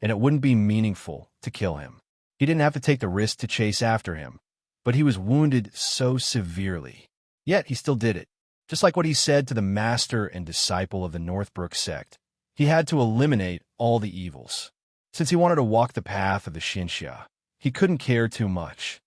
Speaker 1: and it wouldn't be meaningful to kill him. He didn't have to take the risk to chase after him, but he was wounded so severely. Yet he still did it. Just like what he said to the master and disciple of the Northbrook sect, he had to eliminate all the evils. Since he wanted to walk the path of the Xinxia, he couldn't care too much.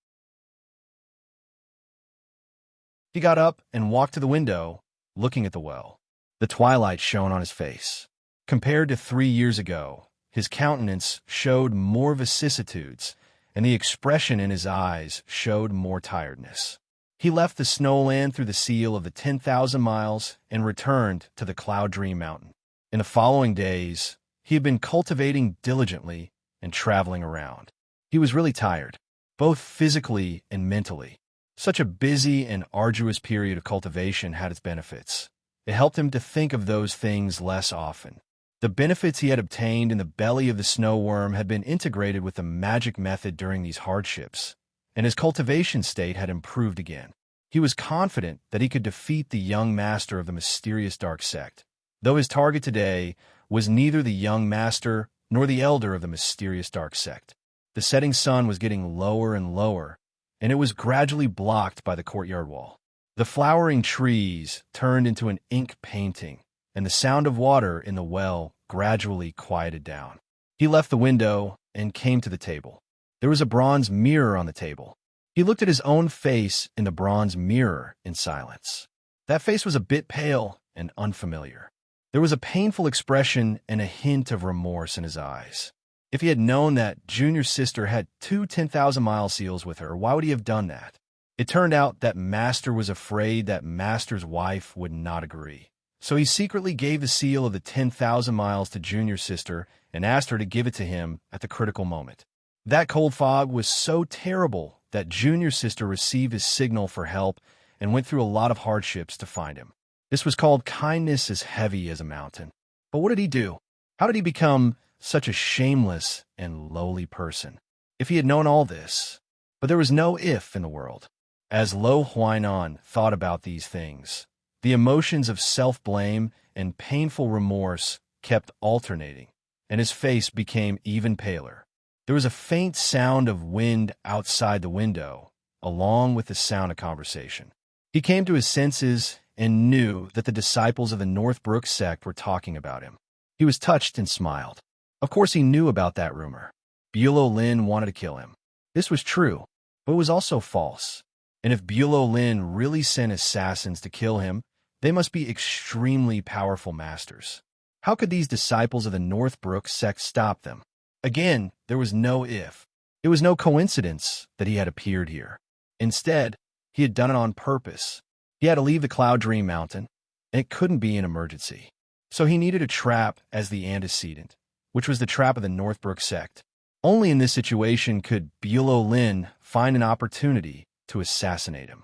Speaker 1: He got up and walked to the window, looking at the well. The twilight shone on his face. Compared to 3 years ago, his countenance showed more vicissitudes, and the expression in his eyes showed more tiredness. He left the snowland through the seal of the 10,000 miles and returned to the Cloud Dream Mountain. In the following days, he had been cultivating diligently and traveling around. He was really tired, both physically and mentally. Such a busy and arduous period of cultivation had its benefits. It helped him to think of those things less often. The benefits he had obtained in the belly of the snowworm had been integrated with the magic method during these hardships, and his cultivation state had improved again. He was confident that he could defeat the young master of the mysterious dark sect, though his target today was neither the young master nor the elder of the mysterious dark sect. The setting sun was getting lower and lower, and it was gradually blocked by the courtyard wall. The flowering trees turned into an ink painting, and the sound of water in the well gradually quieted down. He left the window and came to the table. There was a bronze mirror on the table. He looked at his own face in the bronze mirror in silence. That face was a bit pale and unfamiliar. There was a painful expression and a hint of remorse in his eyes. If he had known that Junior's sister had 2 10,000-mile seals with her, why would he have done that? It turned out that Master was afraid that Master's wife would not agree. So he secretly gave the seal of the 10,000 miles to Junior's sister and asked her to give it to him at the critical moment. That cold fog was so terrible that Junior's sister received his signal for help and went through a lot of hardships to find him. This was called kindness as heavy as a mountain. But what did he do? How did he become such a shameless and lowly person? If he had known all this, but there was no if in the world. As Lo Huainan thought about these things, the emotions of self-blame and painful remorse kept alternating, and his face became even paler. There was a faint sound of wind outside the window, along with the sound of conversation. He came to his senses and knew that the disciples of the Northbrook sect were talking about him. He was touched and smiled. Of course he knew about that rumor. Bulow Lin wanted to kill him. This was true, but it was also false. And if Bulow Lin really sent assassins to kill him, they must be extremely powerful masters. How could these disciples of the Northbrook sect stop them? Again, there was no if. It was no coincidence that he had appeared here. Instead, he had done it on purpose. He had to leave the Cloud Dream Mountain, and it couldn't be an emergency. So he needed a trap as the antecedent, which was the trap of the Northbrook sect. Only in this situation could Bulow Lin find an opportunity to assassinate him.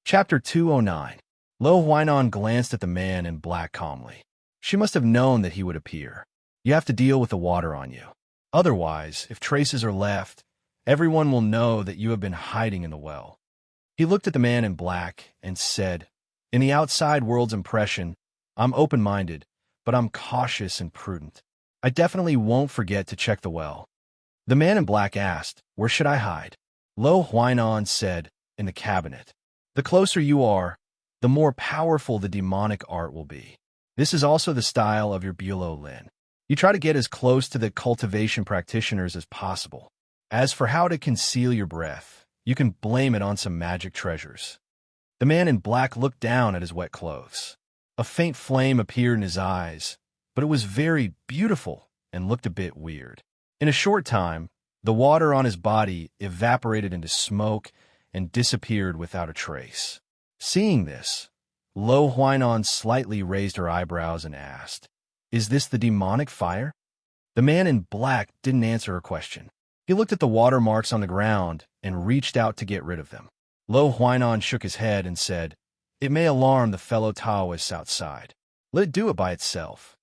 Speaker 1: Chapter 209. Lo Huainan glanced at the man in black calmly. She must have known that he would appear. You have to deal with the water on you. Otherwise, if traces are left, everyone will know that you have been hiding in the well. He looked at the man in black and said, in the outside world's impression, I'm open-minded, but I'm cautious and prudent. I definitely won't forget to check the well. The man in black asked, where should I hide? Lo Huainan said, in the cabinet. The closer you are, the more powerful the demonic art will be. This is also the style of your Bulow Lin. You try to get as close to the cultivation practitioners as possible. As for how to conceal your breath, you can blame it on some magic treasures. The man in black looked down at his wet clothes. A faint flame appeared in his eyes, but it was very beautiful and looked a bit weird. In a short time, the water on his body evaporated into smoke and disappeared without a trace. Seeing this, Lo Huainan slightly raised her eyebrows and asked, "Is this the demonic fire?" The man in black didn't answer her question. He looked at the watermarks on the ground and reached out to get rid of them. Lo Huainan shook his head and said, "It may alarm the fellow Taoists outside. Let it do it by itself."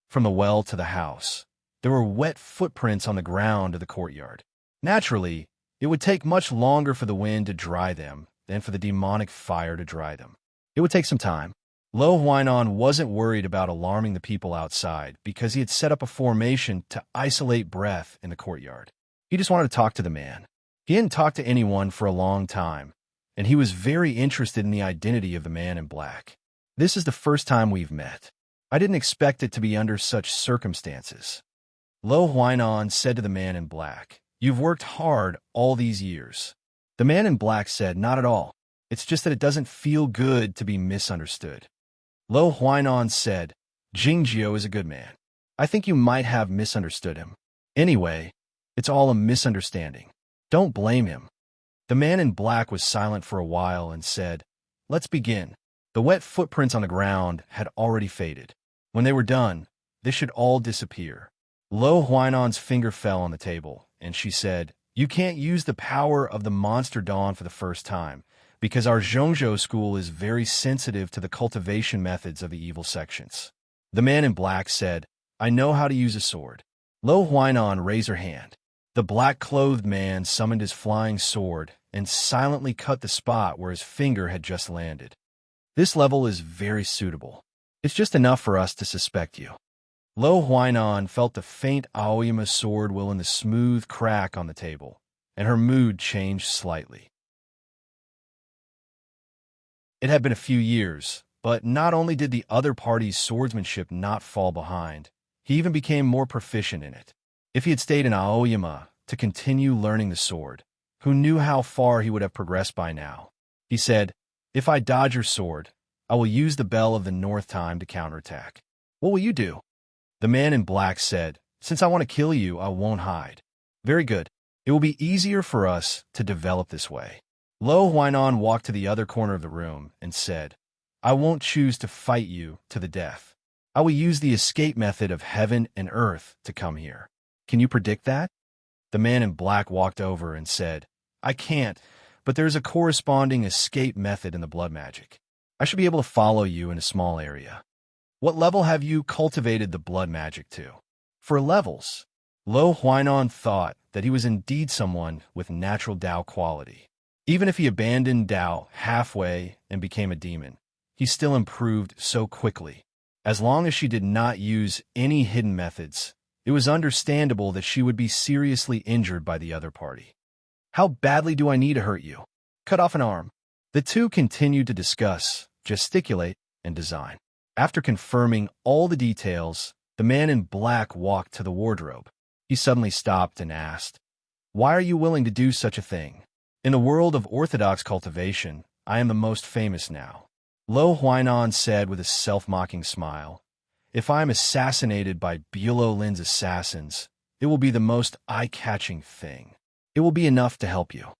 Speaker 1: From the well to the house, there were wet footprints on the ground of the courtyard. Naturally, it would take much longer for the wind to dry them than for the demonic fire to dry them. It would take some time. Lo Huainan wasn't worried about alarming the people outside because he had set up a formation to isolate breath in the courtyard. He just wanted to talk to the man. He hadn't talked to anyone for a long time, and he was very interested in the identity of the man in black. "This is the first time we've met. I didn't expect it to be under such circumstances." Lo Huainan said to the man in black, "You've worked hard all these years." The man in black said, "Not at all. It's just that it doesn't feel good to be misunderstood." Lo Huainan said, "Jingjiu is a good man. I think you might have misunderstood him. Anyway, it's all a misunderstanding. Don't blame him." The man in black was silent for a while and said, "Let's begin." The wet footprints on the ground had already faded. When they were done, they should all disappear. Lo Huainan's finger fell on the table, and she said, "You can't use the power of the monster dawn for the first time, because our Zhongzhou school is very sensitive to the cultivation methods of the evil sections." The man in black said, "I know how to use a sword." Lo Huainan raised her hand. The black-clothed man summoned his flying sword and silently cut the spot where his finger had just landed. "This level is very suitable. It's just enough for us to suspect you." Lo Huainan felt the faint Aoyama sword will in the smooth crack on the table, and her mood changed slightly. It had been a few years, but not only did the other party's swordsmanship not fall behind, he even became more proficient in it. If he had stayed in Aoyama to continue learning the sword, who knew how far he would have progressed by now? He said, "If I dodge your sword, I will use the Bell of the North time to counterattack." "What will you do?" The man in black said, "Since I want to kill you, I won't hide." "Very good. It will be easier for us to develop this way." Lo Huainan walked to the other corner of the room and said, "I won't choose to fight you to the death. I will use the escape method of heaven and earth to come here. Can you predict that?" The man in black walked over and said, "I can't, but there is a corresponding escape method in the blood magic. I should be able to follow you in a small area." "What level have you cultivated the blood magic to?" "For levels." Lo Huainan thought that he was indeed someone with natural Tao quality. Even if he abandoned Tao halfway and became a demon, he still improved so quickly. As long as she did not use any hidden methods, it was understandable that she would be seriously injured by the other party. "How badly do I need to hurt you?" "Cut off an arm." The two continued to discuss, gesticulate, and design. After confirming all the details, the man in black walked to the wardrobe. He suddenly stopped and asked, "Why are you willing to do such a thing?" "In the world of orthodox cultivation, I am the most famous now." Lo Huainan said with a self-mocking smile, "If I am assassinated by Bulow Lin's assassins, it will be the most eye-catching thing. It will be enough to help you."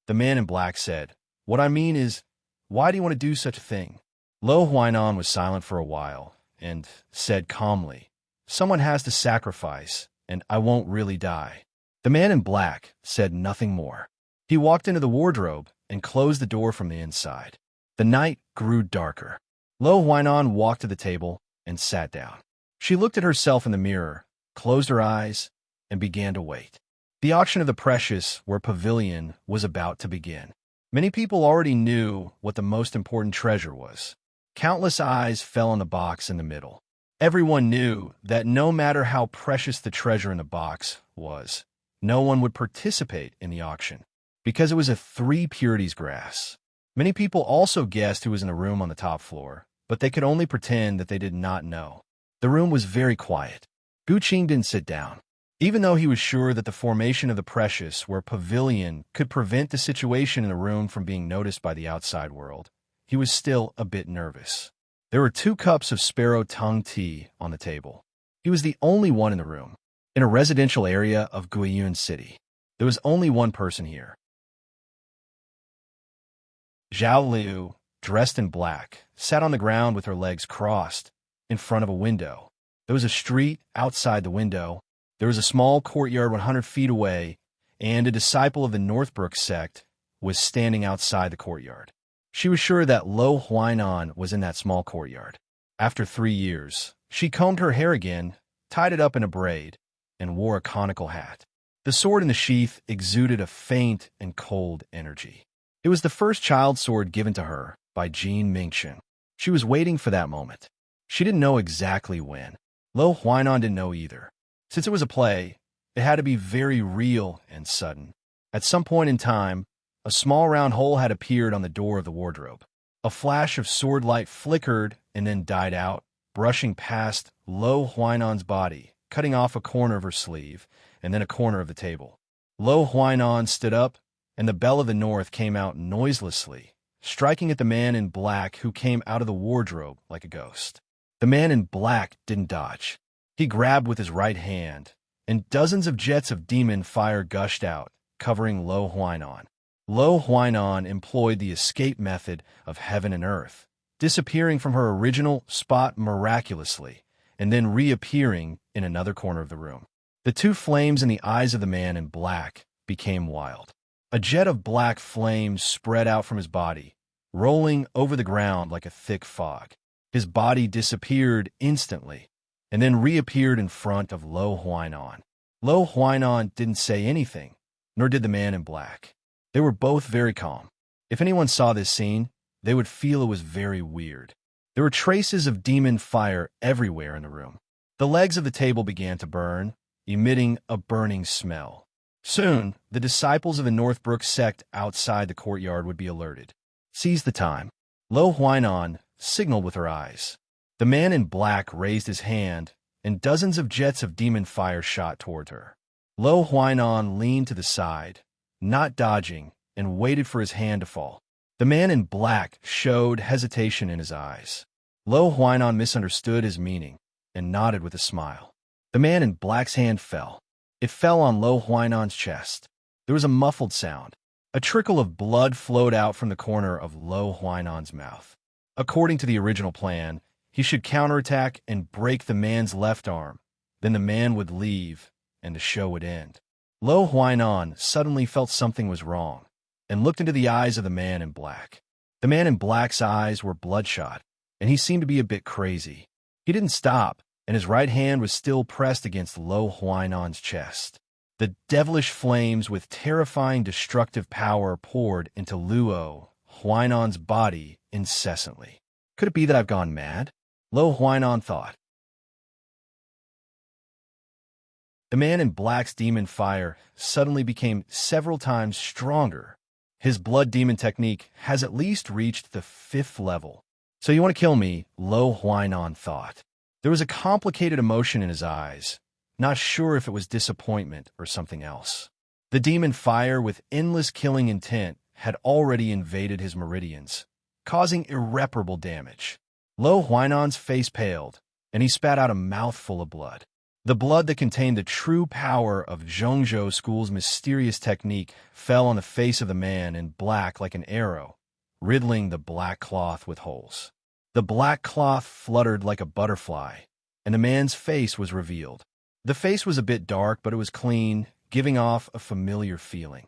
Speaker 1: The man in black said, "What I mean is, why do you want to do such a thing?" Lo Huainan was silent for a while and said calmly, "Someone has to sacrifice, and I won't really die." The man in black said nothing more. He walked into the wardrobe and closed the door from the inside. The night grew darker. Lo Huainan walked to the table and sat down. She looked at herself in the mirror, closed her eyes, and began to wait. The auction of the precious where Pavilion was about to begin. Many people already knew what the most important treasure was. Countless eyes fell on the box in the middle. Everyone knew that no matter how precious the treasure in the box was, no one would participate in the auction, because it was a 3 purities grass. Many people also guessed who was in the room on the top floor, but they could only pretend that they did not know. The room was very quiet. Gu Qing didn't sit down. Even though he was sure that the formation of the precious where pavilion could prevent the situation in the room from being noticed by the outside world, he was still a bit nervous. There were 2 cups of sparrow tongue tea on the table. He was the only one in the room. In a residential area of Guiyun City, there was only one person here. Zhao Liu, dressed in black, sat on the ground with her legs crossed in front of a window. There was a street outside the window. There was a small courtyard 100 feet away, and a disciple of the Northbrook sect was standing outside the courtyard. She was sure that Lo Huainan was in that small courtyard. After 3 years, she combed her hair again, tied it up in a braid, and wore a conical hat. The sword in the sheath exuded a faint and cold energy. It was the first child sword given to her by Jean Mingchen. She was waiting for that moment. She didn't know exactly when. Lo Huainan didn't know either. Since it was a play, it had to be very real and sudden. At some point in time, a small round hole had appeared on the door of the wardrobe. A flash of sword light flickered and then died out, brushing past Lo Huainan's body, cutting off a corner of her sleeve and then a corner of the table. Lo Huainan stood up, and the bell of the north came out noiselessly, striking at the man in black who came out of the wardrobe like a ghost. The man in black didn't dodge. He grabbed with his right hand, and dozens of jets of demon fire gushed out, covering Lo Huainan. Lo Huainan employed the escape method of heaven and earth, disappearing from her original spot miraculously, and then reappearing in another corner of the room. The 2 flames in the eyes of the man in black became wild. A jet of black flames spread out from his body, rolling over the ground like a thick fog. His body disappeared instantly, and then reappeared in front of Lo Huainan. Lo Huainan didn't say anything, nor did the man in black. They were both very calm. If anyone saw this scene, they would feel it was very weird. There were traces of demon fire everywhere in the room. The legs of the table began to burn, emitting a burning smell. Soon, the disciples of the Northbrook sect outside the courtyard would be alerted. Seize the time. Lo Huainan signaled with her eyes. The man in black raised his hand, and dozens of jets of demon fire shot toward her. Lo Huainan leaned to the side, not dodging, and waited for his hand to fall. The man in black showed hesitation in his eyes. Lo Huainan misunderstood his meaning and nodded with a smile. The man in black's hand fell. It fell on Lo Huainan's chest. There was a muffled sound. A trickle of blood flowed out from the corner of Lo Huainan's mouth. According to the original plan, he should counterattack and break the man's left arm. Then the man would leave, and the show would end. Lo Huainan suddenly felt something was wrong, and looked into the eyes of the man in black. The man in black's eyes were bloodshot, and he seemed to be a bit crazy. He didn't stop, and his right hand was still pressed against Lo Huainan's chest. The devilish flames with terrifying destructive power poured into Luo Huainan's body incessantly. Could it be that I've gone mad? Lo Huainan thought. The man in black's demon fire suddenly became several times stronger. His blood demon technique has at least reached the 5th level. So you want to kill me, Lo Huainan thought. There was a complicated emotion in his eyes, not sure if it was disappointment or something else. The demon fire with endless killing intent had already invaded his meridians, causing irreparable damage. Lo Huainan's face paled, and he spat out a mouthful of blood. The blood that contained the true power of Zhongzhou School's mysterious technique fell on the face of the man in black like an arrow, riddling the black cloth with holes. The black cloth fluttered like a butterfly, and the man's face was revealed. The face was a bit dark, but it was clean, giving off a familiar feeling.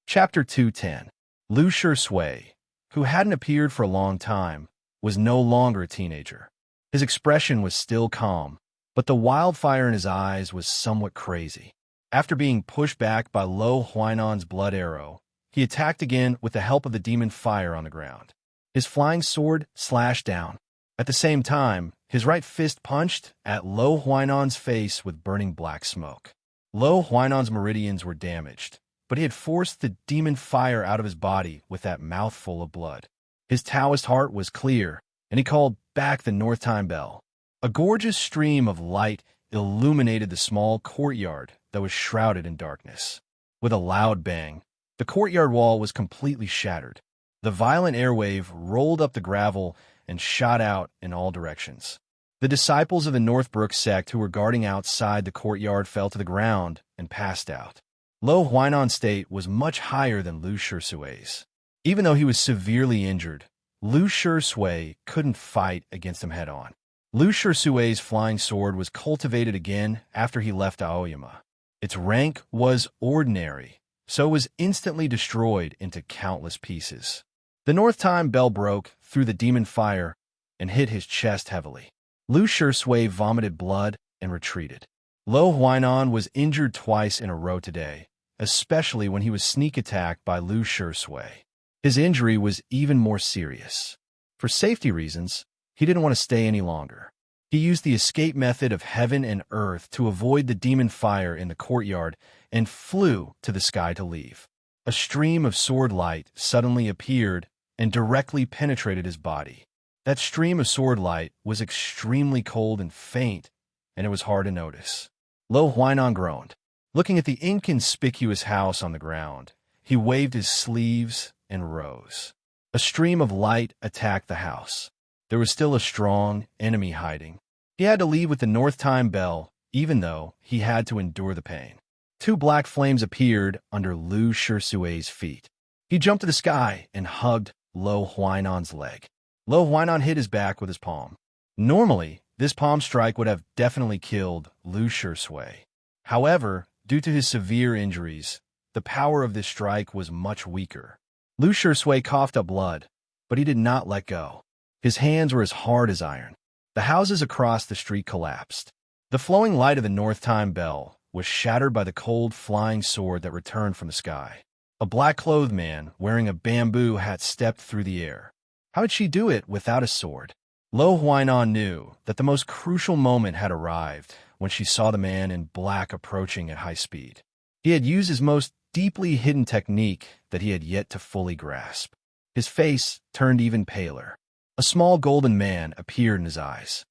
Speaker 1: Chapter 210. Lu Shui, who hadn't appeared for a long time, was no longer a teenager. His expression was still calm, but the wildfire in his eyes was somewhat crazy. After being pushed back by Lo Huainan's blood arrow, he attacked again with the help of the demon fire on the ground. His flying sword slashed down. At the same time, his right fist punched at Lo Huainan's face with burning black smoke. Lo Huainan's meridians were damaged, but he had forced the demon fire out of his body with that mouthful of blood. His Taoist heart was clear, and he called back the North Time bell. A gorgeous stream of light illuminated the small courtyard that was shrouded in darkness. With a loud bang, the courtyard wall was completely shattered. The violent airwave rolled up the gravel and shot out in all directions. The disciples of the Northbrook sect who were guarding outside the courtyard fell to the ground and passed out. Lo Huainan's state was much higher than Lu Shisui's. Even though he was severely injured, Lu Shui couldn't fight against him head-on. Lu Shui's flying sword was cultivated again after he left Aoyama. Its rank was ordinary, so it was instantly destroyed into countless pieces. The North Time bell broke through the demon fire and hit his chest heavily. Lu Shui vomited blood and retreated. Lo Huainan was injured twice in a row today, especially when he was sneak attacked by Lu Shui. His injury was even more serious. For safety reasons, he didn't want to stay any longer. He used the escape method of heaven and earth to avoid the demon fire in the courtyard and flew to the sky to leave. A stream of sword light suddenly appeared and directly penetrated his body. That stream of sword light was extremely cold and faint, and it was hard to notice. Lo Huainan groaned. Looking at the inconspicuous house on the ground, he waved his sleeves and rose. A stream of light attacked the house. There was still a strong enemy hiding. He had to leave with the North Time bell, even though he had to endure the pain. Two black flames appeared under Lu Shui's feet. He jumped to the sky and hugged Lo Huainan's leg. Lo Huainan hit his back with his palm. Normally, this palm strike would have definitely killed Lu Shui. However, due to his severe injuries, the power of this strike was much weaker. Lu Shui coughed up blood, but he did not let go. His hands were as hard as iron. The houses across the street collapsed. The flowing light of the North Time bell was shattered by the cold flying sword that returned from the sky. A black-clothed man wearing a bamboo hat stepped through the air. How did she do it without a sword? Lo Huainan knew that the most crucial moment had arrived when she saw the man in black approaching at high speed. He had used his most deeply hidden technique that he had yet to fully grasp. His face turned even paler. A small golden man appeared in his eyes.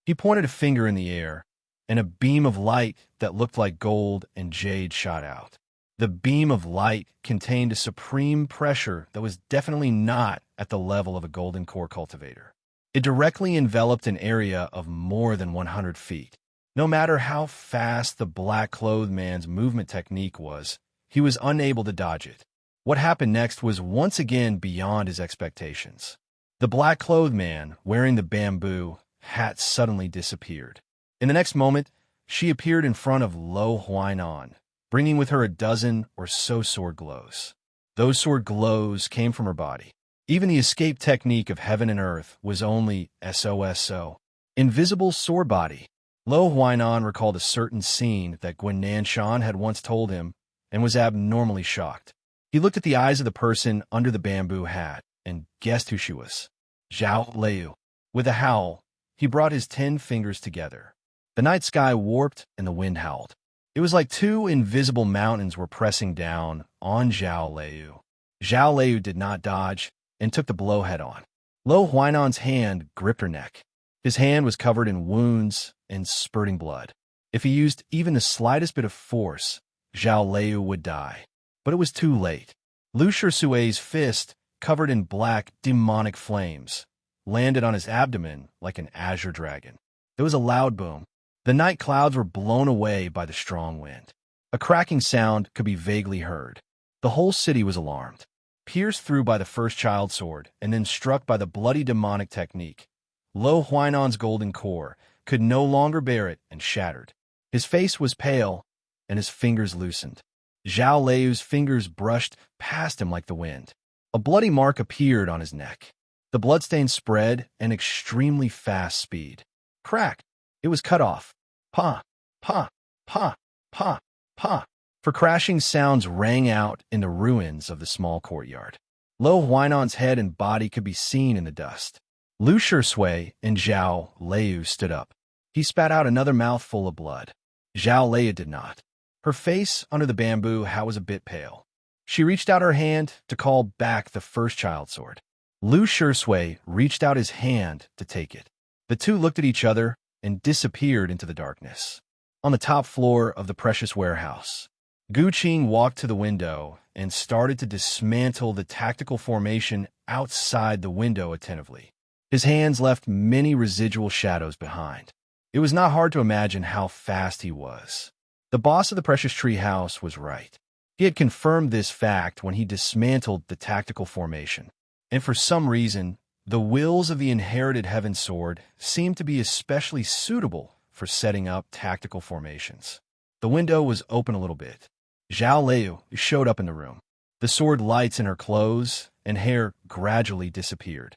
Speaker 1: He pointed a finger in the air, and a beam of light that looked like gold and jade shot out. The beam of light contained a supreme pressure that was definitely not at the level of a golden core cultivator. It directly enveloped an area of more than 100 feet. No matter how fast the black-clothed man's movement technique was, he was unable to dodge it. What happened next was once again beyond his expectations. The black-clothed man, wearing the bamboo hat, suddenly disappeared. In the next moment, she appeared in front of Lo Huainan, bringing with her a dozen or so sword glows. Those sword glows came from her body. Even the escape technique of heaven and earth was only SOSO. Invisible sword body. Lo Huainan recalled a certain scene that Gwen Nanshan had once told him and was abnormally shocked. He looked at the eyes of the person under the bamboo hat and guessed who she was. Zhao Leu. With a howl, he brought his 10 fingers together. The night sky warped and the wind howled. It was like two invisible mountains were pressing down on Zhao Leu. Zhao Leu did not dodge and took the blow head-on. Lo Huainan's hand gripped her neck. His hand was covered in wounds and spurting blood. If he used even the slightest bit of force, Zhao Leu would die. But it was too late. Lu Shui's fist, covered in black, demonic flames, landed on his abdomen like an azure dragon. There was a loud boom. The night clouds were blown away by the strong wind. A cracking sound could be vaguely heard. The whole city was alarmed. Pierced through by the first child sword and then struck by the bloody demonic technique, Lo Huainan's golden core could no longer bear it and shattered. His face was pale and his fingers loosened. Zhao Leu's fingers brushed past him like the wind. A bloody mark appeared on his neck. The bloodstain spread at extremely fast speed. Crack! It was cut off. Pa! Pa! Pa! Pa! Pa! For crashing sounds rang out in the ruins of the small courtyard. Lo Huainan's head and body could be seen in the dust. Lu Shui and Zhao Leu stood up. He spat out another mouthful of blood. Zhao Leu did not. Her face under the bamboo hat was a bit pale. She reached out her hand to call back the first child sword. Lu Shui reached out his hand to take it. The two looked at each other and disappeared into the darkness. On the top floor of the precious warehouse, Gu Qing walked to the window and started to dismantle the tactical formation outside the window attentively. His hands left many residual shadows behind. It was not hard to imagine how fast he was. The boss of the Precious Tree House was right. He had confirmed this fact when he dismantled the tactical formation. And for some reason, the wills of the inherited Heaven Sword seemed to be especially suitable for setting up tactical formations. The window was open a little bit. Zhao Liu showed up in the room. The sword lights in her clothes and hair gradually disappeared.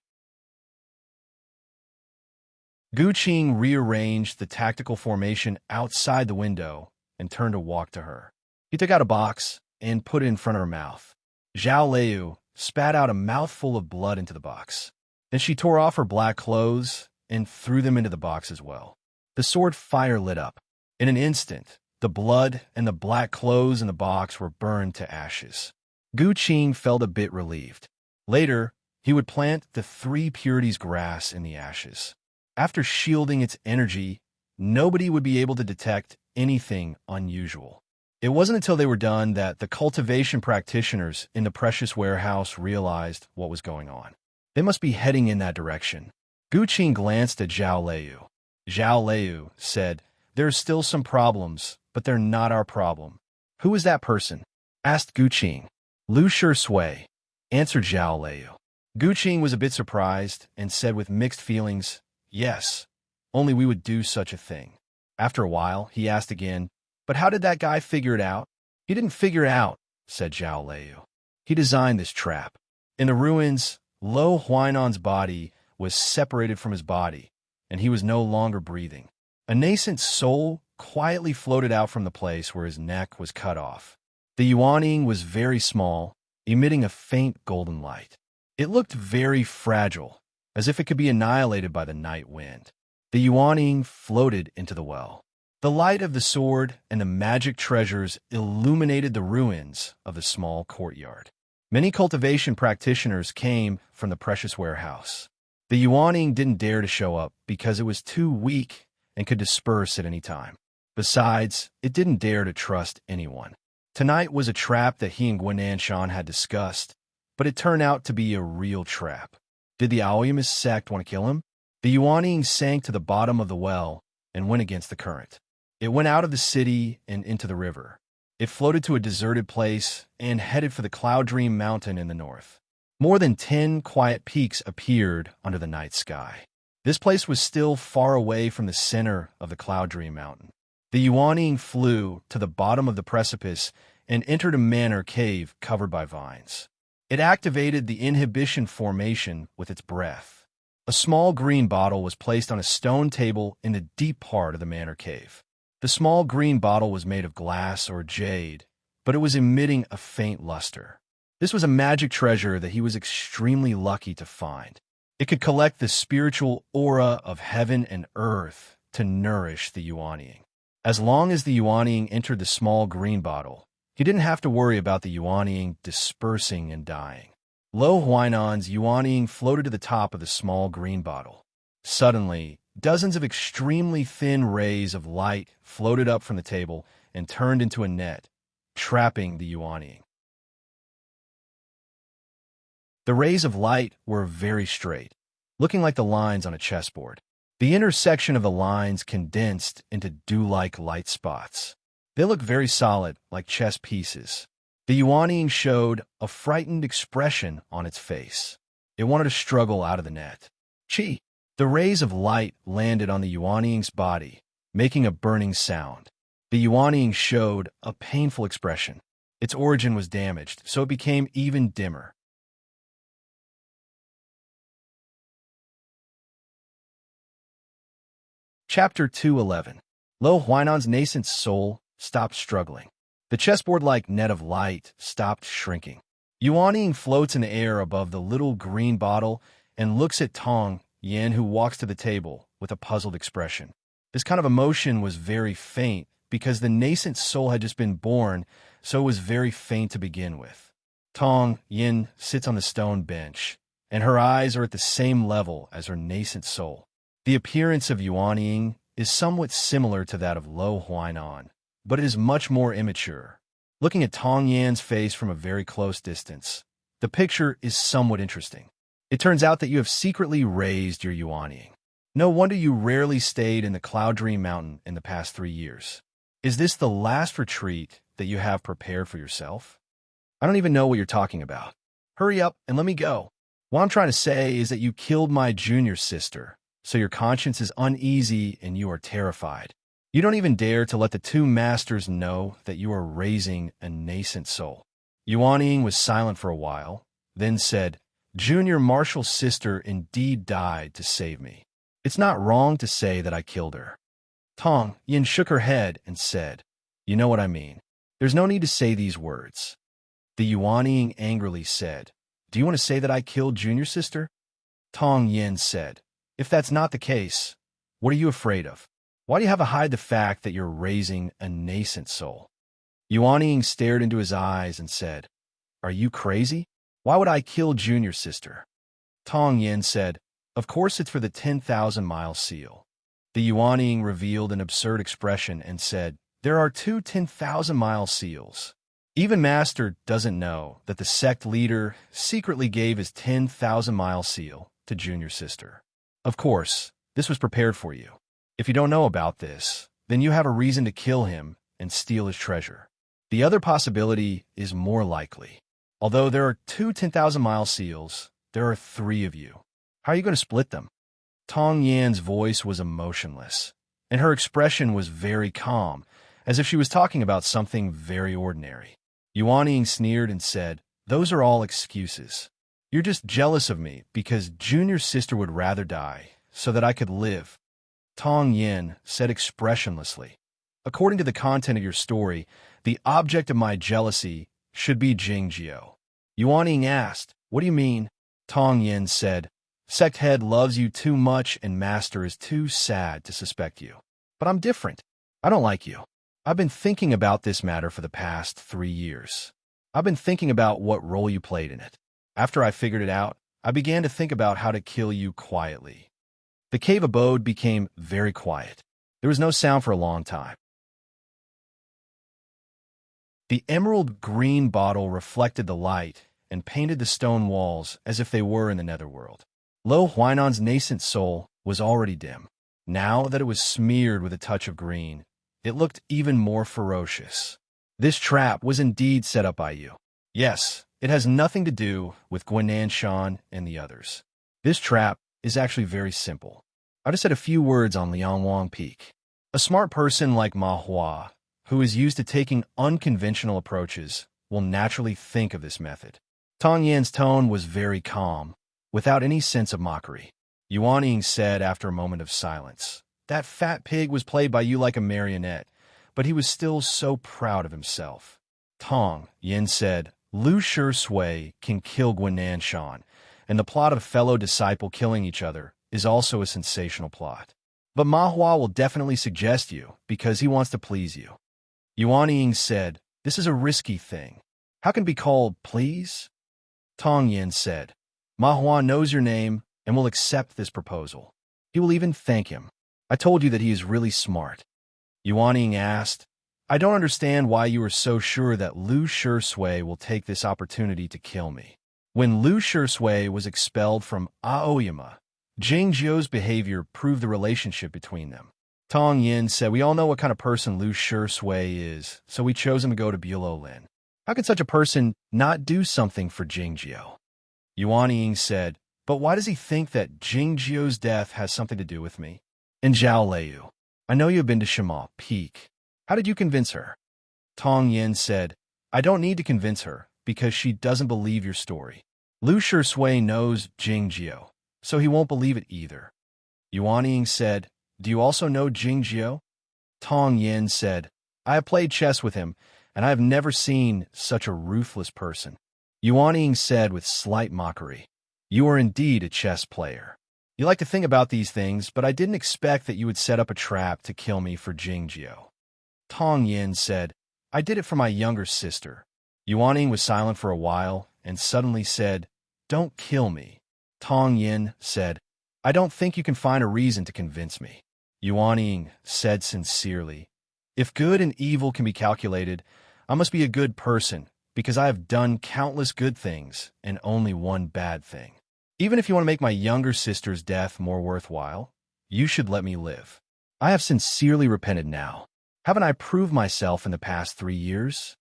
Speaker 1: Gu Qing rearranged the tactical formation outside the window and turned to walk to her. He took out a box and put it in front of her mouth. Zhao Liu spat out a mouthful of blood into the box. Then she tore off her black clothes and threw them into the box as well. The sword fire lit up. In an instant, the blood and the black clothes in the box were burned to ashes. Gu Qing felt a bit relieved. Later, he would plant the 3 purities grass in the ashes. After shielding its energy, nobody would be able to detect anything unusual. It wasn't until they were done that the cultivation practitioners in the precious warehouse realized what was going on. They must be heading in that direction. Gu Qing glanced at Zhao Liu. Zhao Liu said, "There's still some problems, but they're not our problem." "Who is that person?" asked Gu Qing. "Lu Shui," answered Zhao Liu. Gu Qing was a bit surprised and said with mixed feelings, "Yes, only we would do such a thing." After a while, he asked again, "But how did that guy figure it out?" "He didn't figure it out," said Zhao Liu. "He designed this trap." In the ruins, Lo Huainan's body was separated from his body, and he was no longer breathing. A nascent soul quietly floated out from the place where his neck was cut off. The Yuaning was very small, emitting a faint golden light. It looked very fragile, as if it could be annihilated by the night wind. The Yuaning floated into the well. The light of the sword and the magic treasures illuminated the ruins of the small courtyard. Many cultivation practitioners came from the precious warehouse. The Yuaning didn't dare to show up because it was too weak and could disperse at any time. Besides, it didn't dare to trust anyone. Tonight was a trap that he and Guinan Shan had discussed, but it turned out to be a real trap. Did the Aoyamist sect want to kill him? The Yuaning sank to the bottom of the well and went against the current. It went out of the city and into the river. It floated to a deserted place and headed for the Cloud Dream Mountain in the north. More than 10 quiet peaks appeared under the night sky. This place was still far away from the center of the Cloud Dream Mountain. The Yuaning flew to the bottom of the precipice and entered a manor cave covered by vines. It activated the inhibition formation with its breath. A small green bottle was placed on a stone table in the deep part of the manor cave. The small green bottle was made of glass or jade, but it was emitting a faint luster. This was a magic treasure that he was extremely lucky to find. It could collect the spiritual aura of heaven and earth to nourish the Yuaning. As long as the Yuaning entered the small green bottle, he didn't have to worry about the Yuaning dispersing and dying. Lo Huainan's Yuaning floated to the top of the small green bottle. Suddenly, dozens of extremely thin rays of light floated up from the table and turned into a net, trapping the Yuaning. The rays of light were very straight, looking like the lines on a chessboard. The intersection of the lines condensed into dew-like light spots. They looked very solid, like chess pieces. The Yuaning showed a frightened expression on its face. It wanted to struggle out of the net. Chi! The rays of light landed on the Yuaning's body, making a burning sound. The Yuaning showed a painful expression. Its origin was damaged, so it became even dimmer. Chapter 211. Lo Huainan's nascent soul stopped struggling. The chessboard-like net of light stopped shrinking. Yuaning floats in the air above the little green bottle and looks at Tong Yan, who walks to the table with a puzzled expression. This kind of emotion was very faint because the nascent soul had just been born, so it was very faint to begin with. Tong Yin sits on the stone bench, and her eyes are at the same level as her nascent soul. The appearance of Yuan Ying is somewhat similar to that of Lo Huainan, but it is much more immature. Looking at Tong Yan's face from a very close distance, the picture is somewhat interesting. It turns out that you have secretly raised your Yuan Ying. No wonder you rarely stayed in the Cloud Dream Mountain in the past 3 years. Is this the last retreat that you have prepared for yourself? I don't even know what you're talking about. Hurry up and let me go. What I'm trying to say is that you killed my junior sister, so your conscience is uneasy and you are terrified. You don't even dare to let the two masters know that you are raising a nascent soul. Yuan Ying was silent for a while, then said, Junior Marshall's sister indeed died to save me. It's not wrong to say that I killed her. Tong Yin shook her head and said, You know what I mean. There's no need to say these words. The Yuan Ying angrily said, Do you want to say that I killed Junior sister? Tong Yin said, If that's not the case, what are you afraid of? Why do you have to hide the fact that you're raising a nascent soul? Yuan Ying stared into his eyes and said, Are you crazy? Why would I kill Junior sister? Tong Yin said, Of course it's for the 10,000-mile seal. The Yuan Ying revealed an absurd expression and said, There are two 10,000-mile seals. Even Master doesn't know that the sect leader secretly gave his 10,000-mile seal to Junior sister. Of course, this was prepared for you. If you don't know about this, then you have a reason to kill him and steal his treasure. The other possibility is more likely. Although there are two 10,000-mile seals, there are 3 of you. How are you going to split them? Tong Yan's voice was emotionless, and her expression was very calm, as if she was talking about something very ordinary. Yuan Ying sneered and said, Those are all excuses. You're just jealous of me because Junior sister would rather die so that I could live. Tong Yin said expressionlessly, According to the content of your story, the object of my jealousy should be Jingjiao. Yuan Ying asked, What do you mean? Tong Yin said, Sect head loves you too much and Master is too sad to suspect you. But I'm different. I don't like you. I've been thinking about this matter for the past 3 years. I've been thinking about what role you played in it. After I figured it out, I began to think about how to kill you quietly. The cave abode became very quiet. There was no sound for a long time. The emerald green bottle reflected the light and painted the stone walls as if they were in the netherworld. Lo Huainan's nascent soul was already dim. Now that it was smeared with a touch of green, it looked even more ferocious. This trap was indeed set up by you. Yes, it has nothing to do with Guinan Shan and the others. This trap is actually very simple. I just said a few words on Liangwang Peak. A smart person like Ma Hua, who is used to taking unconventional approaches, will naturally think of this method. Tong Yan's tone was very calm, without any sense of mockery. Yuan Ying said after a moment of silence, That fat pig was played by you like a marionette, but he was still so proud of himself. Tong Yin said, Lu Shui can kill Guinan Shan, and the plot of fellow disciple killing each other is also a sensational plot. But Ma Hua will definitely suggest you because he wants to please you. Yuan Ying said, This is a risky thing. How can it be called please? Tong Yin said, Ma Hua knows your name and will accept this proposal. He will even thank him. I told you that he is really smart. Yuan Ying asked, I don't understand why you are so sure that Lu Shui will take this opportunity to kill me. When Lu Shui was expelled from Aoyama, Jingjiao's behavior proved the relationship between them. Tong Yin said, We all know what kind of person Lu Shui is, so we chose him to go to Bulolin. How can such a person not do something for Jingjiao? Yuan Ying said, But why does he think that Jingjiao's death has something to do with me? And Zhao Liu, I know you have been to Shima Peak. How did you convince her? Tong Yin said, I don't need to convince her, because she doesn't believe your story. Lu Shui knows Jingjiao, so he won't believe it either. Yuan Ying said, Do you also know Jingjiao? Tong Yin said, I have played chess with him, and I have never seen such a ruthless person. Yuan Ying said with slight mockery, You are indeed a chess player. You like to think about these things, but I didn't expect that you would set up a trap to kill me for Jingjiao. Tong Yin said, I did it for my younger sister. Yuanying was silent for a while and suddenly said, "Don't kill me." Tong Yin said, "I don't think you can find a reason to convince me." Yuanying said sincerely, "If good and evil can be calculated, I must be a good person, because I have done countless good things and only one bad thing. Even if you want to make my younger sister's death more worthwhile, you should let me live. I have sincerely repented now. Haven't I proved myself in the past 3 years?"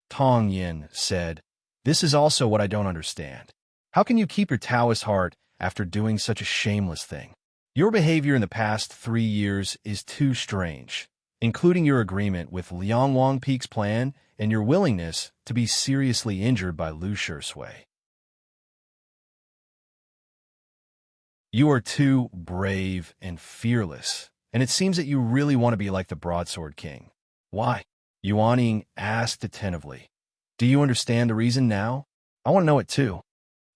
Speaker 1: Tong Yin said, "This is also what I don't understand. How can you keep your Taoist heart after doing such a shameless thing? Your behavior in the past 3 years is too strange, including your agreement with Liang Wangpeak's plan and your willingness to be seriously injured by Lu Shui. You are too brave and fearless, and it seems that you really want to be like the Broadsword King. Why?" Yuanying asked attentively. "Do you understand the reason now? I want to know it too."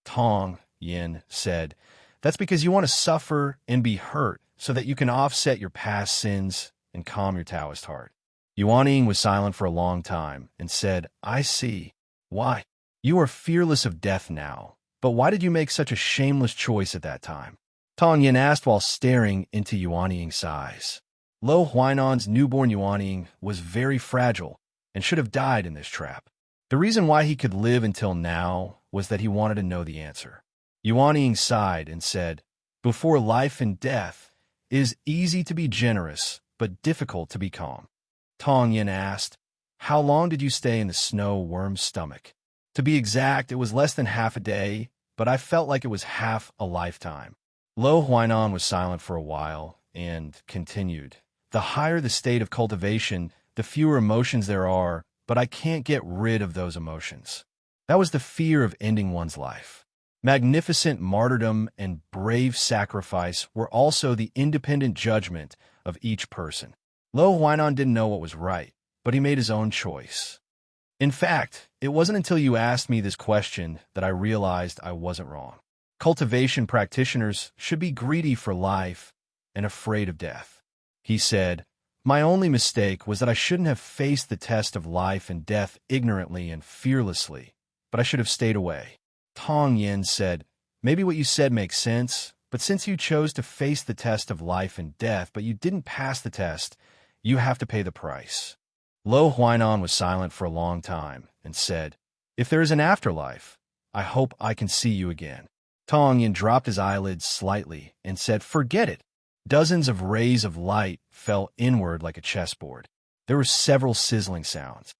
Speaker 1: Tong Yin said, "That's because you want to suffer and be hurt so that you can offset your past sins and calm your Taoist heart." Yuanying was silent for a long time and said, "I see. Why? You are fearless of death now, but why did you make such a shameless choice at that time?" Tong Yin asked while staring into Yuanying's eyes. Lo Huainan's newborn Yuanying was very fragile and should have died in this trap. The reason why he could live until now was that he wanted to know the answer. Yuanying sighed and said, "Before life and death, it is easy to be generous, but difficult to be calm." Tong Yin asked, "How long did you stay in the snow worm's stomach?" To be exact, it was less than half a day, but I felt like it was half a lifetime. Lo Huainan was silent for a while and continued, "The higher the state of cultivation, the fewer emotions there are, but I can't get rid of those emotions." That was the fear of ending one's life. Magnificent martyrdom and brave sacrifice were also the independent judgment of each person. Lo Huainan didn't know what was right, but he made his own choice. In fact, it wasn't until you asked me this question that I realized I wasn't wrong. Cultivation practitioners should be greedy for life and afraid of death. He said, "My only mistake was that I shouldn't have faced the test of life and death ignorantly and fearlessly, but I should have stayed away." Tong Yin said, "Maybe what you said makes sense, but since you chose to face the test of life and death, but you didn't pass the test, you have to pay the price." Lo Huainan was silent for a long time and said, "If there is an afterlife, I hope I can see you again." Tong Yin dropped his eyelids slightly and said, "Forget it." Dozens of rays of light fell inward like a chessboard. There were several sizzling sounds.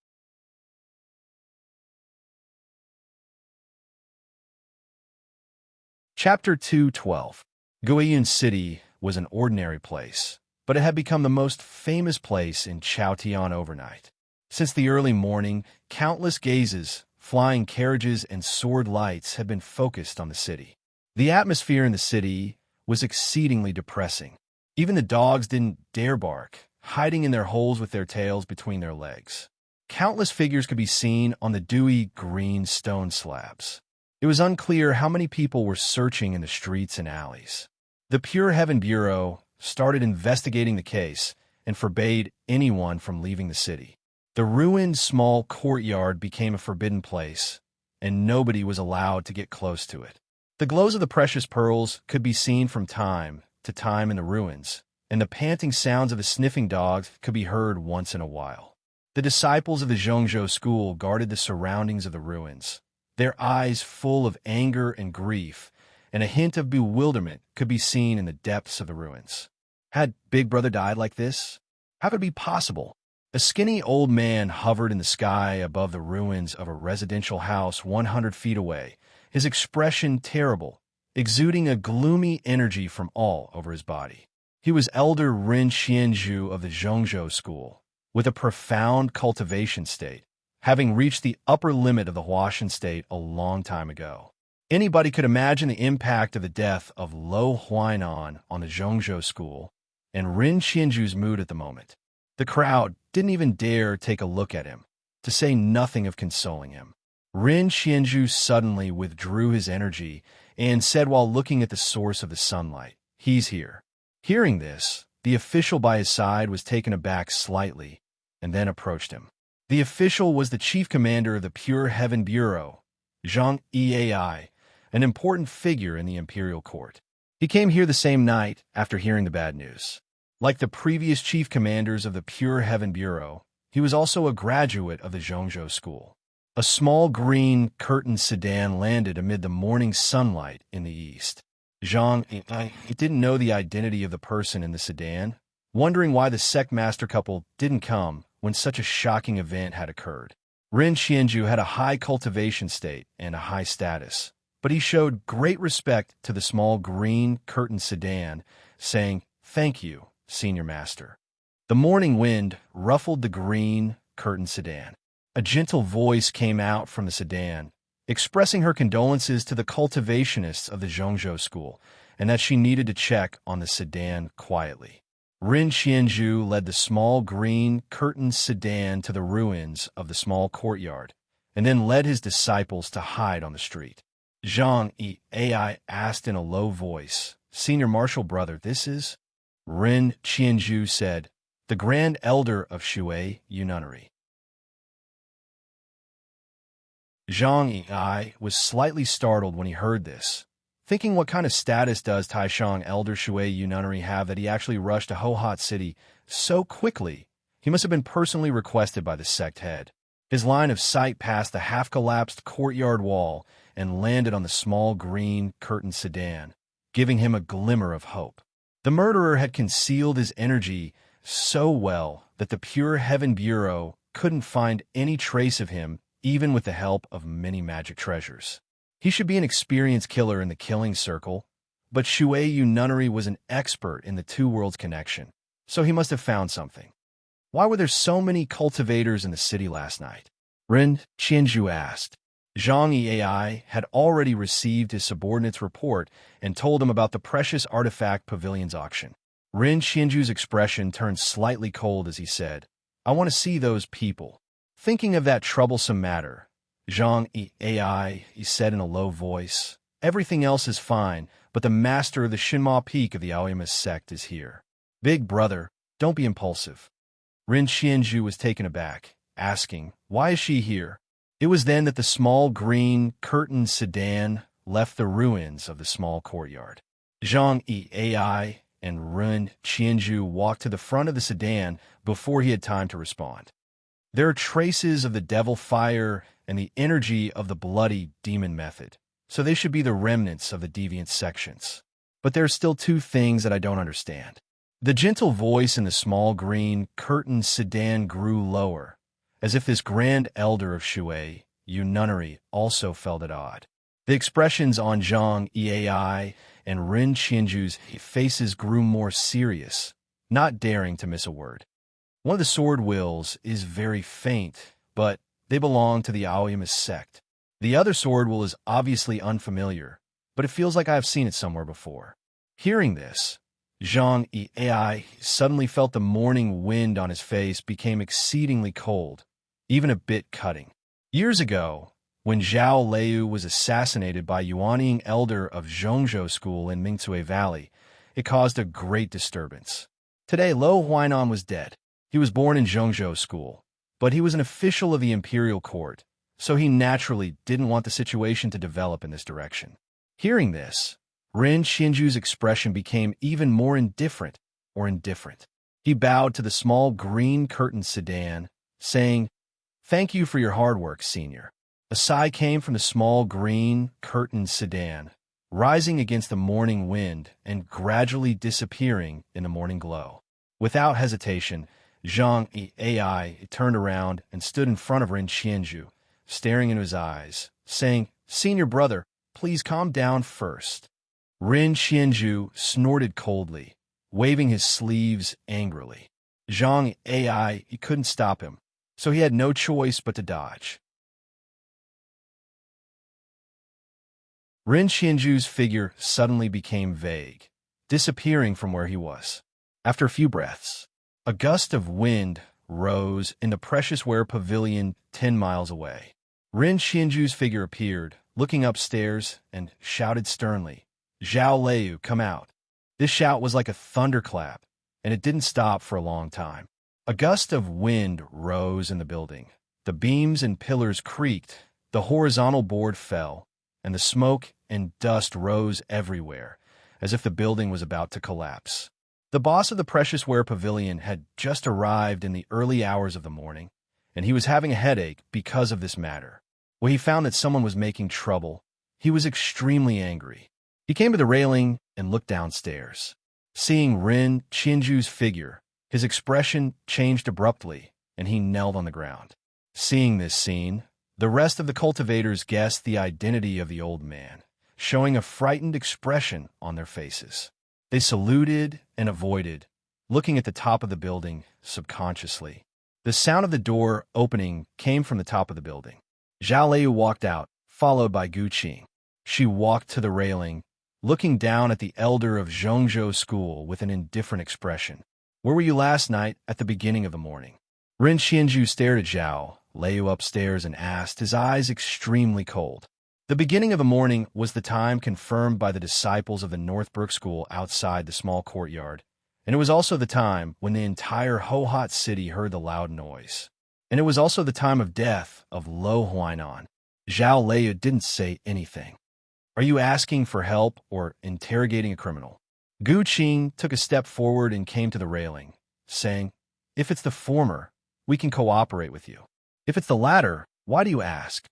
Speaker 1: Chapter 2:12. Guiyun City was an ordinary place, but it had become the most famous place in Chaotian overnight. Since the early morning, countless gazes, flying carriages, and sword lights had been focused on the city. The atmosphere in the city was exceedingly depressing. Even the dogs didn't dare bark, hiding in their holes with their tails between their legs. Countless figures could be seen on the dewy green stone slabs. It was unclear how many people were searching in the streets and alleys. The Pure Heaven Bureau started investigating the case and forbade anyone from leaving the city. The ruined small courtyard became a forbidden place, and nobody was allowed to get close to it. The glows of the precious pearls could be seen from time to time in the ruins, and the panting sounds of the sniffing dogs could be heard once in a while. The disciples of the Zhongzhou school guarded the surroundings of the ruins, their eyes full of anger and grief, and a hint of bewilderment could be seen in the depths of the ruins. Had Big Brother died like this? How could it be possible? A skinny old man hovered in the sky above the ruins of a residential house 100 feet away, his expression terrible, exuding a gloomy energy from all over his body. He was Elder Rin Xianzhu of the Zhongzhou school, with a profound cultivation state, having reached the upper limit of the Huashan state a long time ago. Anybody could imagine the impact of the death of Lo Huainan on the Zhongzhou school and Rin Xianzhu's mood at the moment. The crowd didn't even dare take a look at him, to say nothing of consoling him. Rin Xianzhu suddenly withdrew his energy and said while looking at the source of the sunlight, "He's here." Hearing this, the official by his side was taken aback slightly and then approached him. The official was the chief commander of the Pure Heaven Bureau, Zhang Eai, an important figure in the imperial court. He came here the same night after hearing the bad news. Like the previous chief commanders of the Pure Heaven Bureau, he was also a graduate of the Zhongzhou School. A small green curtained sedan landed amid the morning sunlight in the east. Zhang didn't know the identity of the person in the sedan, wondering why the sect master couple didn't come when such a shocking event had occurred. Ren Qianju had a high cultivation state and a high status, but he showed great respect to the small green curtained sedan, saying, "Thank you, Senior Master." The morning wind ruffled the green curtained sedan. A gentle voice came out from the sedan, expressing her condolences to the cultivationists of the Zhongzhou School, and that she needed to check on the sedan quietly. Ren Qianju led the small green curtained sedan to the ruins of the small courtyard, and then led his disciples to hide on the street. Zhang Ai asked in a low voice, "Senior Marshal Brother, this is?" Ren Qianju said, "The Grand Elder of Shui Nunnery." Zhang Ai was slightly startled when he heard this, thinking what kind of status does Taishang Elder Shui Nunnery have that he actually rushed to Hohot City so quickly? He must have been personally requested by the sect head. His line of sight passed the half-collapsed courtyard wall and landed on the small green curtained sedan, giving him a glimmer of hope. The murderer had concealed his energy so well that the Pure Heaven Bureau couldn't find any trace of him, even with the help of many magic treasures. He should be an experienced killer in the killing circle, but Shui Nunnery was an expert in the two worlds connection, so he must have found something. Why were there so many cultivators in the city last night? Ren Qianju asked. Zhang Ai had already received his subordinate's report and told him about the precious artifact pavilion's auction. Ren Qianju's expression turned slightly cold as he said, "I want to see those people." Thinking of that troublesome matter, Zhang Ai said in a low voice, "Everything else is fine, but the master of the Shinma Peak of the Aoyama sect is here. Big brother, don't be impulsive." Ren Qianju was taken aback, asking, "Why is she here?" It was then that the small green curtained sedan left the ruins of the small courtyard. Zhang Ai and Ren Qianju walked to the front of the sedan before he had time to respond. There are traces of the devil fire and the energy of the bloody demon method, so they should be the remnants of the deviant sections. But there are still two things that I don't understand. The gentle voice in the small green curtained sedan grew lower, as if this grand elder of Shui Nunnery also felt it odd. The expressions on Zhang Ai and Ren Qianju's faces grew more serious, not daring to miss a word. One of the sword wills is very faint, but they belong to the Aoyama sect. The other sword will is obviously unfamiliar, but it feels like I have seen it somewhere before. Hearing this, Zhang Ai suddenly felt the morning wind on his face became exceedingly cold, even a bit cutting. Years ago, when Zhao Liu was assassinated by Yuanying elder of Zhongzhou School in Mingcue Valley, it caused a great disturbance. Today, Lo Huainan was dead. He was born in Zhongzhou School, but he was an official of the imperial court, so he naturally didn't want the situation to develop in this direction. Hearing this, Ren Qianju's expression became even more indifferent. He bowed to the small green curtained sedan, saying, "Thank you for your hard work, Senior." A sigh came from the small green curtained sedan, rising against the morning wind and gradually disappearing in the morning glow. Without hesitation, Zhang Ai turned around and stood in front of Ren Qianju, staring into his eyes, saying, "Senior brother, please calm down first." Ren Qianju snorted coldly, waving his sleeves angrily. Zhang Ai couldn't stop him, so he had no choice but to dodge. Ren Qianju's figure suddenly became vague, disappearing from where he was. After a few breaths, a gust of wind rose in the precious ware pavilion 10 miles away. Ren Qianju's figure appeared, looking upstairs, and shouted sternly, "Zhao Liu, come out." This shout was like a thunderclap, and it didn't stop for a long time. A gust of wind rose in the building, The beams and pillars creaked, the horizontal board fell, and the smoke and dust rose everywhere, as if the building was about to collapse. The boss of the Precious Ware Pavilion had just arrived in the early hours of the morning, and he was having a headache because of this matter. When he found that someone was making trouble, he was extremely angry. He came to the railing and looked downstairs. Seeing Rin Qianju's figure, his expression changed abruptly, and he knelt on the ground. Seeing this scene, the rest of the cultivators guessed the identity of the old man, showing a frightened expression on their faces. They saluted and avoided, looking at the top of the building subconsciously. The sound of the door opening came from the top of the building. Zhao Lei walked out, followed by Gu Qing. She walked to the railing, looking down at the elder of Zhongzhou School with an indifferent expression. "Where were you last night at the beginning of the morning?" Rin Qianju stared at Zhao Lei upstairs and asked, his eyes extremely cold. The beginning of the morning was the time confirmed by the disciples of the Northbrook School outside the small courtyard, and it was also the time when the entire Hohhot city heard the loud noise. And it was also the time of death of Lo Huainan. Zhao Lei didn't say anything. "Are you asking for help or interrogating a criminal?" Gu Qing took a step forward and came to the railing, saying, "If it's the former, we can cooperate with you. If it's the latter, why do you ask?"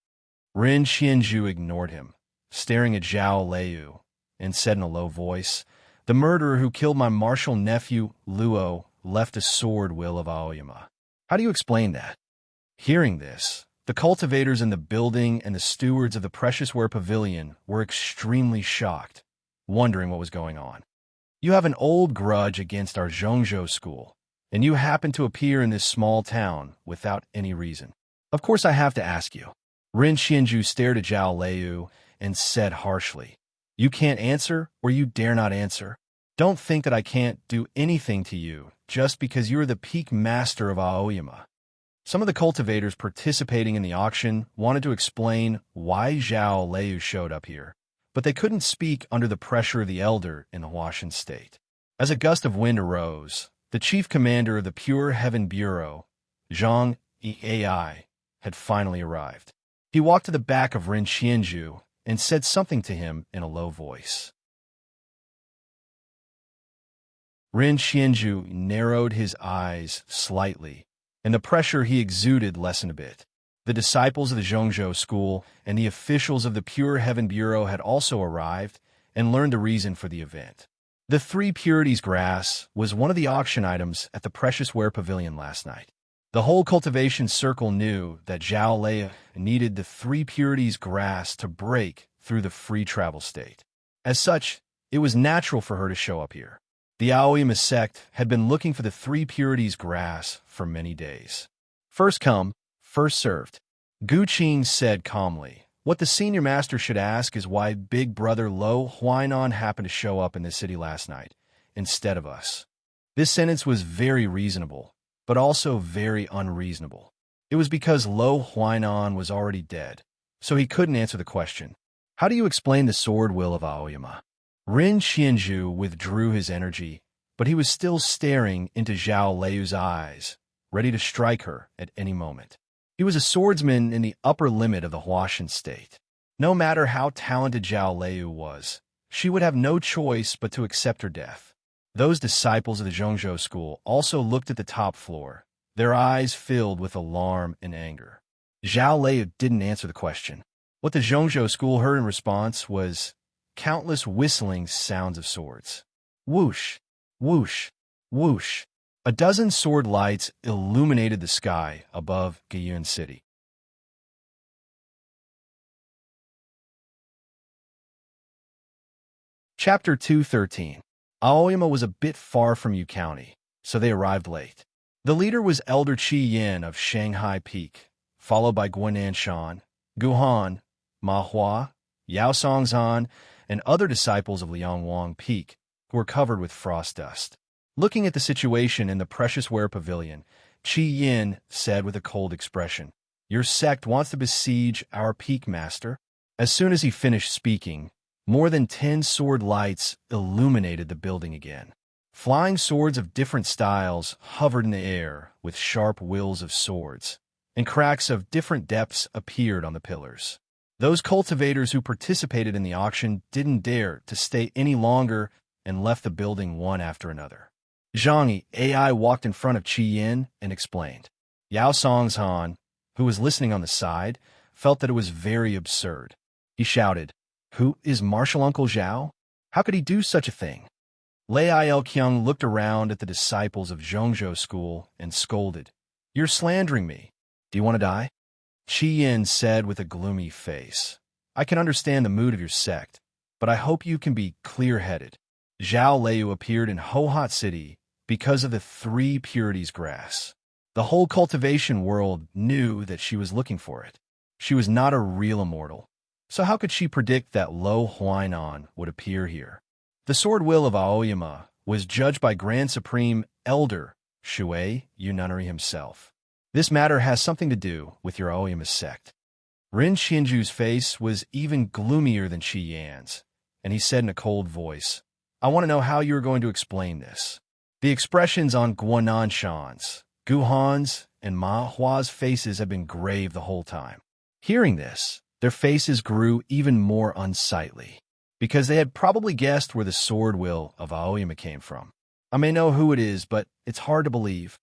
Speaker 1: Rin Qianju ignored him, staring at Zhao Lei, and said in a low voice, "The murderer who killed my martial nephew, Luo, left a sword will of Aoyama. How do you explain that?" Hearing this, the cultivators in the building and the stewards of the Precious Ware Pavilion were extremely shocked, wondering what was going on. "You have an old grudge against our Zhongzhou School, and you happen to appear in this small town without any reason. Of course I have to ask you." Rin Qianju stared at Zhao Lei and said harshly, "You can't answer or you dare not answer. Don't think that I can't do anything to you just because you are the peak master of Aoyama." Some of the cultivators participating in the auction wanted to explain why Zhao Lei showed up here, but they couldn't speak under the pressure of the elder in the Huashan state. As a gust of wind arose, the chief commander of the Pure Heaven Bureau, Zhang Ei, had finally arrived. He walked to the back of Rin Qianju and said something to him in a low voice. Rin Qianju narrowed his eyes slightly, and the pressure he exuded lessened a bit. The disciples of the Zhongzhou School and the officials of the Pure Heaven Bureau had also arrived and learned the reason for the event. The 3 Purities grass was one of the auction items at the Precious Ware Pavilion last night. The whole cultivation circle knew that Zhao Lei needed the 3 Purities grass to break through the free travel state. As such, it was natural for her to show up here. The Aoyama sect had been looking for the 3 Purities grass for many days. "First come, first served," Gu Qing said calmly. "What the senior master should ask is why big brother Lo Huainan happened to show up in the city last night, instead of us." This sentence was very reasonable, but also very unreasonable. It was because Lo Huainan was already dead, so he couldn't answer the question. "How do you explain the sword will of Aoyama?" Rin Qianju withdrew his energy, but he was still staring into Zhao Lei's eyes, ready to strike her at any moment. He was a swordsman in the upper limit of the Huashan state. No matter how talented Zhao Lei was, she would have no choice but to accept her death. Those disciples of the Zhongzhou School also looked at the top floor, their eyes filled with alarm and anger. Zhao Lei didn't answer the question. What the Zhongzhou School heard in response was countless whistling sounds of swords. Whoosh, whoosh, whoosh. A dozen sword lights illuminated the sky above Guyun City. Chapter 213. Aoyama was a bit far from Yu County, so they arrived late. The leader was Elder Qi Yin of Shanghai Peak, followed by Guanan Shan, Guhan, Ma Hua, Yao Songzhan, and other disciples of Liangwang Peak, who were covered with frost dust. Looking at the situation in the Precious Ware Pavilion, Qi Yin said with a cold expression, "Your sect wants to besiege our peak master?" As soon as he finished speaking, more than 10 sword lights illuminated the building again. Flying swords of different styles hovered in the air with sharp wills of swords, and cracks of different depths appeared on the pillars. Those cultivators who participated in the auction didn't dare to stay any longer and left the building one after another. Zhang AI walked in front of Qi Yin and explained. Yao Songshan, who was listening on the side, felt that it was very absurd. He shouted, "Who is Martial Uncle Zhao? How could he do such a thing?" Lei Il-kyung looked around at the disciples of Zhongzhou school and scolded, "You're slandering me. Do you want to die?" Qi Yin said with a gloomy face, "I can understand the mood of your sect, but I hope you can be clear-headed." Zhao Liu appeared in Hohot City because of the 3 purities grass. The whole cultivation world knew that she was looking for it. She was not a real immortal. So how could she predict that Lo Huainan would appear here? The sword will of Aoyama was judged by Grand Supreme Elder Shui Yu Nunnery himself. This matter has something to do with your Aoyama sect. Rin Qianju's face was even gloomier than Qi Yan's, and he said in a cold voice, "I want to know how you are going to explain this." The expressions on Guanan Shan's, Guhan's, and Ma Hua's faces had been grave the whole time. Hearing this, their faces grew even more unsightly, because they had probably guessed where the sword will of Aoyama came from. "I may know who it is, but it's hard to believe,"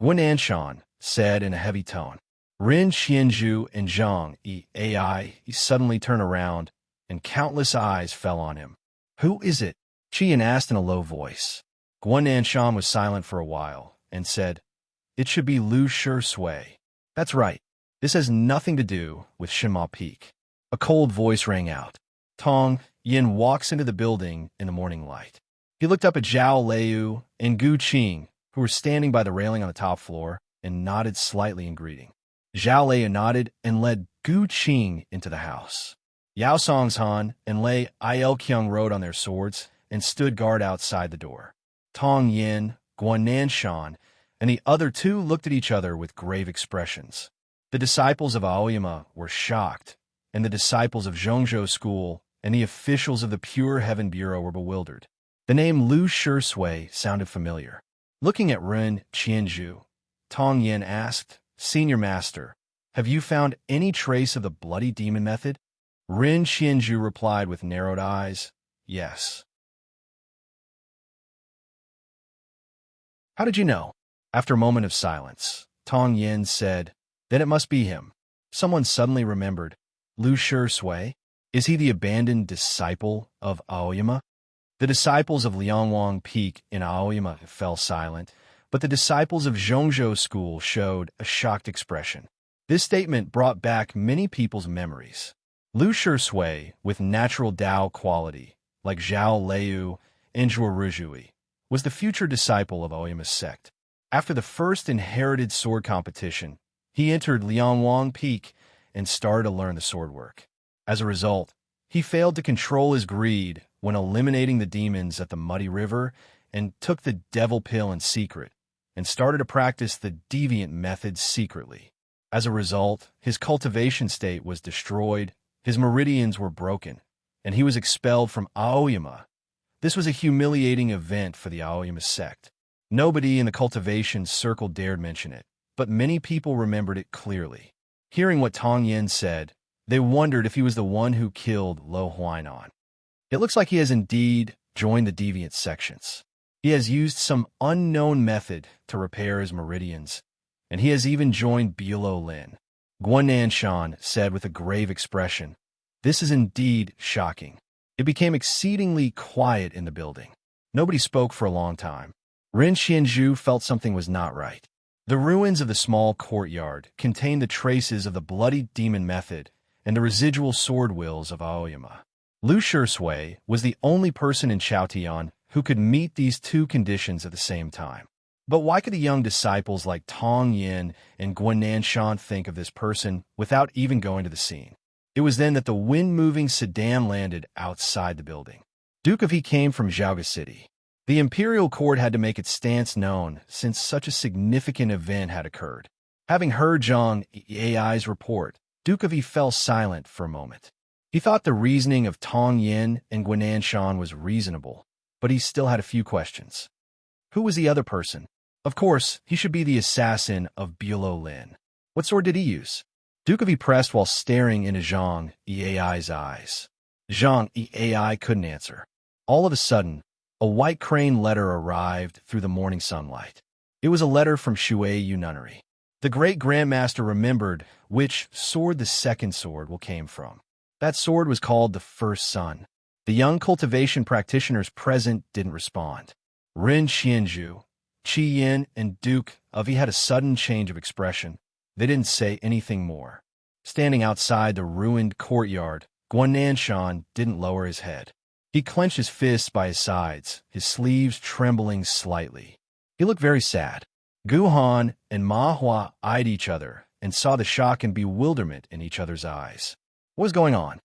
Speaker 1: Guanan Shan said in a heavy tone. Rin Qianju and Zhang AI suddenly turned around, and countless eyes fell on him. "Who is it?" Qian asked in a low voice. Guanan Shan was silent for a while and said, "It should be Lu Shui." "That's right. This has nothing to do with Shinma Peak." A cold voice rang out. Tong Yin walks into the building in the morning light. He looked up at Zhao Liu and Gu Qing, who were standing by the railing on the top floor, and nodded slightly in greeting. Zhao Liu nodded and led Gu Qing into the house. Yao Songshan and Lei Il-kyung rode on their swords and stood guard outside the door. Tong Yin, Guanan Shan, and the other 2 looked at each other with grave expressions. The disciples of Aoyama were shocked, and the disciples of Zhongzhou school and the officials of the Pure Heaven Bureau were bewildered. The name Lu Shui sounded familiar. Looking at Ren Qianju, Tong Yin asked, "Senior Master, have you found any trace of the bloody demon method?" Ren Qianju replied with narrowed eyes, "Yes." "How did you know?" After a moment of silence, Tong Yin said, "Then it must be him." Someone suddenly remembered. Lu Shui? Is he the abandoned disciple of Aoyama? The disciples of Liangwang Peak in Aoyama fell silent, but the disciples of Zhongzhou school showed a shocked expression. This statement brought back many people's memories. Lu Shui, with natural Dao quality, like Zhao Liu and Zhuo Ruzhui, was the future disciple of Aoyama's sect. After the first inherited sword competition, he entered Liangwang Peak and started to learn the sword work. As a result, he failed to control his greed when eliminating the demons at the Muddy River and took the devil pill in secret and started to practice the deviant method secretly. As a result, his cultivation state was destroyed, his meridians were broken, and he was expelled from Aoyama. This was a humiliating event for the Aoyama sect. Nobody in the cultivation circle dared mention it, but many people remembered it clearly. Hearing what Tong Yin said, they wondered if he was the one who killed Lo Huainan. It looks like he has indeed joined the deviant sections. He has used some unknown method to repair his meridians, and he has even joined Bulo Lin. Guanan Shan said with a grave expression, "This is indeed shocking." It became exceedingly quiet in the building. Nobody spoke for a long time. Rin Qianju felt something was not right. The ruins of the small courtyard contained the traces of the bloody demon method and the residual sword wills of Aoyama. Lu Shui was the only person in Chaotian who could meet these 2 conditions at the same time. But why could the young disciples like Tong Yin and Guanan Shan think of this person without even going to the scene? It was then that the wind-moving sedan landed outside the building. Duke of He came from Zhaoga City. The imperial court had to make its stance known since such a significant event had occurred. Having heard Zhang AI's report, Duke of He fell silent for a moment. He thought the reasoning of Tong Yin and Guanan Shan was reasonable, but he still had a few questions. Who was the other person? Of course, he should be the assassin of Bulo Lin. What sword did he use? Duke of pressed while staring into Zhang Yi's eyes. Zhang Yi couldn't answer. All of a sudden, a white crane letter arrived through the morning sunlight. It was a letter from Shui Yu Nunnery. The great grandmaster remembered which sword the second sword came from. That sword was called the First Sun. The young cultivation practitioners present didn't respond. Rin Qianzhu, Qi Yin, and Duke of Yi had a sudden change of expression. They didn't say anything more. Standing outside the ruined courtyard, Guananshan didn't lower his head. He clenched his fists by his sides, his sleeves trembling slightly. He looked very sad. Gu Han and Ma Hua eyed each other and saw the shock and bewilderment in each other's eyes. What was going on?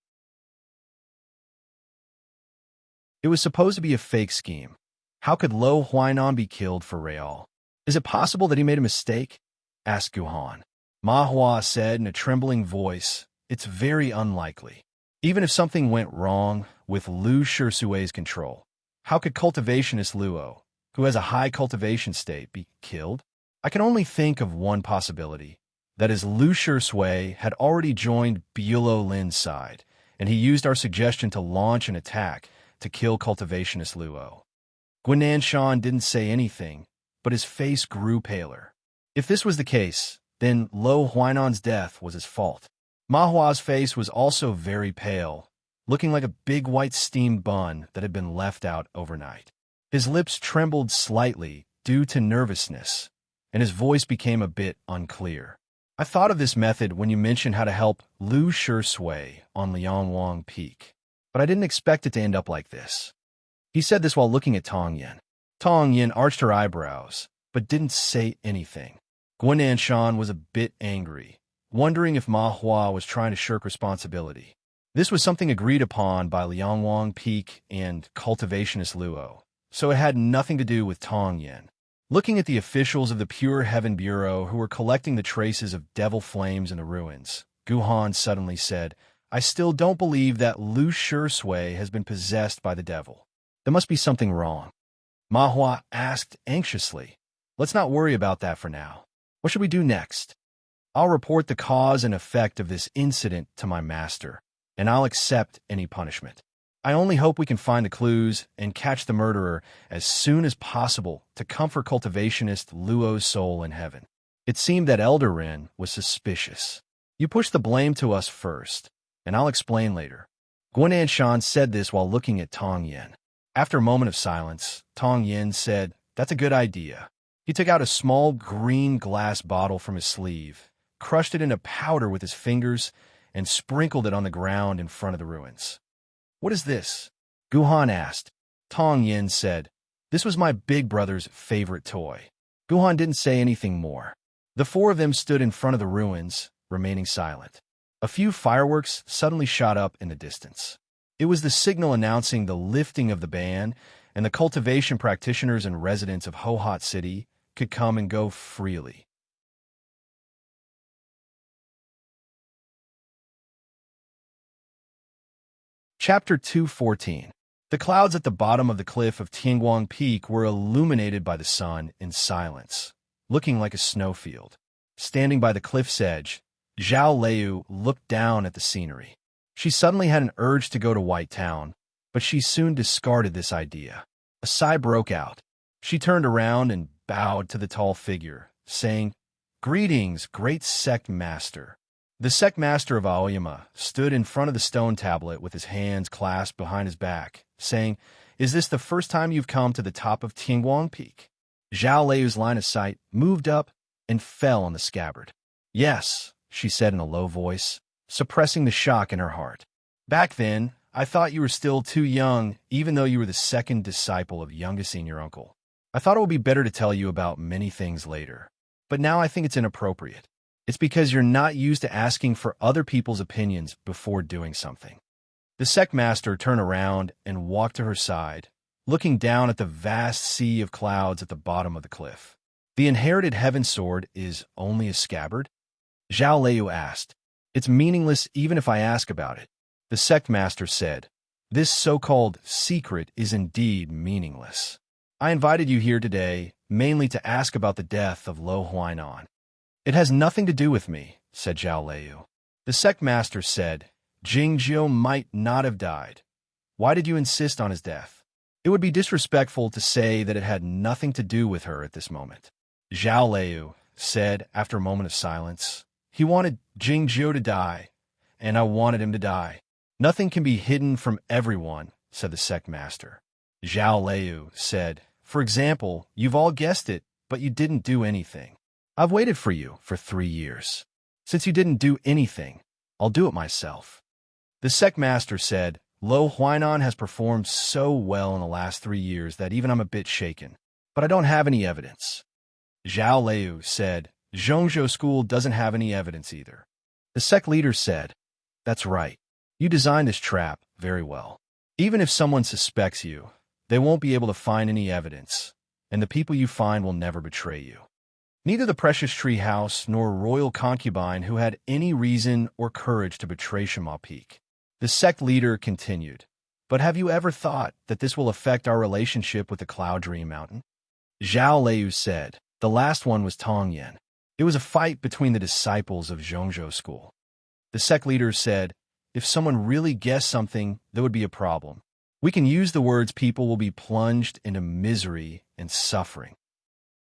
Speaker 1: It was supposed to be a fake scheme. How could Lo Huainan be killed for real? Is it possible that he made a mistake? Asked Gu Han. Ma Hua said in a trembling voice, "It's very unlikely. Even if something went wrong with Lu Shisui's control, how could cultivationist Luo, who has a high cultivation state, be killed? I can only think of one possibility. That is, Lu Shisui had already joined Bulo Lin's side, and he used our suggestion to launch an attack to kill cultivationist Luo." Guananshan didn't say anything, but his face grew paler. If this was the case, then Lo Huainan's death was his fault. Ma Hua's face was also very pale, looking like a big white steamed bun that had been left out overnight. His lips trembled slightly due to nervousness, and his voice became a bit unclear. I thought of this method when you mentioned how to help Lu Shisui on Liangwang Peak, but I didn't expect it to end up like this. He said this while looking at Tong Yin. Tong Yin arched her eyebrows, but didn't say anything. Guananshan was a bit angry, wondering if Ma Hua was trying to shirk responsibility. This was something agreed upon by Liangwang Peak and cultivationist Luo, so it had nothing to do with Tong Yin. Looking at the officials of the Pure Heaven Bureau who were collecting the traces of devil flames in the ruins, Gu Han suddenly said, "I still don't believe that Lu Shisui has been possessed by the devil. There must be something wrong." Ma Hua asked anxiously, "Let's not worry about that for now. What should we do next?" "I'll report the cause and effect of this incident to my master, and I'll accept any punishment. I only hope we can find the clues and catch the murderer as soon as possible to comfort cultivationist Luo's soul in heaven." It seemed that Elder Ren was suspicious. "You push the blame to us first, and I'll explain later." Guananshan said this while looking at Tong Yin. After a moment of silence, Tong Yin said, "That's a good idea." He took out a small green glass bottle from his sleeve, crushed it into powder with his fingers, and sprinkled it on the ground in front of the ruins. "What is this?" Gu Han asked. Tong Yin said, "This was my big brother's favorite toy." Gu Han didn't say anything more. The four of them stood in front of the ruins, remaining silent. A few fireworks suddenly shot up in the distance. It was the signal announcing the lifting of the ban, and the cultivation practitioners and residents of Hohhot City could come and go freely. Chapter 214. The clouds at the bottom of the cliff of Tianguang Peak were illuminated by the sun in silence, looking like a snowfield. Standing by the cliff's edge, Zhao Leu looked down at the scenery. She suddenly had an urge to go to White Town, but she soon discarded this idea. A sigh broke out. She turned around and bowed to the tall figure, saying, "Greetings, great sect master." The sect master of Aoyama stood in front of the stone tablet with his hands clasped behind his back, saying, "Is this the first time you've come to the top of Tianguang Peak?" Zhao Leu's line of sight moved up and fell on the scabbard. "Yes," she said in a low voice, suppressing the shock in her heart. "Back then, I thought you were still too young, even though you were the second disciple of youngest senior uncle. I thought it would be better to tell you about many things later, but now I think it's inappropriate. It's because you're not used to asking for other people's opinions before doing something." The sect master turned around and walked to her side, looking down at the vast sea of clouds at the bottom of the cliff. "The inherited heaven sword is only a scabbard?" Zhao Leu asked. "It's meaningless even if I ask about it." The sect master said, "This so-called secret is indeed meaningless. I invited you here today mainly to ask about the death of Lo Huainan. It has nothing to do with me, said Zhao Liu. The sect master said, Jingjiu might not have died. Why did you insist on his death? It would be disrespectful to say that it had nothing to do with her at this moment. Zhao Liu said after a moment of silence, he wanted Jingjiu to die, and I wanted him to die. Nothing can be hidden from everyone, said the sect master. Zhao Liu said, for example, you've all guessed it, but you didn't do anything. I've waited for you for 3 years. Since you didn't do anything, I'll do it myself. The sect master said, Lo Huainan has performed so well in the last 3 years that even I'm a bit shaken, but I don't have any evidence. Zhao Liu said, Zhongzhou School doesn't have any evidence either. The sect leader said, that's right. You designed this trap very well. Even if someone suspects you, they won't be able to find any evidence, and the people you find will never betray you. Neither the Precious Tree House nor a royal concubine who had any reason or courage to betray Shima Peak. The sect leader continued, but have you ever thought that this will affect our relationship with the Cloud Dream Mountain? Zhao Liu said, the last one was Tongyan. It was a fight between the disciples of Zhongzhou School. The sect leader said, if someone really guessed something, there would be a problem. We can use the words people will be plunged into misery and suffering.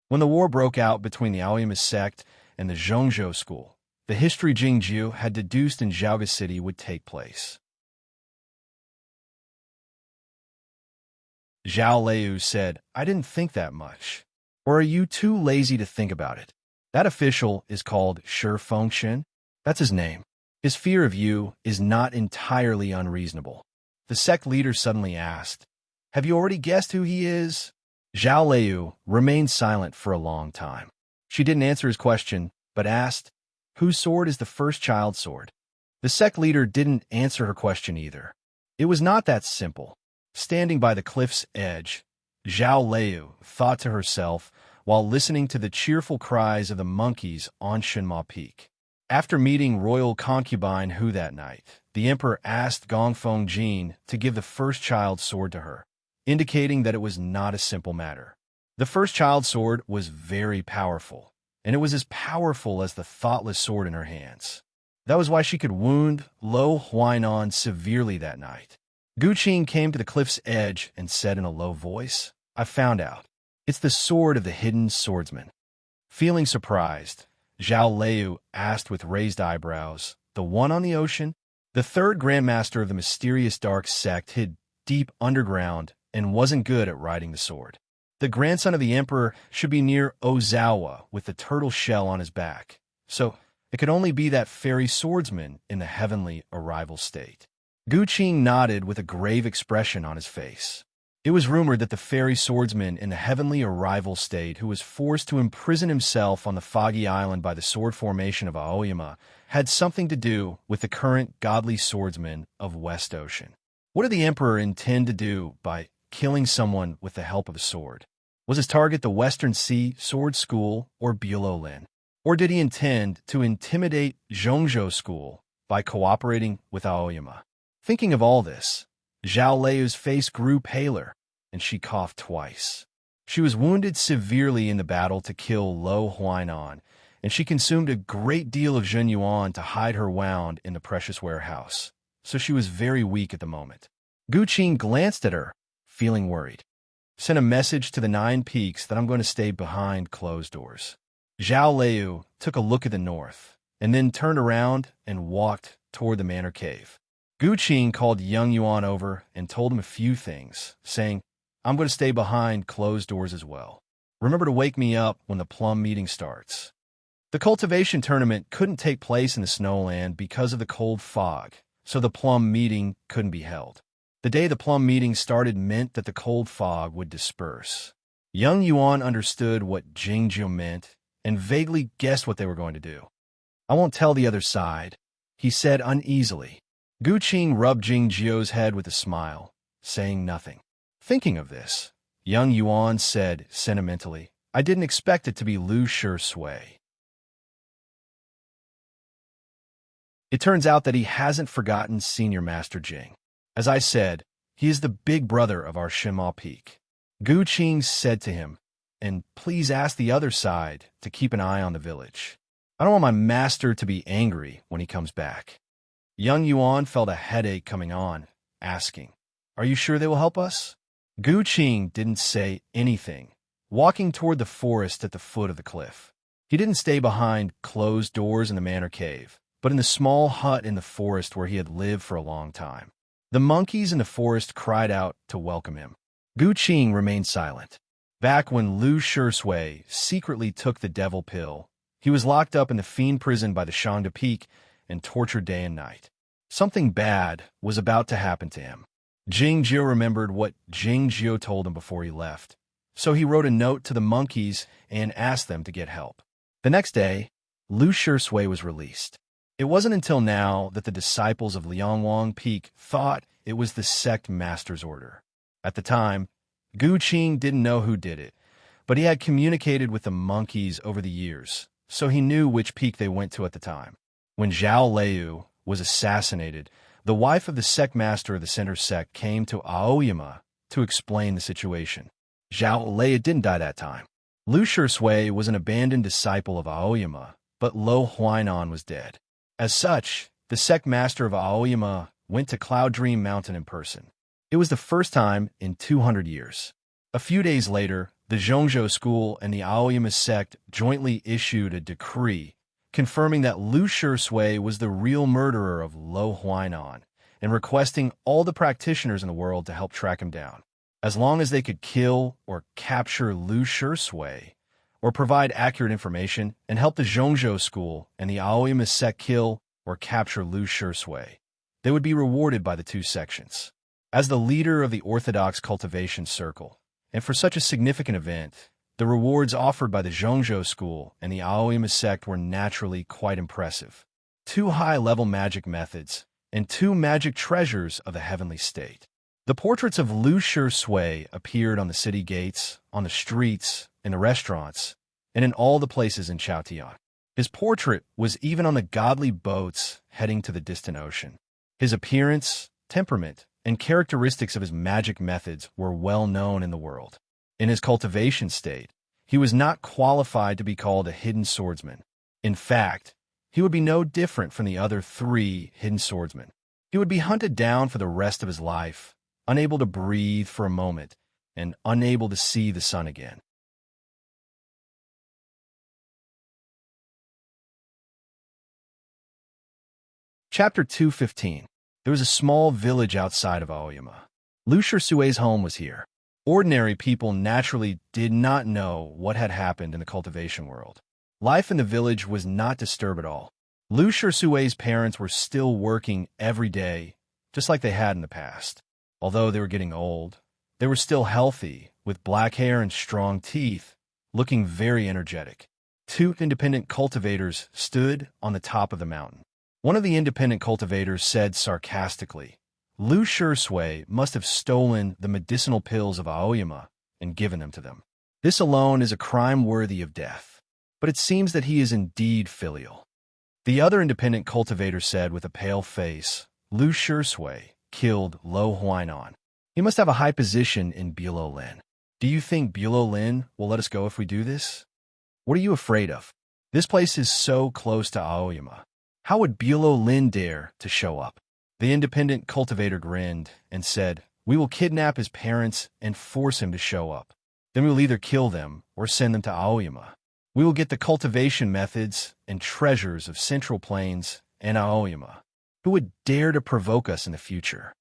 Speaker 1: When the war broke out between the Aoyama sect and the Zhongzhou School, the history Jingjiu had deduced in Zhaoga City would take place. Zhao Liu said, I didn't think that much. Or are you too lazy to think about it? That official is called Shi Fengshen. That's his name. His fear of you is not entirely unreasonable. The sect leader suddenly asked, have you already guessed who he is? Zhao Liu remained silent for a long time. She didn't answer his question, but asked, whose sword is the first child's sword? The sect leader didn't answer her question either. It was not that simple. Standing by the cliff's edge, Zhao Liu thought to herself while listening to the cheerful cries of the monkeys on Shinma Peak. After meeting royal concubine Hu that night, the emperor asked Gongfeng Jin to give the first child's sword to her, indicating that it was not a simple matter. The first child's sword was very powerful, and it was as powerful as the thoughtless sword in her hands. That was why she could wound Lo Huainan severely that night. Gu Qing came to the cliff's edge and said in a low voice, I found out. It's the sword of the hidden swordsman. Feeling surprised, Zhao Liu asked with raised eyebrows, the one on the ocean? The third grandmaster of the mysterious dark sect hid deep underground and wasn't good at riding the sword. The grandson of the emperor should be near Ozawa with the turtle shell on his back, so it could only be that fairy swordsman in the heavenly arrival state. Gu Qing nodded with a grave expression on his face. It was rumored that the fairy swordsman in the heavenly arrival state who was forced to imprison himself on the foggy island by the sword formation of Aoyama had something to do with the current godly swordsman of West Ocean. What did the emperor intend to do by killing someone with the help of a sword? Was his target the Western Sea Sword School or Bulolin? Or did he intend to intimidate Zhongzhou School by cooperating with Aoyama? Thinking of all this, Zhao Liu's face grew paler, and she coughed twice. She was wounded severely in the battle to kill Lo Huainan, and she consumed a great deal of Zhen Yuan to hide her wound in the precious warehouse, so she was very weak at the moment. Gu Qing glanced at her, feeling worried. Sent a message to the 9 peaks that I'm going to stay behind closed doors. Zhao Liu took a look at the north, and then turned around and walked toward the manor cave. Gu Qing called Young Yuan over and told him a few things, saying, I'm going to stay behind closed doors as well. Remember to wake me up when the plum meeting starts. The cultivation tournament couldn't take place in the snowland because of the cold fog, so the plum meeting couldn't be held. The day the plum meeting started meant that the cold fog would disperse. Young Yuan understood what Jingjiu meant and vaguely guessed what they were going to do. I won't tell the other side, he said uneasily. Gu Qing rubbed Jingjiu's head with a smile, saying nothing. Thinking of this, Young Yuan said sentimentally, I didn't expect it to be Lu Shui. It turns out that he hasn't forgotten Senior Master Jing. As I said, he is the big brother of our Shinma Peak. Gu Qing said to him, and please ask the other side to keep an eye on the village. I don't want my master to be angry when he comes back. Young Yuan felt a headache coming on, asking, "Are you sure they will help us?" Gu Qing didn't say anything, walking toward the forest at the foot of the cliff. He didn't stay behind closed doors in the manor cave, but in the small hut in the forest where he had lived for a long time. The monkeys in the forest cried out to welcome him. Gu Qing remained silent. Back when Lu Shui secretly took the devil pill, he was locked up in the fiend prison by the Shangda Peak and tortured day and night. Something bad was about to happen to him. Jing Jiu remembered what Jing Jiu told him before he left, so he wrote a note to the monkeys and asked them to get help. The next day, Lu Shui was released. It wasn't until now that the disciples of Liangwang Peak thought it was the sect master's order. At the time, Gu Qing didn't know who did it, but he had communicated with the monkeys over the years, so he knew which peak they went to at the time. When Zhao Liu was assassinated, the wife of the sect master of the center sect came to Aoyama to explain the situation. Zhao Liu didn't die that time. Lu Shui was an abandoned disciple of Aoyama, but Lo Huainan was dead. As such, the sect master of Aoyama went to Cloud Dream Mountain in person. It was the first time in 200 years. A few days later, the Zhongzhou school and the Aoyama sect jointly issued a decree confirming that Lu Shui was the real murderer of Lo Huainan and requesting all the practitioners in the world to help track him down. As long as they could kill or capture Lu Shui, or provide accurate information and help the Zhongzhou school and the Aoyama sect kill or capture Lu Shui, they would be rewarded by the two sections. As the leader of the Orthodox cultivation circle, and for such a significant event, the rewards offered by the Zhongzhou school and the Aoyama sect were naturally quite impressive. 2 high-level magic methods and 2 magic treasures of the heavenly state. The portraits of Lu Shui appeared on the city gates, on the streets, in the restaurants, and in all the places in Chaotian. His portrait was even on the godly boats heading to the distant ocean. His appearance, temperament, and characteristics of his magic methods were well known in the world. In his cultivation state, he was not qualified to be called a hidden swordsman. In fact, he would be no different from the other 3 hidden swordsmen. He would be hunted down for the rest of his life, unable to breathe for a moment, and unable to see the sun again. Chapter 215. There was a small village outside of Aoyama. Lu Shui's home was here. Ordinary people naturally did not know what had happened in the cultivation world. Life in the village was not disturbed at all. Lu Shui's parents were still working every day, just like they had in the past. Although they were getting old, they were still healthy, with black hair and strong teeth, looking very energetic. 2 independent cultivators stood on the top of the mountain. One of the independent cultivators said sarcastically, "Lu Shui must have stolen the medicinal pills of Aoyama and given them to them. This alone is a crime worthy of death, but it seems that he is indeed filial." The other independent cultivator said with a pale face, "Lu Shui killed Lo Huainan. He must have a high position in Bulolin. Do you think Bulolin will let us go if we do this? What are you afraid of? This place is so close to Aoyama. How would Bulolin dare to show up?" The independent cultivator grinned and said, "We will kidnap his parents and force him to show up. Then we will either kill them or send them to Aoyama. We will get the cultivation methods and treasures of Central Plains and Aoyama. Who would dare to provoke us in the future?"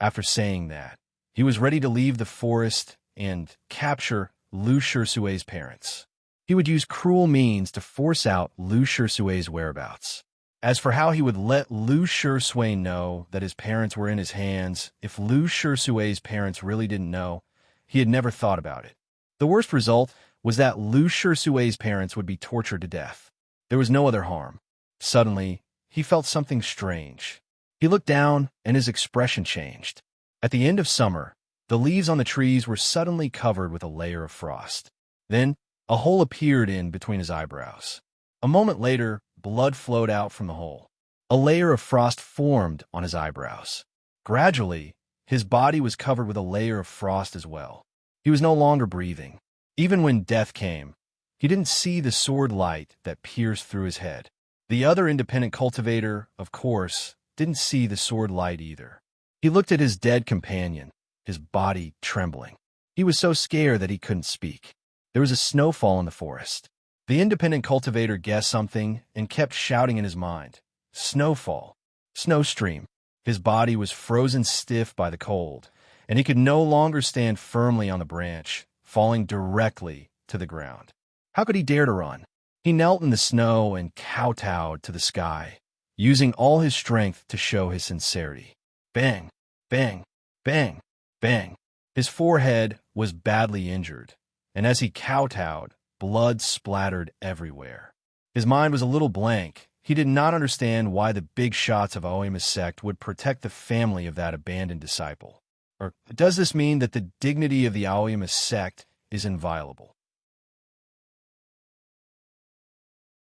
Speaker 1: After saying that, he was ready to leave the forest and capture Lu Shui's parents. He would use cruel means to force out Lu Shui's whereabouts. As for how he would let Lu Shui know that his parents were in his hands, if Lu Shui's parents really didn't know, he had never thought about it. The worst result was that Lu Shui's parents would be tortured to death. There was no other harm. Suddenly, he felt something strange. He looked down, and his expression changed. At the end of summer, the leaves on the trees were suddenly covered with a layer of frost. Then, a hole appeared in between his eyebrows. A moment later, blood flowed out from the hole. A layer of frost formed on his eyebrows. Gradually, his body was covered with a layer of frost as well. He was no longer breathing. Even when death came, He didn't see the sword light that pierced through his head. The other independent cultivator, of course, didn't see the sword light either. He looked at his dead companion, his body trembling. He was so scared that he couldn't speak. There was a snowfall in the forest. The independent cultivator guessed something and kept shouting in his mind, "Snowfall, snowstream." His body was frozen stiff by the cold, and he could no longer stand firmly on the branch, falling directly to the ground. How could he dare to run? He knelt in the snow and kowtowed to the sky, using all his strength to show his sincerity. Bang, bang, bang, bang. His forehead was badly injured, and as he kowtowed, blood splattered everywhere. His mind was a little blank. He did not understand why the big shots of Aoyama's sect would protect the family of that abandoned disciple. Or does this mean that the dignity of the Aoyama sect is inviolable?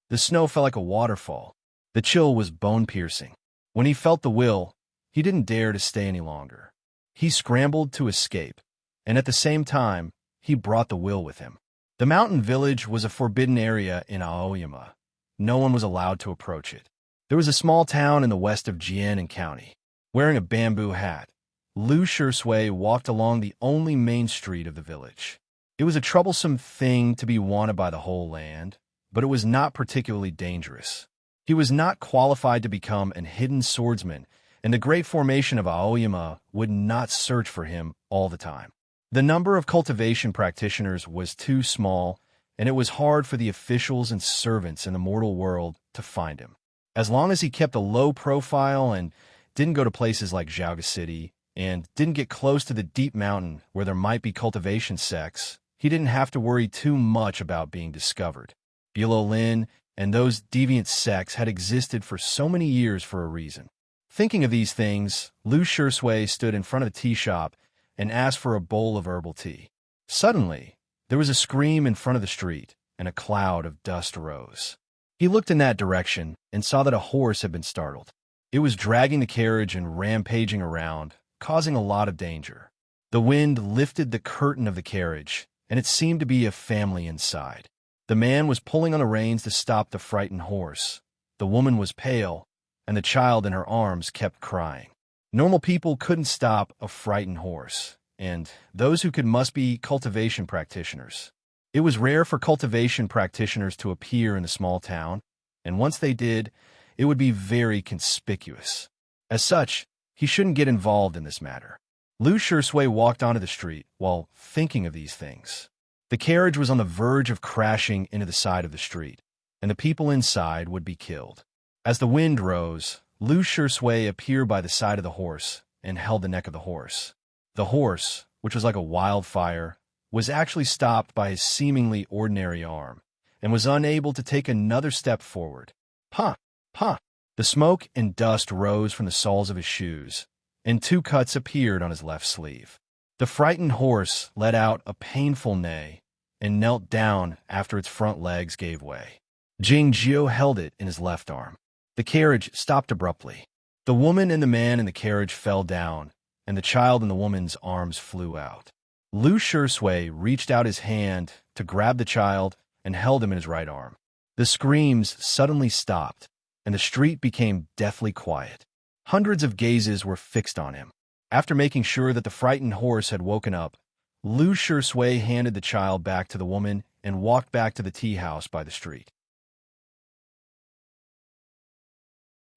Speaker 1: The snow fell like a waterfall. The chill was bone-piercing. When he felt the will, he didn't dare to stay any longer. He scrambled to escape, and at the same time, he brought the will with him. The mountain village was a forbidden area in Aoyama. No one was allowed to approach it. There was a small town in the west of Jian County. Wearing a bamboo hat, Lu Shui walked along the only main street of the village. It was a troublesome thing to be wanted by the whole land, but it was not particularly dangerous. He was not qualified to become an hidden swordsman, and the great formation of Aoyama would not search for him all the time. The number of cultivation practitioners was too small, and it was hard for the officials and servants in the mortal world to find him. As long as he kept a low profile and didn't go to places like Xiaoga City, and didn't get close to the deep mountain where there might be cultivation sects, he didn't have to worry too much about being discovered. Bilo Lin and those deviant sects had existed for so many years for a reason. Thinking of these things, Lu Shui stood in front of the tea shop and asked for a bowl of herbal tea. Suddenly, there was a scream in front of the street, and a cloud of dust rose. He looked in that direction and saw that a horse had been startled. It was dragging the carriage and rampaging around, causing a lot of danger. The wind lifted the curtain of the carriage, and it seemed to be a family inside. The man was pulling on the reins to stop the frightened horse. The woman was pale, and the child in her arms kept crying. Normal people couldn't stop a frightened horse, and those who could must be cultivation practitioners. It was rare for cultivation practitioners to appear in the small town, and once they did, it would be very conspicuous. As such, he shouldn't get involved in this matter. Lu Shui walked onto the street while thinking of these things. The carriage was on the verge of crashing into the side of the street, and the people inside would be killed. As the wind rose, Lu Shui appeared by the side of the horse and held the neck of the horse. The horse, which was like a wildfire, was actually stopped by his seemingly ordinary arm, and was unable to take another step forward. "Huh! Huh!" The smoke and dust rose from the soles of his shoes, and 2 cuts appeared on his left sleeve. The frightened horse let out a painful neigh and knelt down after its front legs gave way. Jing Jiu held it in his left arm. The carriage stopped abruptly. The woman and the man in the carriage fell down, and the child in the woman's arms flew out. Lu Shui reached out his hand to grab the child and held him in his right arm. The screams suddenly stopped, and the street became deathly quiet. Hundreds of gazes were fixed on him. After making sure that the frightened horse had woken up, Lu Shui handed the child back to the woman and walked back to the tea house by the street.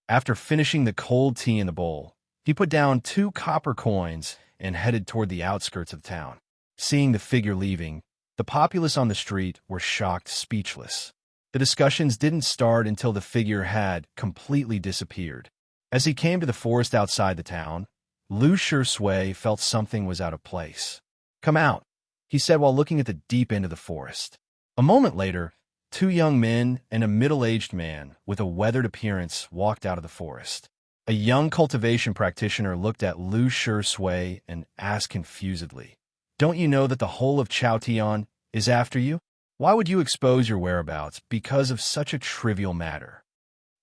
Speaker 1: After finishing the cold tea in the bowl, he put down 2 copper coins and headed toward the outskirts of town. Seeing the figure leaving, the populace on the street were shocked speechless. The discussions didn't start until the figure had completely disappeared. As he came to the forest outside the town, Lu Shui felt something was out of place. "Come out," he said while looking at the deep end of the forest. A moment later, 2 young men and a middle-aged man with a weathered appearance walked out of the forest. A young cultivation practitioner looked at Lu Shui and asked confusedly, "Don't you know that the whole of Chaotian is after you? Why would you expose your whereabouts because of such a trivial matter?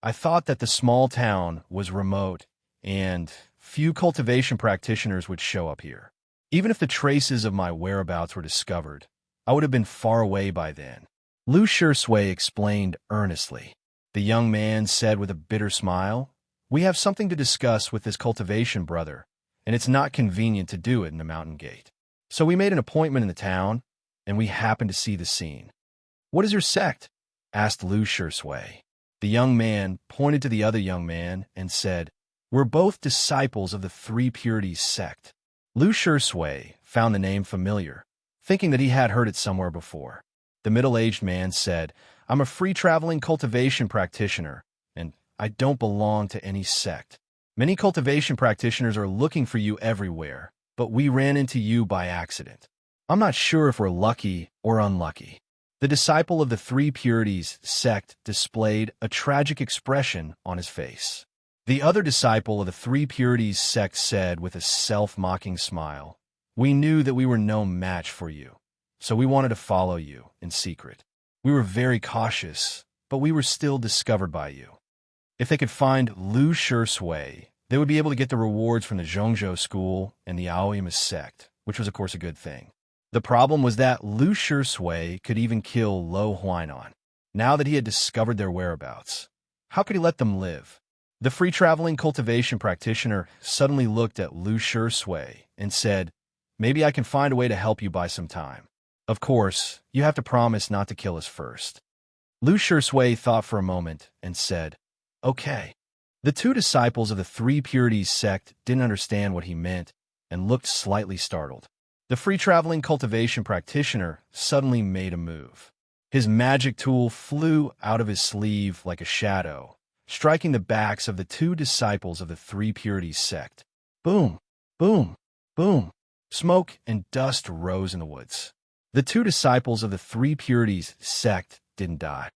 Speaker 1: I thought that the small town was remote and few cultivation practitioners would show up here. Even if the traces of my whereabouts were discovered, I would have been far away by then." Lu Shui explained earnestly. The young man said with a bitter smile, "We have something to discuss with this cultivation brother, and it's not convenient to do it in the mountain gate. So we made an appointment in the town, and we happened to see the scene." "What is your sect?" asked Lu Shui. The young man pointed to the other young man and said, "We're both disciples of the Three Purities sect." Lu Shui found the name familiar, thinking that he had heard it somewhere before. The middle-aged man said, "I'm a free-traveling cultivation practitioner, and I don't belong to any sect. Many cultivation practitioners are looking for you everywhere, but we ran into you by accident. I'm not sure if we're lucky or unlucky." The disciple of the Three Purities sect displayed a tragic expression on his face. The other disciple of the Three Purities sect said with a self-mocking smile, "We knew that we were no match for you, so we wanted to follow you in secret. We were very cautious, but we were still discovered by you." If they could find Lu Shui, they would be able to get the rewards from the Zhongzhou school and the Aoyama sect, which was of course a good thing. The problem was that Lu Shui could even kill Lo Huainan. Now that he had discovered their whereabouts, how could he let them live? The free-traveling cultivation practitioner suddenly looked at Lu Shui and said, "Maybe I can find a way to help you buy some time. Of course, you have to promise not to kill us first." Lu Shui thought for a moment and said, "Okay." The two disciples of the Three Purities sect didn't understand what he meant and looked slightly startled. The free-traveling cultivation practitioner suddenly made a move. His magic tool flew out of his sleeve like a shadow, striking the backs of the two disciples of the Three Purities sect. Boom, boom, boom. Smoke and dust rose in the woods. The two disciples of the Three Purities sect didn't die.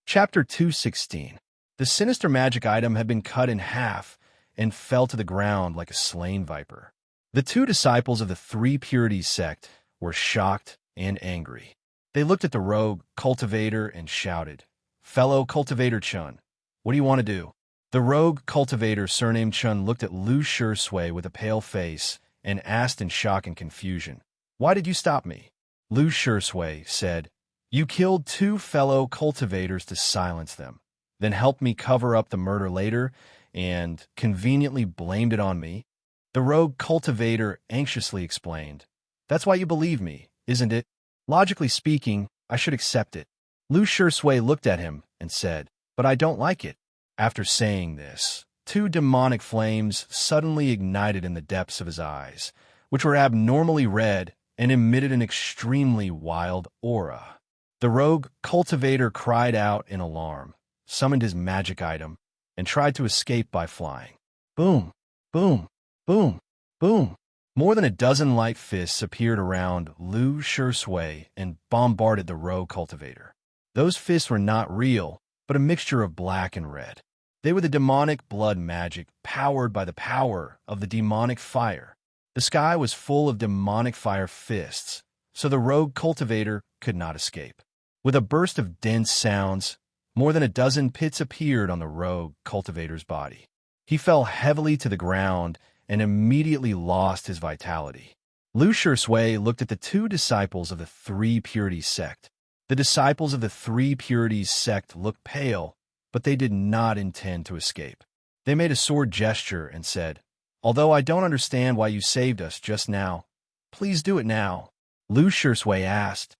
Speaker 1: Chapter 216. The sinister magic item had been cut in half and fell to the ground like a slain viper. The two disciples of the Three Purities sect were shocked and angry. They looked at the rogue cultivator and shouted, "Fellow cultivator Chun, what do you want to do?" The rogue cultivator surnamed Chun looked at Lu Shui with a pale face and asked in shock and confusion, "Why did you stop me?" Lu Shui said, "You killed two fellow cultivators to silence them, then helped me cover up the murder later and conveniently blamed it on me." The rogue cultivator anxiously explained, "That's why you believe me, isn't it? Logically speaking, I should accept it." Lu Shui looked at him and said, "But I don't like it." After saying this, two demonic flames suddenly ignited in the depths of his eyes, which were abnormally red and emitted an extremely wild aura. The rogue cultivator cried out in alarm, summoned his magic item, and tried to escape by flying. Boom, boom, boom, boom. More than a dozen light fists appeared around Lu Shui and bombarded the rogue cultivator. Those fists were not real, but a mixture of black and red. They were the demonic blood magic powered by the power of the demonic fire. The sky was full of demonic fire fists, so the rogue cultivator could not escape. With a burst of dense sounds, more than a dozen pits appeared on the rogue cultivator's body. He fell heavily to the ground and immediately lost his vitality. Lu Shui looked at the two disciples of the Three Purities sect. The disciples of the Three Purities sect looked pale, but they did not intend to escape. They made a sword gesture and said, "Although I don't understand why you saved us just now, please do it now." Lu Shui asked,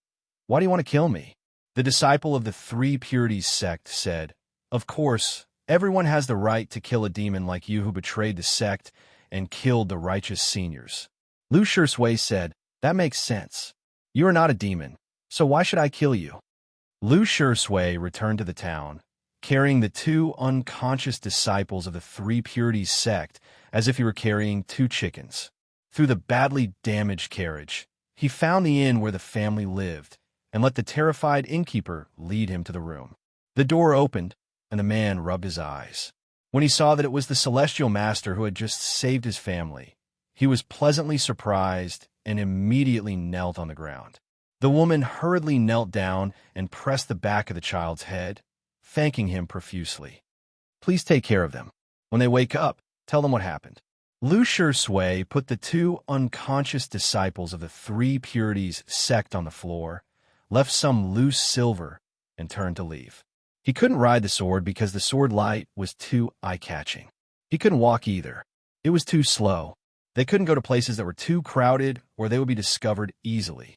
Speaker 1: "Why do you want to kill me?" The disciple of the Three Purities sect said, "Of course, everyone has the right to kill a demon like you who betrayed the sect and killed the righteous seniors." Lu Shui said, "That makes sense. You are not a demon, so why should I kill you?" Lu Shui returned to the town, carrying the two unconscious disciples of the Three Purities sect as if he were carrying two chickens. Through the badly damaged carriage, he found the inn where the family lived and let the terrified innkeeper lead him to the room. The door opened, and the man rubbed his eyes. When he saw that it was the celestial master who had just saved his family, he was pleasantly surprised and immediately knelt on the ground. The woman hurriedly knelt down and pressed the back of the child's head, thanking him profusely. "Please take care of them. When they wake up, tell them what happened." Lu Shui put the two unconscious disciples of the Three Purities sect on the floor, left some loose silver, and turned to leave. He couldn't ride the sword because the sword light was too eye-catching. He couldn't walk either. It was too slow. They couldn't go to places that were too crowded or they would be discovered easily.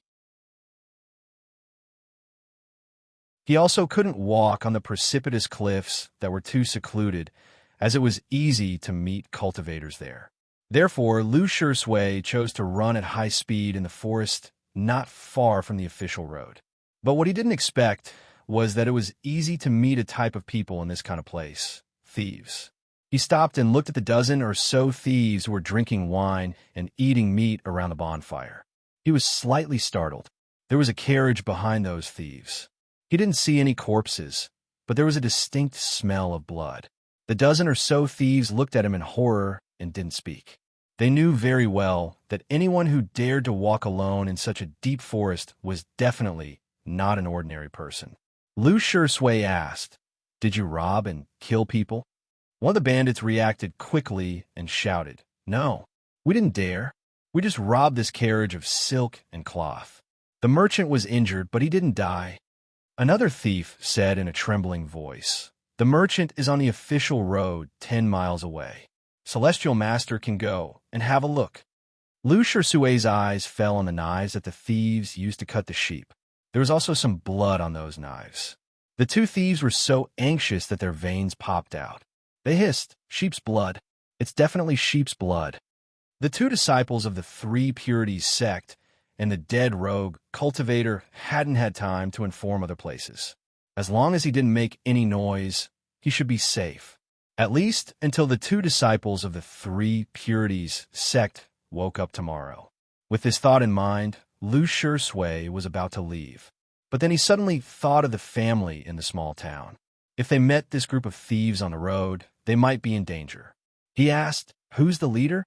Speaker 1: He also couldn't walk on the precipitous cliffs that were too secluded, as it was easy to meet cultivators there. Therefore, Lu Shui chose to run at high speed in the forest not far from the official road. But what he didn't expect was that it was easy to meet a type of people in this kind of place: thieves. He stopped and looked at the dozen or so thieves who were drinking wine and eating meat around the bonfire. He was slightly startled. There was a carriage behind those thieves. He didn't see any corpses, but there was a distinct smell of blood. The dozen or so thieves looked at him in horror and didn't speak. They knew very well that anyone who dared to walk alone in such a deep forest was definitely not an ordinary person. Lu Shui asked, "Did you rob and kill people?" One of the bandits reacted quickly and shouted, "No, we didn't dare. We just robbed this carriage of silk and cloth." The merchant was injured, but he didn't die. Another thief said in a trembling voice, "The merchant is on the official road 10 miles away. Celestial Master can go and have a look." Lu Shui's eyes fell on the knives that the thieves used to cut the sheep. There was also some blood on those knives. The two thieves were so anxious that their veins popped out. They hissed, "Sheep's blood. It's definitely sheep's blood." The two disciples of the Three Purities sect and the dead rogue cultivator hadn't had time to inform other places. As long as he didn't make any noise, he should be safe. At least until the two disciples of the Three Purities sect woke up tomorrow. With this thought in mind, Lu Shui was about to leave. But then he suddenly thought of the family in the small town. If they met this group of thieves on the road, they might be in danger. He asked, "Who's the leader?"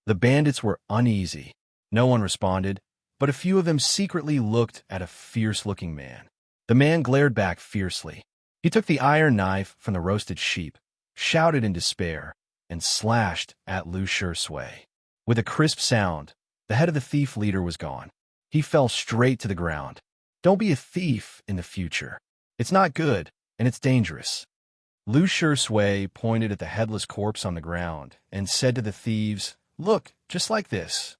Speaker 1: The bandits were uneasy. No one responded, but a few of them secretly looked at a fierce-looking man. The man glared back fiercely. He took the iron knife from the roasted sheep, shouted in despair, and slashed at Lu Shui. With a crisp sound, the head of the thief leader was gone. He fell straight to the ground. Don't be a thief in the future. It's not good, and it's dangerous. Lu Shui pointed at the headless corpse on the ground and said to the thieves, "Look, just like this."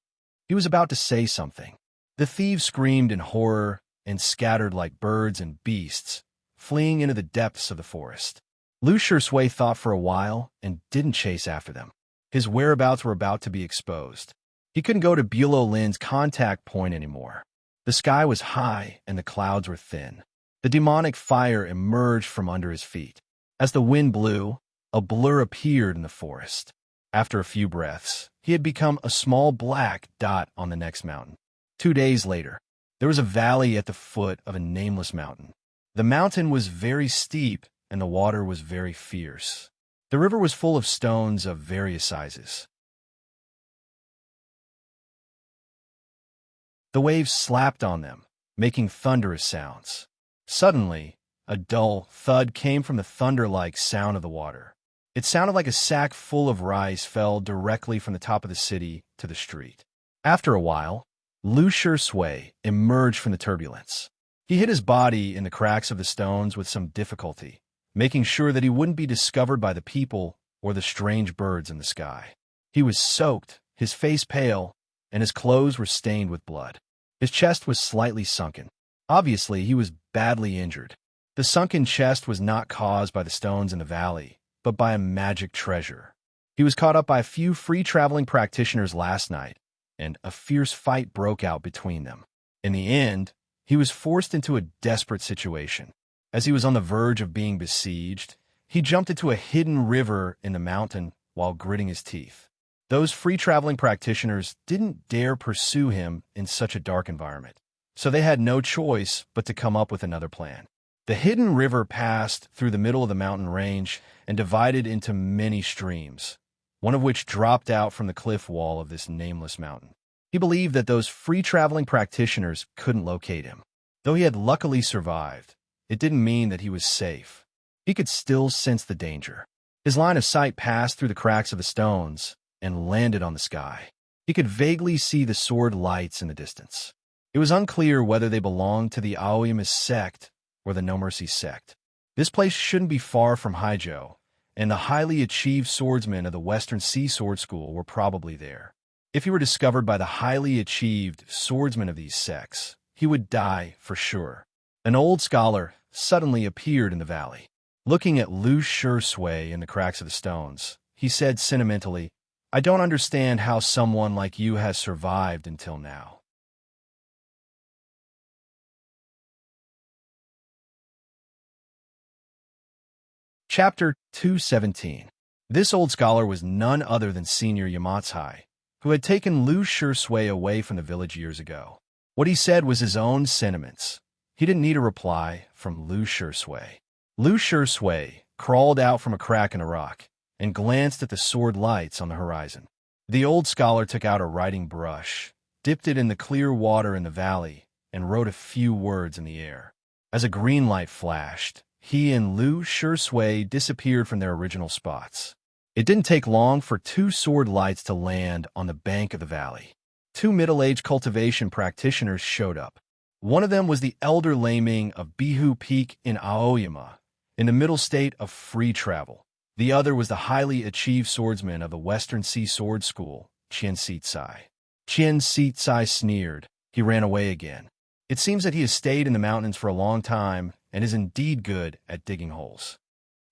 Speaker 1: He was about to say something. The thieves screamed in horror and scattered like birds and beasts, fleeing into the depths of the forest. Lu Shui thought for a while and didn't chase after them. His whereabouts were about to be exposed. He couldn't go to Bulow Lin's contact point anymore. The sky was high and the clouds were thin. The demonic fire emerged from under his feet. As the wind blew, a blur appeared in the forest. After a few breaths, he had become a small black dot on the next mountain. 2 days later, there was a valley at the foot of a nameless mountain. The mountain was very steep and the water was very fierce. The river was full of stones of various sizes. The waves slapped on them, making thunderous sounds. Suddenly, a dull thud came from the thunder-like sound of the water. It sounded like a sack full of rice fell directly from the top of the city to the street. After a while, Lu Shui emerged from the turbulence. He hid his body in the cracks of the stones with some difficulty, making sure that he wouldn't be discovered by the people or the strange birds in the sky. He was soaked, his face pale, and his clothes were stained with blood. His chest was slightly sunken. Obviously, he was badly injured. The sunken chest was not caused by the stones in the valley, but by a magic treasure. He was caught up by a few free-traveling practitioners last night, and a fierce fight broke out between them. In the end, he was forced into a desperate situation. As he was on the verge of being besieged, he jumped into a hidden river in the mountain while gritting his teeth. Those free-traveling practitioners didn't dare pursue him in such a dark environment, so they had no choice but to come up with another plan. The hidden river passed through the middle of the mountain range and divided into many streams, one of which dropped out from the cliff wall of this nameless mountain. He believed that those free-traveling practitioners couldn't locate him. Though he had luckily survived, it didn't mean that he was safe. He could still sense the danger. His line of sight passed through the cracks of the stones, and landed on the sky. He could vaguely see the sword lights in the distance. It was unclear whether they belonged to the Aoyama sect or the No Mercy sect. This place shouldn't be far from Haijo, and the highly achieved swordsmen of the Western Sea Sword School were probably there. If he were discovered by the highly achieved swordsmen of these sects, he would die for sure. An old scholar suddenly appeared in the valley. Looking at Lu Shui in the cracks of the stones, he said sentimentally, "I don't understand how someone like you has survived until now." Chapter 217. This old scholar was none other than Senior Yamatsai, who had taken Lu Shui away from the village years ago. What he said was his own sentiments. He didn't need a reply from Lu Shui. Lu Shui crawled out from a crack in a rock and glanced at the sword lights on the horizon. The old scholar took out a writing brush, dipped it in the clear water in the valley, and wrote a few words in the air. As a green light flashed, he and Lu Shui disappeared from their original spots. It didn't take long for two sword lights to land on the bank of the valley. Two middle-aged cultivation practitioners showed up. One of them was the elder Laming of Bihu Peak in Aoyama, in the middle state of free travel. The other was the highly achieved swordsman of the Western Sea Sword School, Qian Sitsai. Qian Sitsai sneered. He ran away again. It seems that he has stayed in the mountains for a long time and is indeed good at digging holes.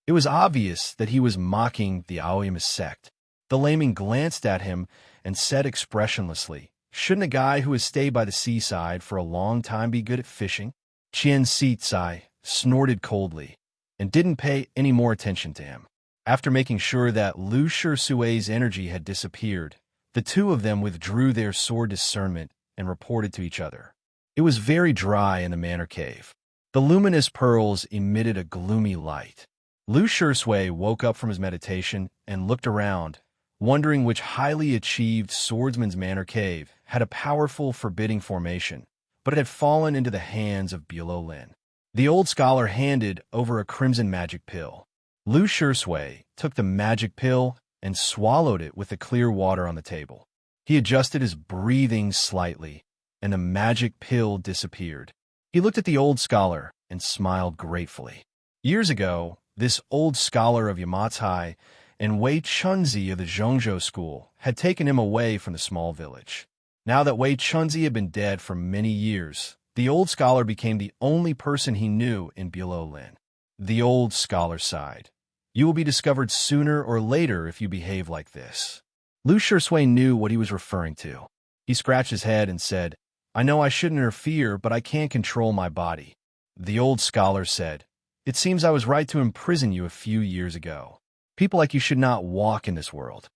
Speaker 1: It was obvious that he was mocking the Aoyama sect. The Laming glanced at him and said expressionlessly, "Shouldn't a guy who has stayed by the seaside for a long time be good at fishing?" Qian Sitsai snorted coldly and didn't pay any more attention to him. After making sure that Lu Shui's energy had disappeared, the two of them withdrew their sword discernment and reported to each other. It was very dry in the manor cave. The luminous pearls emitted a gloomy light. Lu Shui woke up from his meditation and looked around, wondering which highly achieved swordsman's manor cave had a powerful forbidding formation, but it had fallen into the hands of Bulo Lin. The old scholar handed over a crimson magic pill. Lu Shui took the magic pill and swallowed it with the clear water on the table. He adjusted his breathing slightly, and the magic pill disappeared. He looked at the old scholar and smiled gratefully. Years ago, this old scholar of Yamatsai and Wei Chunzi of the Zhongzhou school had taken him away from the small village. Now that Wei Chunzi had been dead for many years, the old scholar became the only person he knew in Bulo Lin. The old scholar sighed. "You will be discovered sooner or later if you behave like this." Lu Shui knew what he was referring to. He scratched his head and said, "I know I shouldn't interfere, but I can't control my body." The old scholar said, "It seems I was right to imprison you a few years ago. People like you should not walk in this world."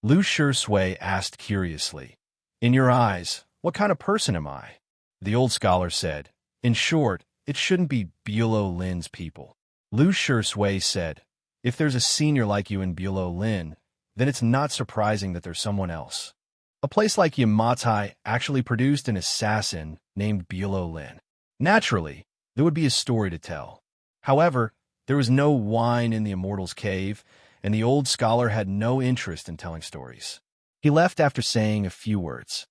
Speaker 1: Lu Shui asked curiously, "In your eyes, what kind of person am I?" The old scholar said, "In short, it shouldn't be Bulo Lin's people." Lu Shui said, "If there's a senior like you in Bulo Lin, then it's not surprising that there's someone else. A place like Yamatai actually produced an assassin named Bulo Lin. Naturally, there would be a story to tell. However, there was no wine in the Immortal's cave, and the old scholar had no interest in telling stories. He left after saying a few words.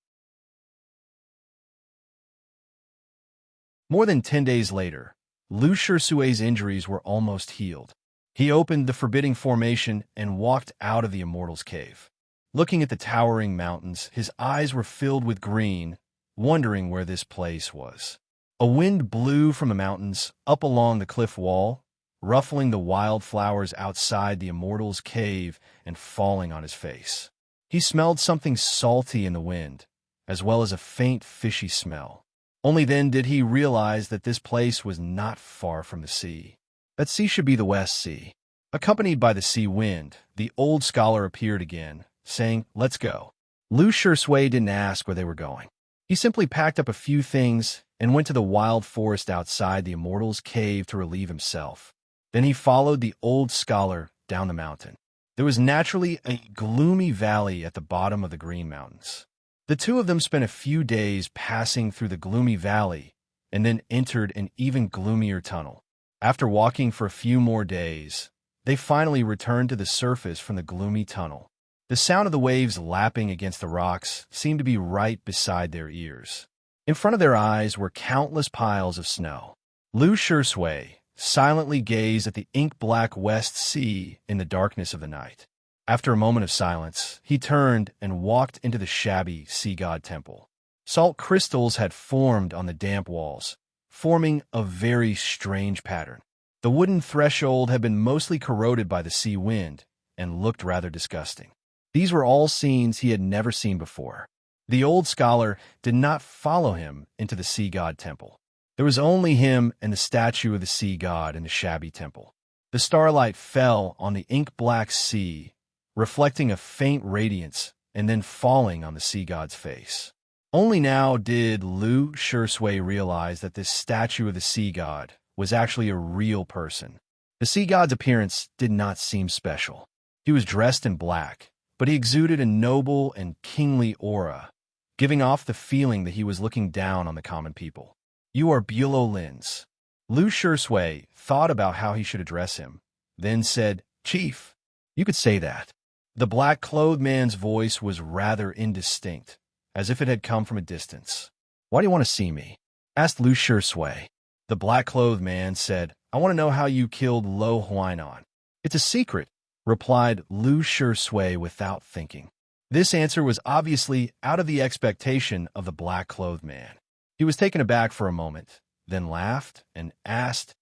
Speaker 1: More than 10 days later, Lu Shui's injuries were almost healed. He opened the forbidding formation and walked out of the Immortal's cave. Looking at the towering mountains, his eyes were filled with green, wondering where this place was. A wind blew from the mountains up along the cliff wall, ruffling the wildflowers outside the Immortal's cave and falling on his face. He smelled something salty in the wind, as well as a faint fishy smell. Only then did he realize that this place was not far from the sea. That sea should be the West Sea. Accompanied by the sea wind, the old scholar appeared again, saying, "Let's go." Lu Shui didn't ask where they were going. He simply packed up a few things and went to the wild forest outside the Immortal's cave to relieve himself. Then he followed the old scholar down the mountain. There was naturally a gloomy valley at the bottom of the Green Mountains. The two of them spent a few days passing through the gloomy valley and then entered an even gloomier tunnel. After walking for a few more days, they finally returned to the surface from the gloomy tunnel. The sound of the waves lapping against the rocks seemed to be right beside their ears. In front of their eyes were countless piles of snow. Lu Shui silently gazed at the ink-black West Sea in the darkness of the night. After a moment of silence, he turned and walked into the shabby sea god temple. Salt crystals had formed on the damp walls, forming a very strange pattern. The wooden threshold had been mostly corroded by the sea wind and looked rather disgusting. These were all scenes he had never seen before. The old scholar did not follow him into the sea god temple. There was only him and the statue of the sea god in the shabby temple. The starlight fell on the ink-black sea, reflecting a faint radiance and then falling on the sea god's face. Only now did Lu Shui realize that this statue of the sea god was actually a real person. The sea god's appearance did not seem special. He was dressed in black, but he exuded a noble and kingly aura, giving off the feeling that he was looking down on the common people. "You are Bulow Lin's." Lu Shui thought about how he should address him, then said, "Chief." "You could say that." The black-clothed man's voice was rather indistinct, as if it had come from a distance. "Why do you want to see me?" asked Lu Shui. The black-clothed man said, "I want to know how you killed Lo Huainan." "It's a secret," replied Lu Shui without thinking. This answer was obviously out of the expectation of the black-clothed man. He was taken aback for a moment, then laughed and asked,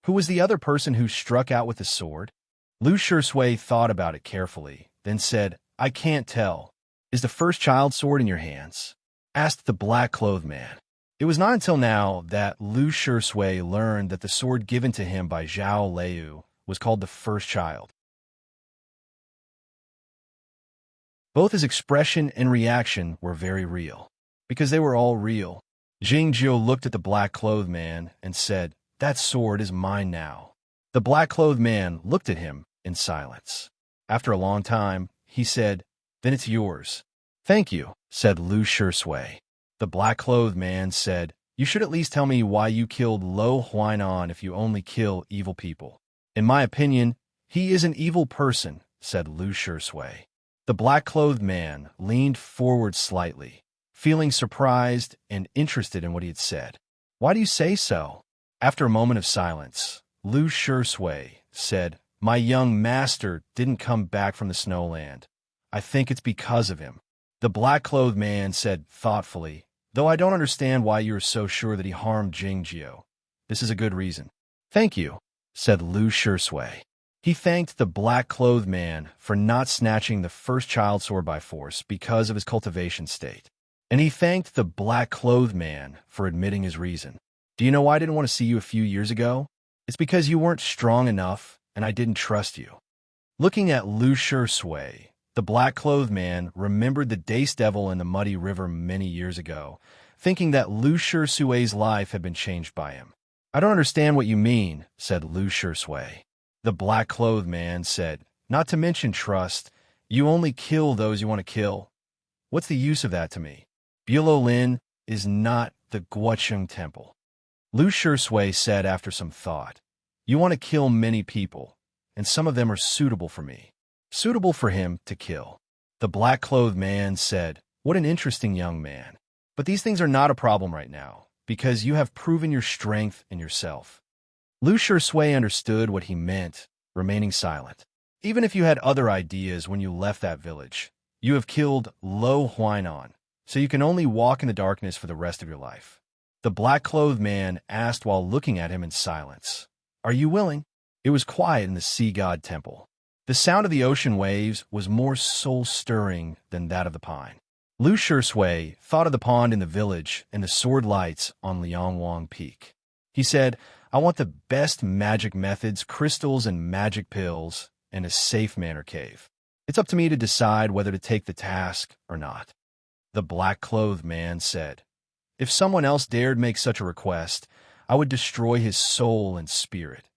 Speaker 1: "Who was the other person who struck out with the sword?" Lu Shui thought about it carefully, then said, "I can't tell." "Is the first child sword in your hands?" asked the black-clothed man. It was not until now that Lu Shui learned that the sword given to him by Zhao Liu was called the first child. Both his expression and reaction were very real, because they were all real. Jingjiu looked at the black-clothed man and said, "That sword is mine now." The black-clothed man looked at him in silence. After a long time, he said, "Then it's yours." "Thank you," said Lu Shui. The black-clothed man said, "You should at least tell me why you killed Lo Huainan if you only kill evil people." "In my opinion, he is an evil person," said Lu Shui. The black-clothed man leaned forward slightly, feeling surprised and interested in what he had said. "Why do you say so?" After a moment of silence, Lu Shui said, "My young master didn't come back from the snowland. I think it's because of him." The black-clothed man said thoughtfully, "Though I don't understand why you are so sure that he harmed Jingjiu. This is a good reason." "Thank you," said Lu Shui. He thanked the black-clothed man for not snatching the first child sword by force because of his cultivation state. And he thanked the black-clothed man for admitting his reason. "Do you know why I didn't want to see you a few years ago? It's because you weren't strong enough, and I didn't trust you." Looking at Lu Shui, the black-clothed man remembered the Dace Devil in the muddy river many years ago, thinking that Lu Shui's life had been changed by him. "I don't understand what you mean," said Lu Shui. The black-clothed man said, "Not to mention trust, you only kill those you want to kill. What's the use of that to me? Bulow Lin is not the Guocheng Temple." Lu Shui said after some thought, "You want to kill many people, and some of them are suitable for me." Suitable for him to kill. The black-clothed man said, "What an interesting young man. But these things are not a problem right now, because you have proven your strength in yourself." Lu Shui understood what he meant, remaining silent. "Even if you had other ideas when you left that village, you have killed Lo Huainan, so you can only walk in the darkness for the rest of your life." The black-clothed man asked while looking at him in silence, "Are you willing?" It was quiet in the sea god temple. The sound of the ocean waves was more soul-stirring than that of the pine. Lu Shui thought of the pond in the village and the sword lights on Liangwang Peak. He said, "I want the best magic methods, crystals and magic pills, and a safe manor cave. It's up to me to decide whether to take the task or not." The black-clothed man said, "If someone else dared make such a request, I would destroy his soul and spirit.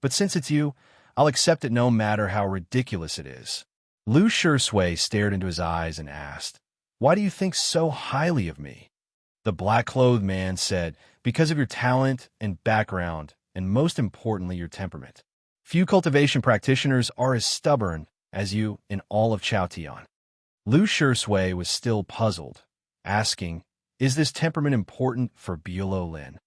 Speaker 1: But since it's you, I'll accept it no matter how ridiculous it is." Lu Shui stared into his eyes and asked, "Why do you think so highly of me?" The black-clothed man said, "Because of your talent and background, and most importantly, your temperament. Few cultivation practitioners are as stubborn as you in all of Chaotian." Lu Shui was still puzzled, asking, "Is this temperament important for Bulo Lin?"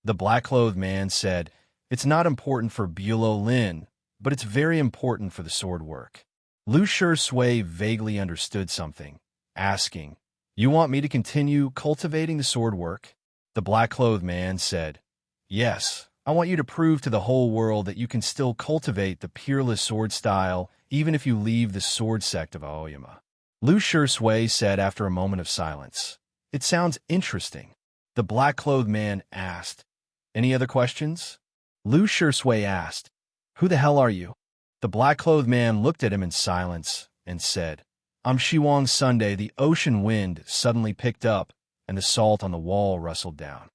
Speaker 1: The black-clothed man said, "It's not important for Bulo Lin, but it's very important for the sword work." Lu Shui vaguely understood something, asking, "You want me to continue cultivating the sword work?" The black-clothed man said, "Yes, I want you to prove to the whole world that you can still cultivate the peerless sword style even if you leave the sword sect of Aoyama." Lu Shui said after a moment of silence, "It sounds interesting." The black-clothed man asked, "Any other questions?" Lu Shui asked, "Who the hell are you?" The black-clothed man looked at him in silence and said, "I'm Shiwang Sunday." The ocean wind suddenly picked up, and the salt on the wall rustled down.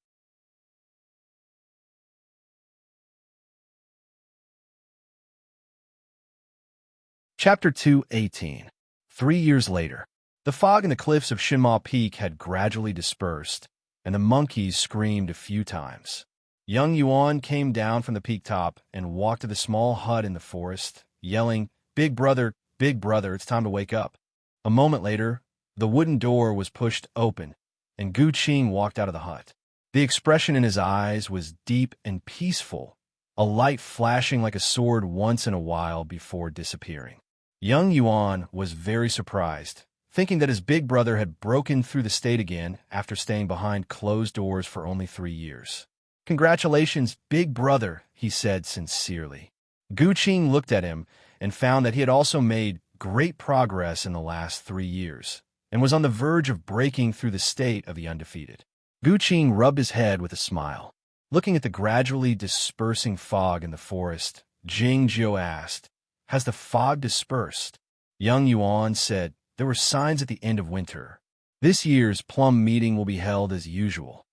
Speaker 1: Chapter 2:18. 3 years later. The fog in the cliffs of Shinma Peak had gradually dispersed, and the monkeys screamed a few times. Young Yuan came down from the peak top and walked to the small hut in the forest, yelling, big brother, it's time to wake up." A moment later, the wooden door was pushed open, and Gu Qing walked out of the hut. The expression in his eyes was deep and peaceful, a light flashing like a sword once in a while before disappearing. Young Yuan was very surprised, thinking that his big brother had broken through the state again after staying behind closed doors for only 3 years. "Congratulations, big brother," he said sincerely. Gu Qing looked at him and found that he had also made great progress in the last 3 years, and was on the verge of breaking through the state of the undefeated. Gu Qing rubbed his head with a smile. Looking at the gradually dispersing fog in the forest, Jing Jiu asked, "Has the fog dispersed?" Young Yuan said, "There were signs at the end of winter. This year's plum meeting will be held as usual."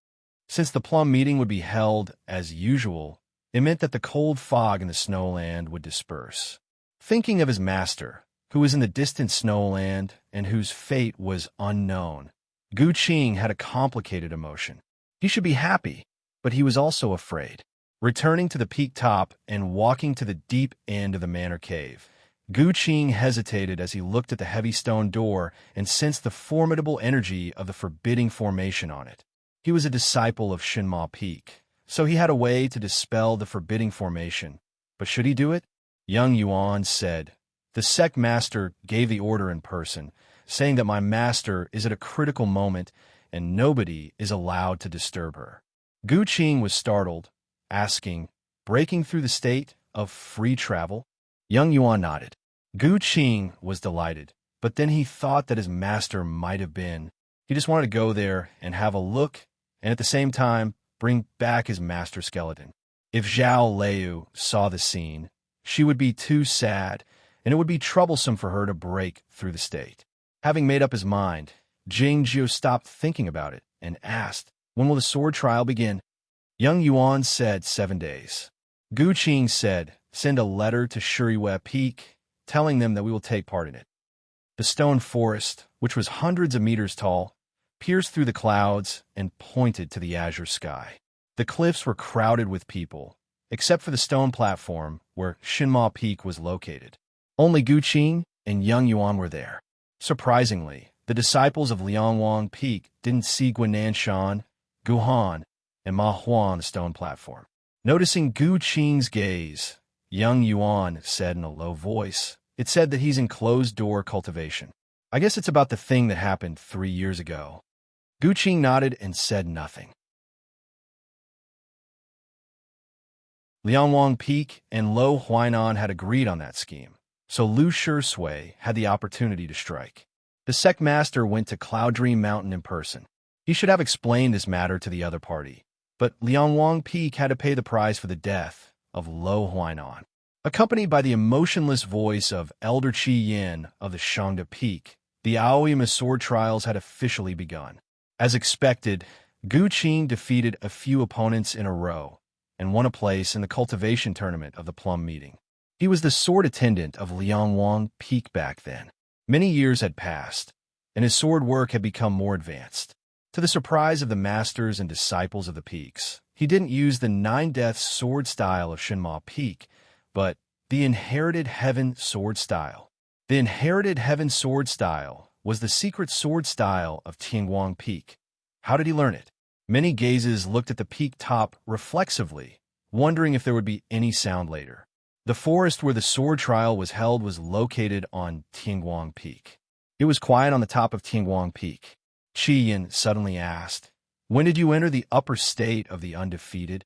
Speaker 1: Since the plum meeting would be held as usual, it meant that the cold fog in the snowland would disperse. Thinking of his master, who was in the distant snowland and whose fate was unknown, Gu Qing had a complicated emotion. He should be happy, but he was also afraid. Returning to the peak top and walking to the deep end of the manor cave, Gu Qing hesitated as he looked at the heavy stone door and sensed the formidable energy of the forbidding formation on it. He was a disciple of Shinma Peak, so he had a way to dispel the forbidding formation. But should he do it? Young Yuan said, "The sect master gave the order in person, saying that my master is at a critical moment and nobody is allowed to disturb her." Gu Qing was startled, asking, "Breaking through the state of free travel?" Young Yuan nodded. Gu Qing was delighted, but then he thought that his master might have been. He just wanted to go there and have a look, and at the same time, bring back his master skeleton. If Zhao Liu saw the scene, she would be too sad, and it would be troublesome for her to break through the state. Having made up his mind, Jing Jiu stopped thinking about it and asked, "When will the sword trial begin?" Young Yuan said 7 days. Gu Qing said, "Send a letter to Shuriwe Peak, telling them that we will take part in it." The stone forest, which was hundreds of meters tall, pierced through the clouds and pointed to the azure sky. The cliffs were crowded with people, except for the stone platform where Shinma Peak was located. Only Gu Qing and Young Yuan were there. Surprisingly, the disciples of Liangwang Peak didn't see Guinanshan, Guhan, and Ma Huan on the stone platform. Noticing Gu Qing's gaze, Young Yuan said in a low voice, "It said that he's in closed-door cultivation. I guess it's about the thing that happened 3 years ago." Gu Qing nodded and said nothing. Liangwang Peak and Lo Huainan had agreed on that scheme, so Lu Shui had the opportunity to strike. The sect master went to Cloud Dream Mountain in person. He should have explained this matter to the other party, but Liangwang Peak had to pay the price for the death of Lo Huainan. Accompanied by the emotionless voice of Elder Qi Yin of the Shangda Peak, the Aoyama sword trials had officially begun. As expected, Gu Qing defeated a few opponents in a row and won a place in the cultivation tournament of the Plum Meeting. He was the sword attendant of Liangwang Peak back then. Many years had passed, and his sword work had become more advanced. To the surprise of the masters and disciples of the peaks, he didn't use the 9 Deaths sword style of Shinma Peak, but The Inherited Heaven Sword Style. The Inherited Heaven Sword Style was the secret sword style of Tianguang Peak. How did he learn it? Many gazes looked at the peak top reflexively, wondering if there would be any sound later. The forest where the sword trial was held was located on Tianguang Peak. It was quiet on the top of Tianguang Peak. Qi Yin suddenly asked, "When did you enter the upper state of the undefeated?"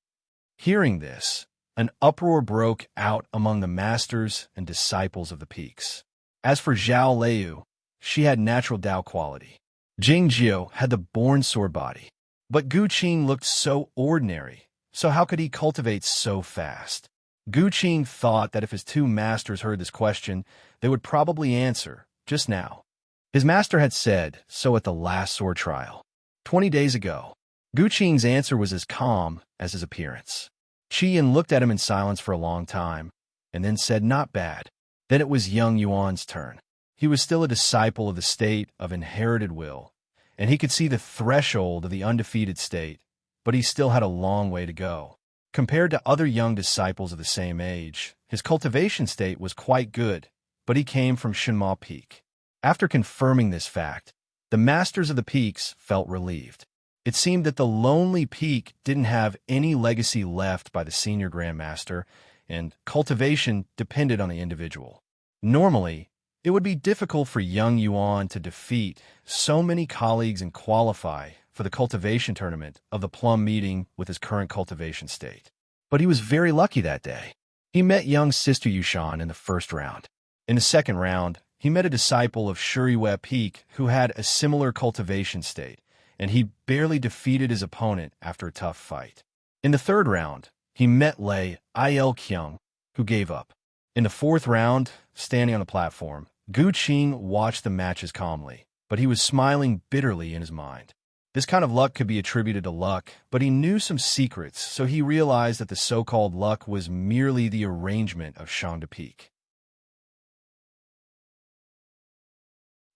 Speaker 1: Hearing this, an uproar broke out among the masters and disciples of the peaks. As for Zhao Liu, she had natural Dao quality. Jing Jiu had the born sword body. But Gu Qing looked so ordinary, so how could he cultivate so fast? Gu Qing thought that if his two masters heard this question, they would probably answer, just now. His master had said so at the last sword trial. 20 days ago, Gu Qing's answer was as calm as his appearance. Qi Yin looked at him in silence for a long time, and then said, "Not bad." Then it was Young Yuan's turn. He was still a disciple of the state of inherited will, and he could see the threshold of the undefeated state, but he still had a long way to go. Compared to other young disciples of the same age, his cultivation state was quite good, but he came from Shenma Peak. After confirming this fact, the masters of the peaks felt relieved. It seemed that the lonely peak didn't have any legacy left by the senior grandmaster, and cultivation depended on the individual. Normally, it would be difficult for young Yuan to defeat so many colleagues and qualify for the cultivation tournament of the plum meeting with his current cultivation state. But he was very lucky that day. He met young Sister Yushan in the first round. In the second round, he met a disciple of Shuriwei Peak who had a similar cultivation state, and he barely defeated his opponent after a tough fight. In the third round, he met Lei Il Kyung, who gave up. In the fourth round, standing on the platform, Gu Qing watched the matches calmly, but he was smiling bitterly in his mind. This kind of luck could be attributed to luck, but he knew some secrets, so he realized that the so-called luck was merely the arrangement of Shangda Peak.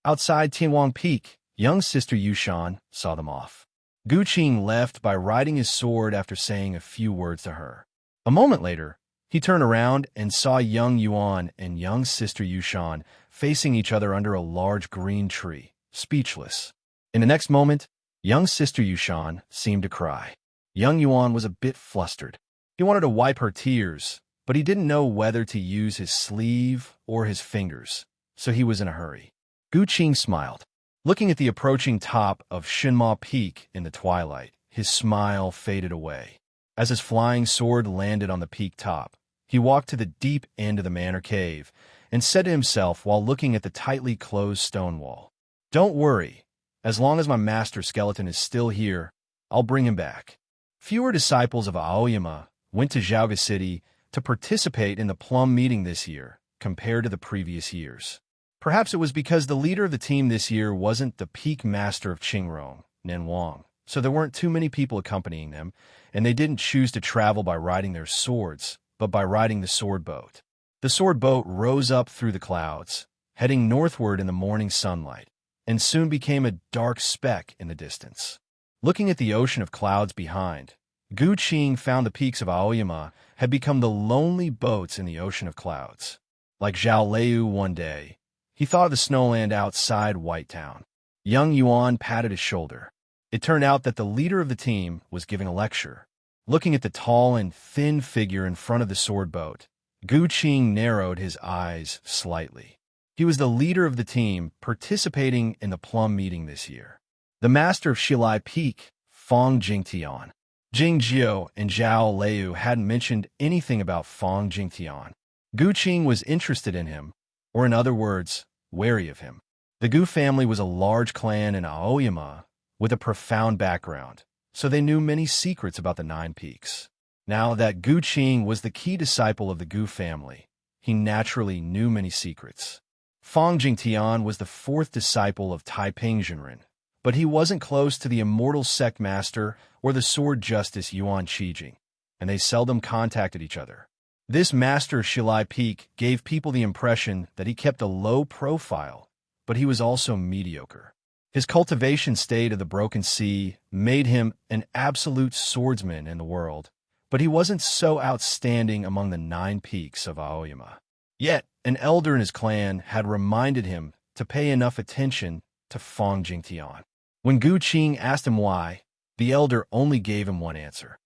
Speaker 1: Outside Tianguang Peak, young Sister Yushan saw them off. Gu Qing left by riding his sword after saying a few words to her. A moment later, he turned around and saw young Yuan and young Sister Yushan facing each other under a large green tree, speechless. In the next moment, young Sister Yushan seemed to cry. Young Yuan was a bit flustered. He wanted to wipe her tears, but he didn't know whether to use his sleeve or his fingers, so he was in a hurry. Gu Qing smiled. Looking at the approaching top of Shenma Peak in the twilight, his smile faded away. As his flying sword landed on the peak top, he walked to the deep end of the manor cave and said to himself while looking at the tightly closed stone wall, "Don't worry. As long as my master skeleton is still here, I'll bring him back." Fewer disciples of Aoyama went to Zhaoga City to participate in the plum meeting this year compared to the previous years. Perhaps it was because the leader of the team this year wasn't the peak master of Qingrong, Nen Wang, so there weren't too many people accompanying them, and they didn't choose to travel by riding their swords, but by riding the sword boat. The sword boat rose up through the clouds, heading northward in the morning sunlight, and soon became a dark speck in the distance. Looking at the ocean of clouds behind, Gu Qing found the peaks of Aoyama had become the lonely boats in the ocean of clouds. Like Zhao Liu one day, he thought of the snowland outside Whitetown. Young Yuan patted his shoulder. It turned out that the leader of the team was giving a lecture. Looking at the tall and thin figure in front of the sword boat, Gu Qing narrowed his eyes slightly. He was the leader of the team participating in the plum meeting this year. The master of Shilai Peak, Fong Jingtian. Jing Jiu and Zhao Liu hadn't mentioned anything about Fong Jingtian. Gu Qing was interested in him, or in other words, wary of him. The Gu family was a large clan in Aoyama with a profound background, so they knew many secrets about the Nine Peaks. Now that Gu Qing was the key disciple of the Gu family, he naturally knew many secrets. Fong Jingtian was the fourth disciple of Taiping Zhenren, but he wasn't close to the immortal sect master or the sword justice Yuan Qijing, and they seldom contacted each other. This master of Shilai Peak gave people the impression that he kept a low profile, but he was also mediocre. His cultivation state of the Broken Sea made him an absolute swordsman in the world, but he wasn't so outstanding among the 9 peaks of Aoyama. Yet, an elder in his clan had reminded him to pay enough attention to Fong Jingtian. When Gu Qing asked him why, the elder only gave him one answer.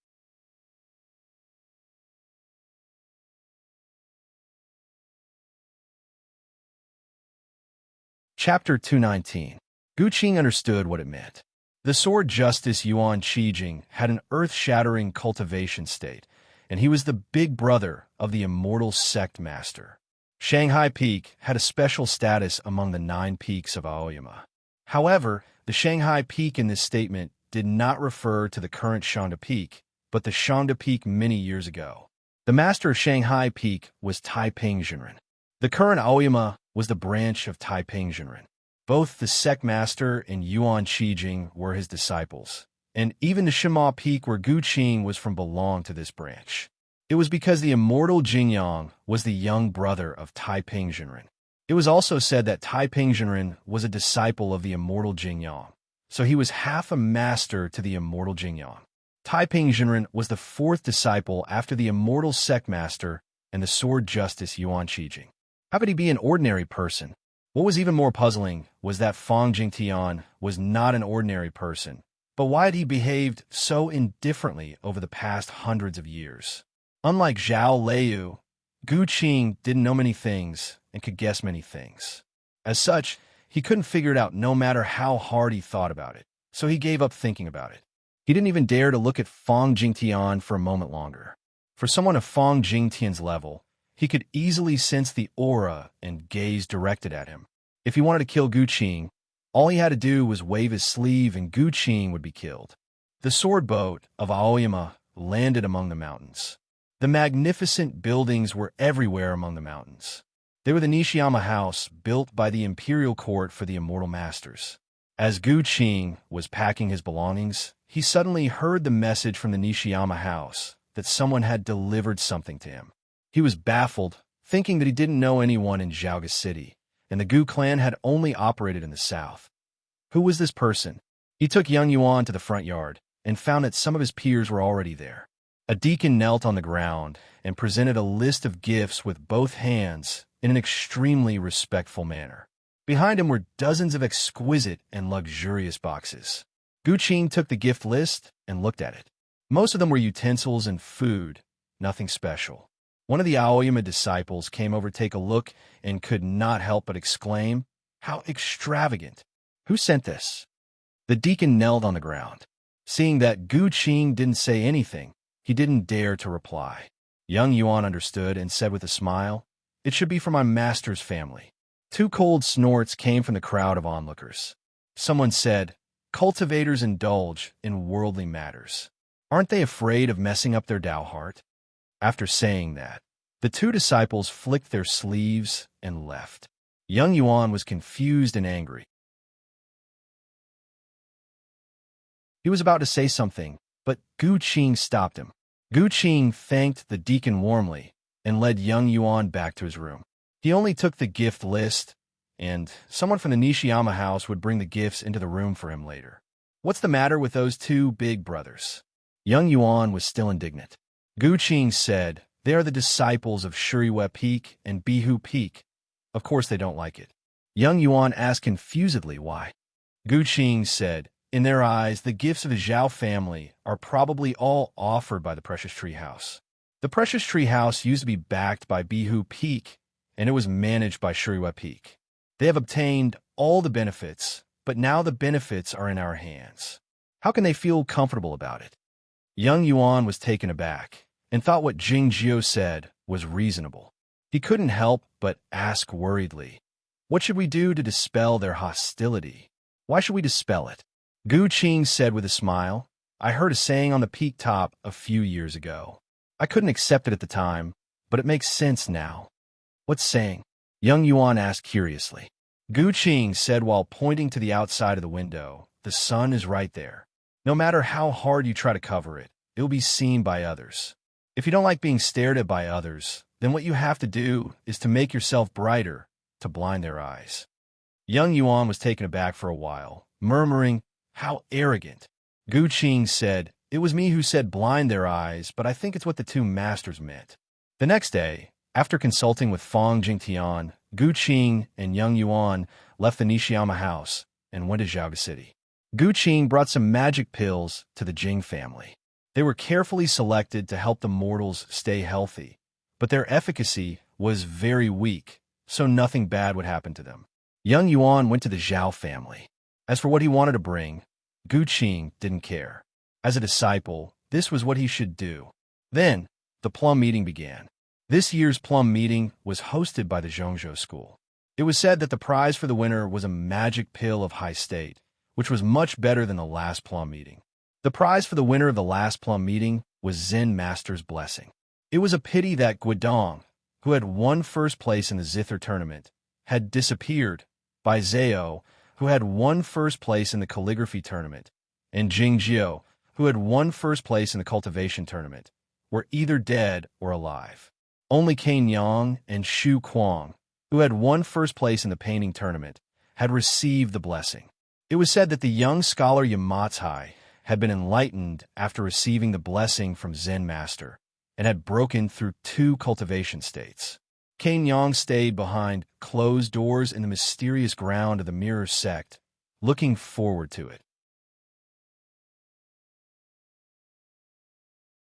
Speaker 1: Chapter 219. Gu Qing understood what it meant. The sword justice Yuan Qijing had an earth-shattering cultivation state, and he was the big brother of the immortal sect master. Shanghai Peak had a special status among the 9 peaks of Aoyama. However, the Shanghai Peak in this statement did not refer to the current Shangda Peak, but the Shangda Peak many years ago. The master of Shanghai Peak was Taiping Zhenren. The current Aoyama was the branch of Taiping Zhenren. Both the sect master and Yuan Qijing were his disciples, and even the Shima Peak where Gu Qing was from belonged to this branch. It was because the immortal Jingyang was the young brother of Taiping Zhenren. It was also said that Taiping Zhenren was a disciple of the immortal Jingyang, so he was half a master to the immortal Jingyang. Taiping Zhenren was the 4th disciple after the immortal sect master and the sword justice Yuan Qijing. How could he be an ordinary person? What was even more puzzling was that Fong Jingtian was not an ordinary person, but why had he behaved so indifferently over the past hundreds of years? Unlike Zhao Liu, Gu Qing didn't know many things and could guess many things. As such, he couldn't figure it out no matter how hard he thought about it, so he gave up thinking about it. He didn't even dare to look at Fong Jingtian for a moment longer. For someone of Fong Jingtian's level, he could easily sense the aura and gaze directed at him. If he wanted to kill Gu Qing, all he had to do was wave his sleeve and Gu Qing would be killed. The sword boat of Aoyama landed among the mountains. The magnificent buildings were everywhere among the mountains. They were the Nishiyama house built by the imperial court for the immortal masters. As Gu Qing was packing his belongings, he suddenly heard the message from the Nishiyama house that someone had delivered something to him. He was baffled, thinking that he didn't know anyone in Zhaoga City, and the Gu clan had only operated in the south. Who was this person? He took young Yuan to the front yard and found that some of his peers were already there. A deacon knelt on the ground and presented a list of gifts with both hands in an extremely respectful manner. Behind him were dozens of exquisite and luxurious boxes. Gu Qing took the gift list and looked at it. Most of them were utensils and food, nothing special. One of the Aoyama disciples came over to take a look and could not help but exclaim, "How extravagant! Who sent this?" The deacon knelt on the ground. Seeing that Gu Qing didn't say anything, he didn't dare to reply. Young Yuan understood and said with a smile, "It should be for my master's family." 2 cold snorts came from the crowd of onlookers. Someone said, "Cultivators indulge in worldly matters. Aren't they afraid of messing up their Tao heart?" After saying that, the 2 disciples flicked their sleeves and left. Young Yuan was confused and angry. He was about to say something, but Gu Qing stopped him. Gu Qing thanked the deacon warmly and led young Yuan back to his room. He only took the gift list, and someone from the Nishiyama house would bring the gifts into the room for him later. What's the matter with those 2 big brothers? Young Yuan was still indignant. Gu Qing said, "They are the disciples of Shuriwe Peak and Bihu Peak. Of course they don't like it." Young Yuan asked confusedly why. Gu Qing said, "In their eyes, the gifts of the Zhao family are probably all offered by the Precious Tree House. The Precious Tree House used to be backed by Bihu Peak, and it was managed by Shuriwe Peak. They have obtained all the benefits, but now the benefits are in our hands. How can they feel comfortable about it?" Young Yuan was taken aback and thought what Jing Jiu said was reasonable. He couldn't help but ask worriedly, "What should we do to dispel their hostility? Why should we dispel it?" Gu Qing said with a smile, "I heard a saying on the peak top a few years ago. I couldn't accept it at the time, but it makes sense now." "What saying?" Young Yuan asked curiously. Gu Qing said while pointing to the outside of the window, "The sun is right there. No matter how hard you try to cover it, it will be seen by others. If you don't like being stared at by others, then what you have to do is to make yourself brighter to blind their eyes." Young Yuan was taken aback for a while, murmuring, "How arrogant." Gu Qing said, It was me who said blind their eyes, but I think it's what the two masters meant. The next day, after consulting with Fang Jingtian, Gu Qing and Yang Yuan left the Nishiyama house and went to Zhaoga City. Gu Qing brought some magic pills to the Jing family. They were carefully selected to help the mortals stay healthy, but their efficacy was very weak, so nothing bad would happen to them. Yang Yuan went to the Zhao family. As for what he wanted to bring, Gu Qing didn't care. As a disciple, this was what he should do. Then, the plum meeting began. This year's plum meeting was hosted by the Zhongzhou school. It was said that the prize for the winner was a magic pill of high state, which was much better than the last plum meeting. The prize for the winner of the last plum meeting was Zen Master's Blessing. It was a pity that Guidong, who had won first place in the Zither tournament, had disappeared, by Zhao, who had won first place in the calligraphy tournament, and Jing Jiao, who had won first place in the cultivation tournament, were either dead or alive. Only Cain Yang and Xu Kuang, who had won first place in the painting tournament, had received the blessing. It was said that the young scholar Yamatai had been enlightened after receiving the blessing from Zen Master, and had broken through 2 cultivation states. Cain Yang stayed behind closed doors in the mysterious ground of the Mirror Sect, looking forward to it.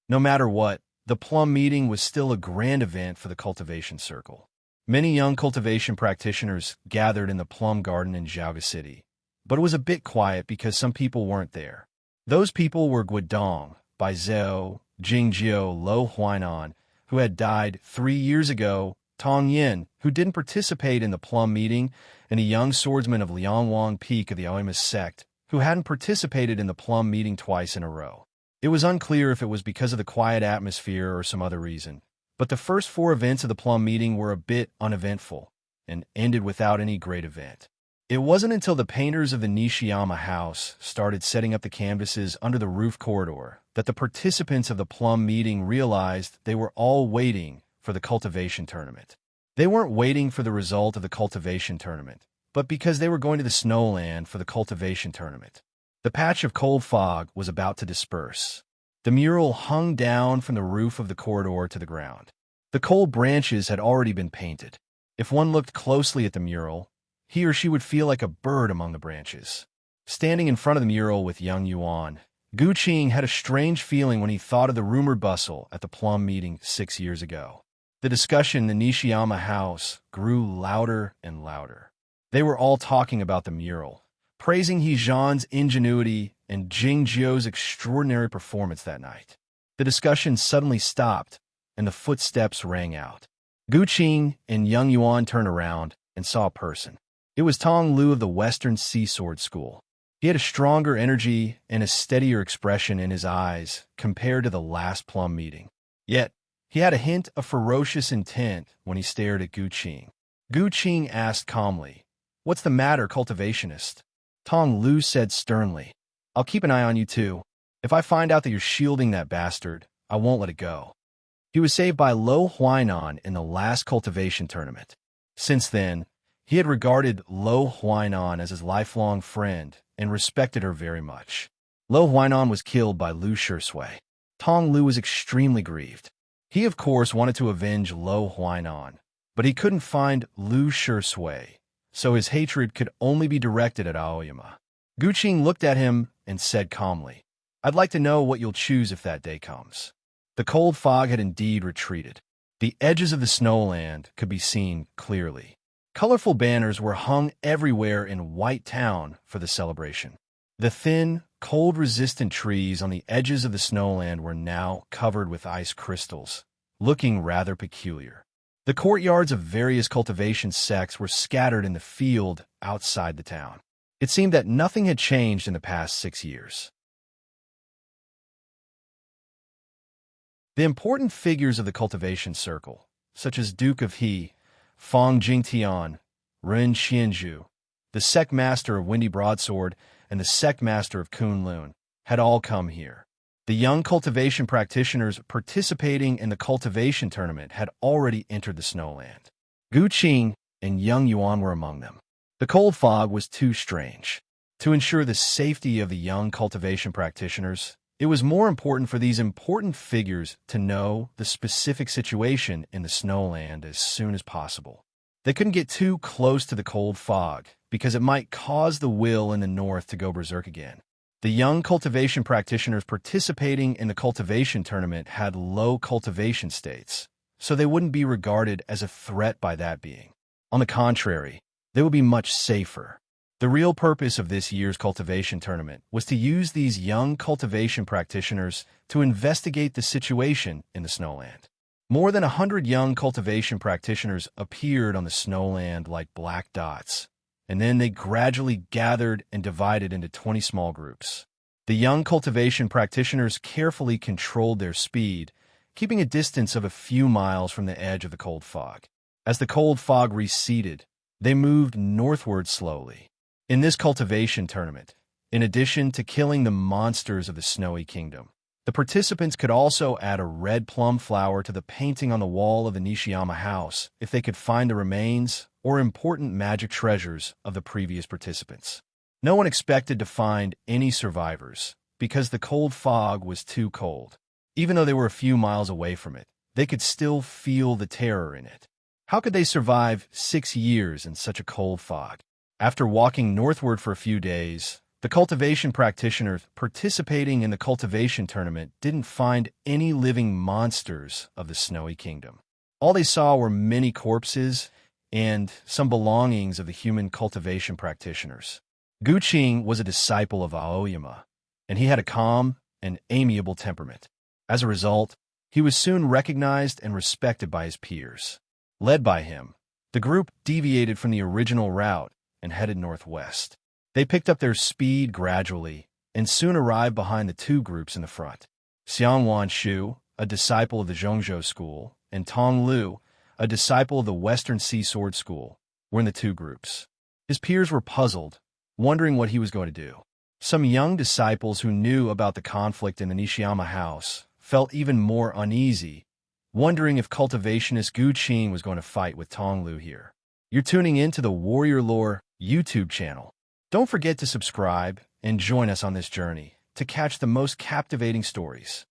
Speaker 1: No matter what, the plum meeting was still a grand event for the cultivation circle. Many young cultivation practitioners gathered in the plum garden in Zhaoga City, but it was a bit quiet because some people weren't there. Those people were Guidong, Bai Zhao, Jingjiu, Lo Huainan, who had died 3 years ago, Tong Yin, who didn't participate in the plum meeting, and a young swordsman of Liangwang Peak of the Aoyama sect, who hadn't participated in the plum meeting twice in a row. It was unclear if it was because of the quiet atmosphere or some other reason, but the first 4 events of the plum meeting were a bit uneventful, and ended without any great event. It wasn't until the painters of the Nishiyama house started setting up the canvases under the roof corridor that the participants of the plum meeting realized they were all waiting for the cultivation tournament. They weren't waiting for the result of the cultivation tournament, but because they were going to the snowland for the cultivation tournament. The patch of cold fog was about to disperse. The mural hung down from the roof of the corridor to the ground. The cold branches had already been painted. If one looked closely at the mural, he or she would feel like a bird among the branches. Standing in front of the mural with Yang Yuan, Gu Qing had a strange feeling when he thought of the rumored bustle at the plum meeting 6 years ago. The discussion in the Nishiyama house grew louder and louder. They were all talking about the mural, praising He Zhan's ingenuity and Jing Jiu's extraordinary performance that night. The discussion suddenly stopped, and the footsteps rang out. Gu Qing and Yang Yuan turned around and saw a person. It was Tong Lu of the Western Sea Sword School. He had a stronger energy and a steadier expression in his eyes compared to the last plum meeting. Yet, he had a hint of ferocious intent when he stared at Gu Qing. Gu Qing asked calmly, "What's the matter, cultivationist?" Tong Lu said sternly, "I'll keep an eye on you too. If I find out that you're shielding that bastard, I won't let it go." He was saved by Lo Huainan in the last cultivation tournament. Since then, he had regarded Lo Huainan as his lifelong friend and respected her very much. Lo Huainan was killed by Lu Shisui. Tong Lu was extremely grieved. He, of course, wanted to avenge Lo Huainan, but he couldn't find Lu Shisui, so his hatred could only be directed at Aoyama. Gu Qing looked at him and said calmly, "I'd like to know what you'll choose if that day comes." The cold fog had indeed retreated. The edges of the snowland could be seen clearly. Colorful banners were hung everywhere in White Town for the celebration. The thin, cold-resistant trees on the edges of the snowland were now covered with ice crystals, looking rather peculiar. The courtyards of various cultivation sects were scattered in the field outside the town. It seemed that nothing had changed in the past 6 years. The important figures of the cultivation circle, such as Duke of He, Fang Jingtian, Ren Xianzhu, the sect master of Windy Broadsword, and the sect master of Kunlun, had all come here. The young cultivation practitioners participating in the cultivation tournament had already entered the snowland. Gu Qing and Yang Yuan were among them. The cold fog was too strange. To ensure the safety of the young cultivation practitioners, It was more important for these important figures to know the specific situation in the snowland as soon as possible. They couldn't get too close to the cold fog, because it might cause the will in the north to go berserk again. The young cultivation practitioners participating in the cultivation tournament had low cultivation states, so they wouldn't be regarded as a threat by that being. On the contrary, they would be much safer. The real purpose of this year's cultivation tournament was to use these young cultivation practitioners to investigate the situation in the snowland. More than 100 young cultivation practitioners appeared on the snowland like black dots, and then they gradually gathered and divided into 20 small groups. The young cultivation practitioners carefully controlled their speed, keeping a distance of a few miles from the edge of the cold fog. As the cold fog receded, they moved northward slowly. In this cultivation tournament, in addition to killing the monsters of the Snowy Kingdom, the participants could also add a red plum flower to the painting on the wall of the Nishiyama house if they could find the remains or important magic treasures of the previous participants. No one expected to find any survivors because the cold fog was too cold. Even though they were a few miles away from it, they could still feel the terror in it. How could they survive 6 years in such a cold fog? After walking northward for a few days, the cultivation practitioners participating in the cultivation tournament didn't find any living monsters of the Snowy Kingdom. All they saw were many corpses and some belongings of the human cultivation practitioners. Guqing was a disciple of Aoyama, and he had a calm and amiable temperament. As a result, he was soon recognized and respected by his peers. Led by him, the group deviated from the original route and headed northwest. They picked up their speed gradually and soon arrived behind the 2 groups in the front. Xiangwan Shu, a disciple of the Zhongzhou school, and Tong Lu, a disciple of the Western Sea Sword School, were in the 2 groups. His peers were puzzled, wondering what he was going to do. Some young disciples who knew about the conflict in the Nishiyama house felt even more uneasy, wondering if cultivationist Guqing was going to fight with Tong Lu here. You're tuning in to the Warrior Lore YouTube channel. Don't forget to subscribe and join us on this journey to catch the most captivating stories.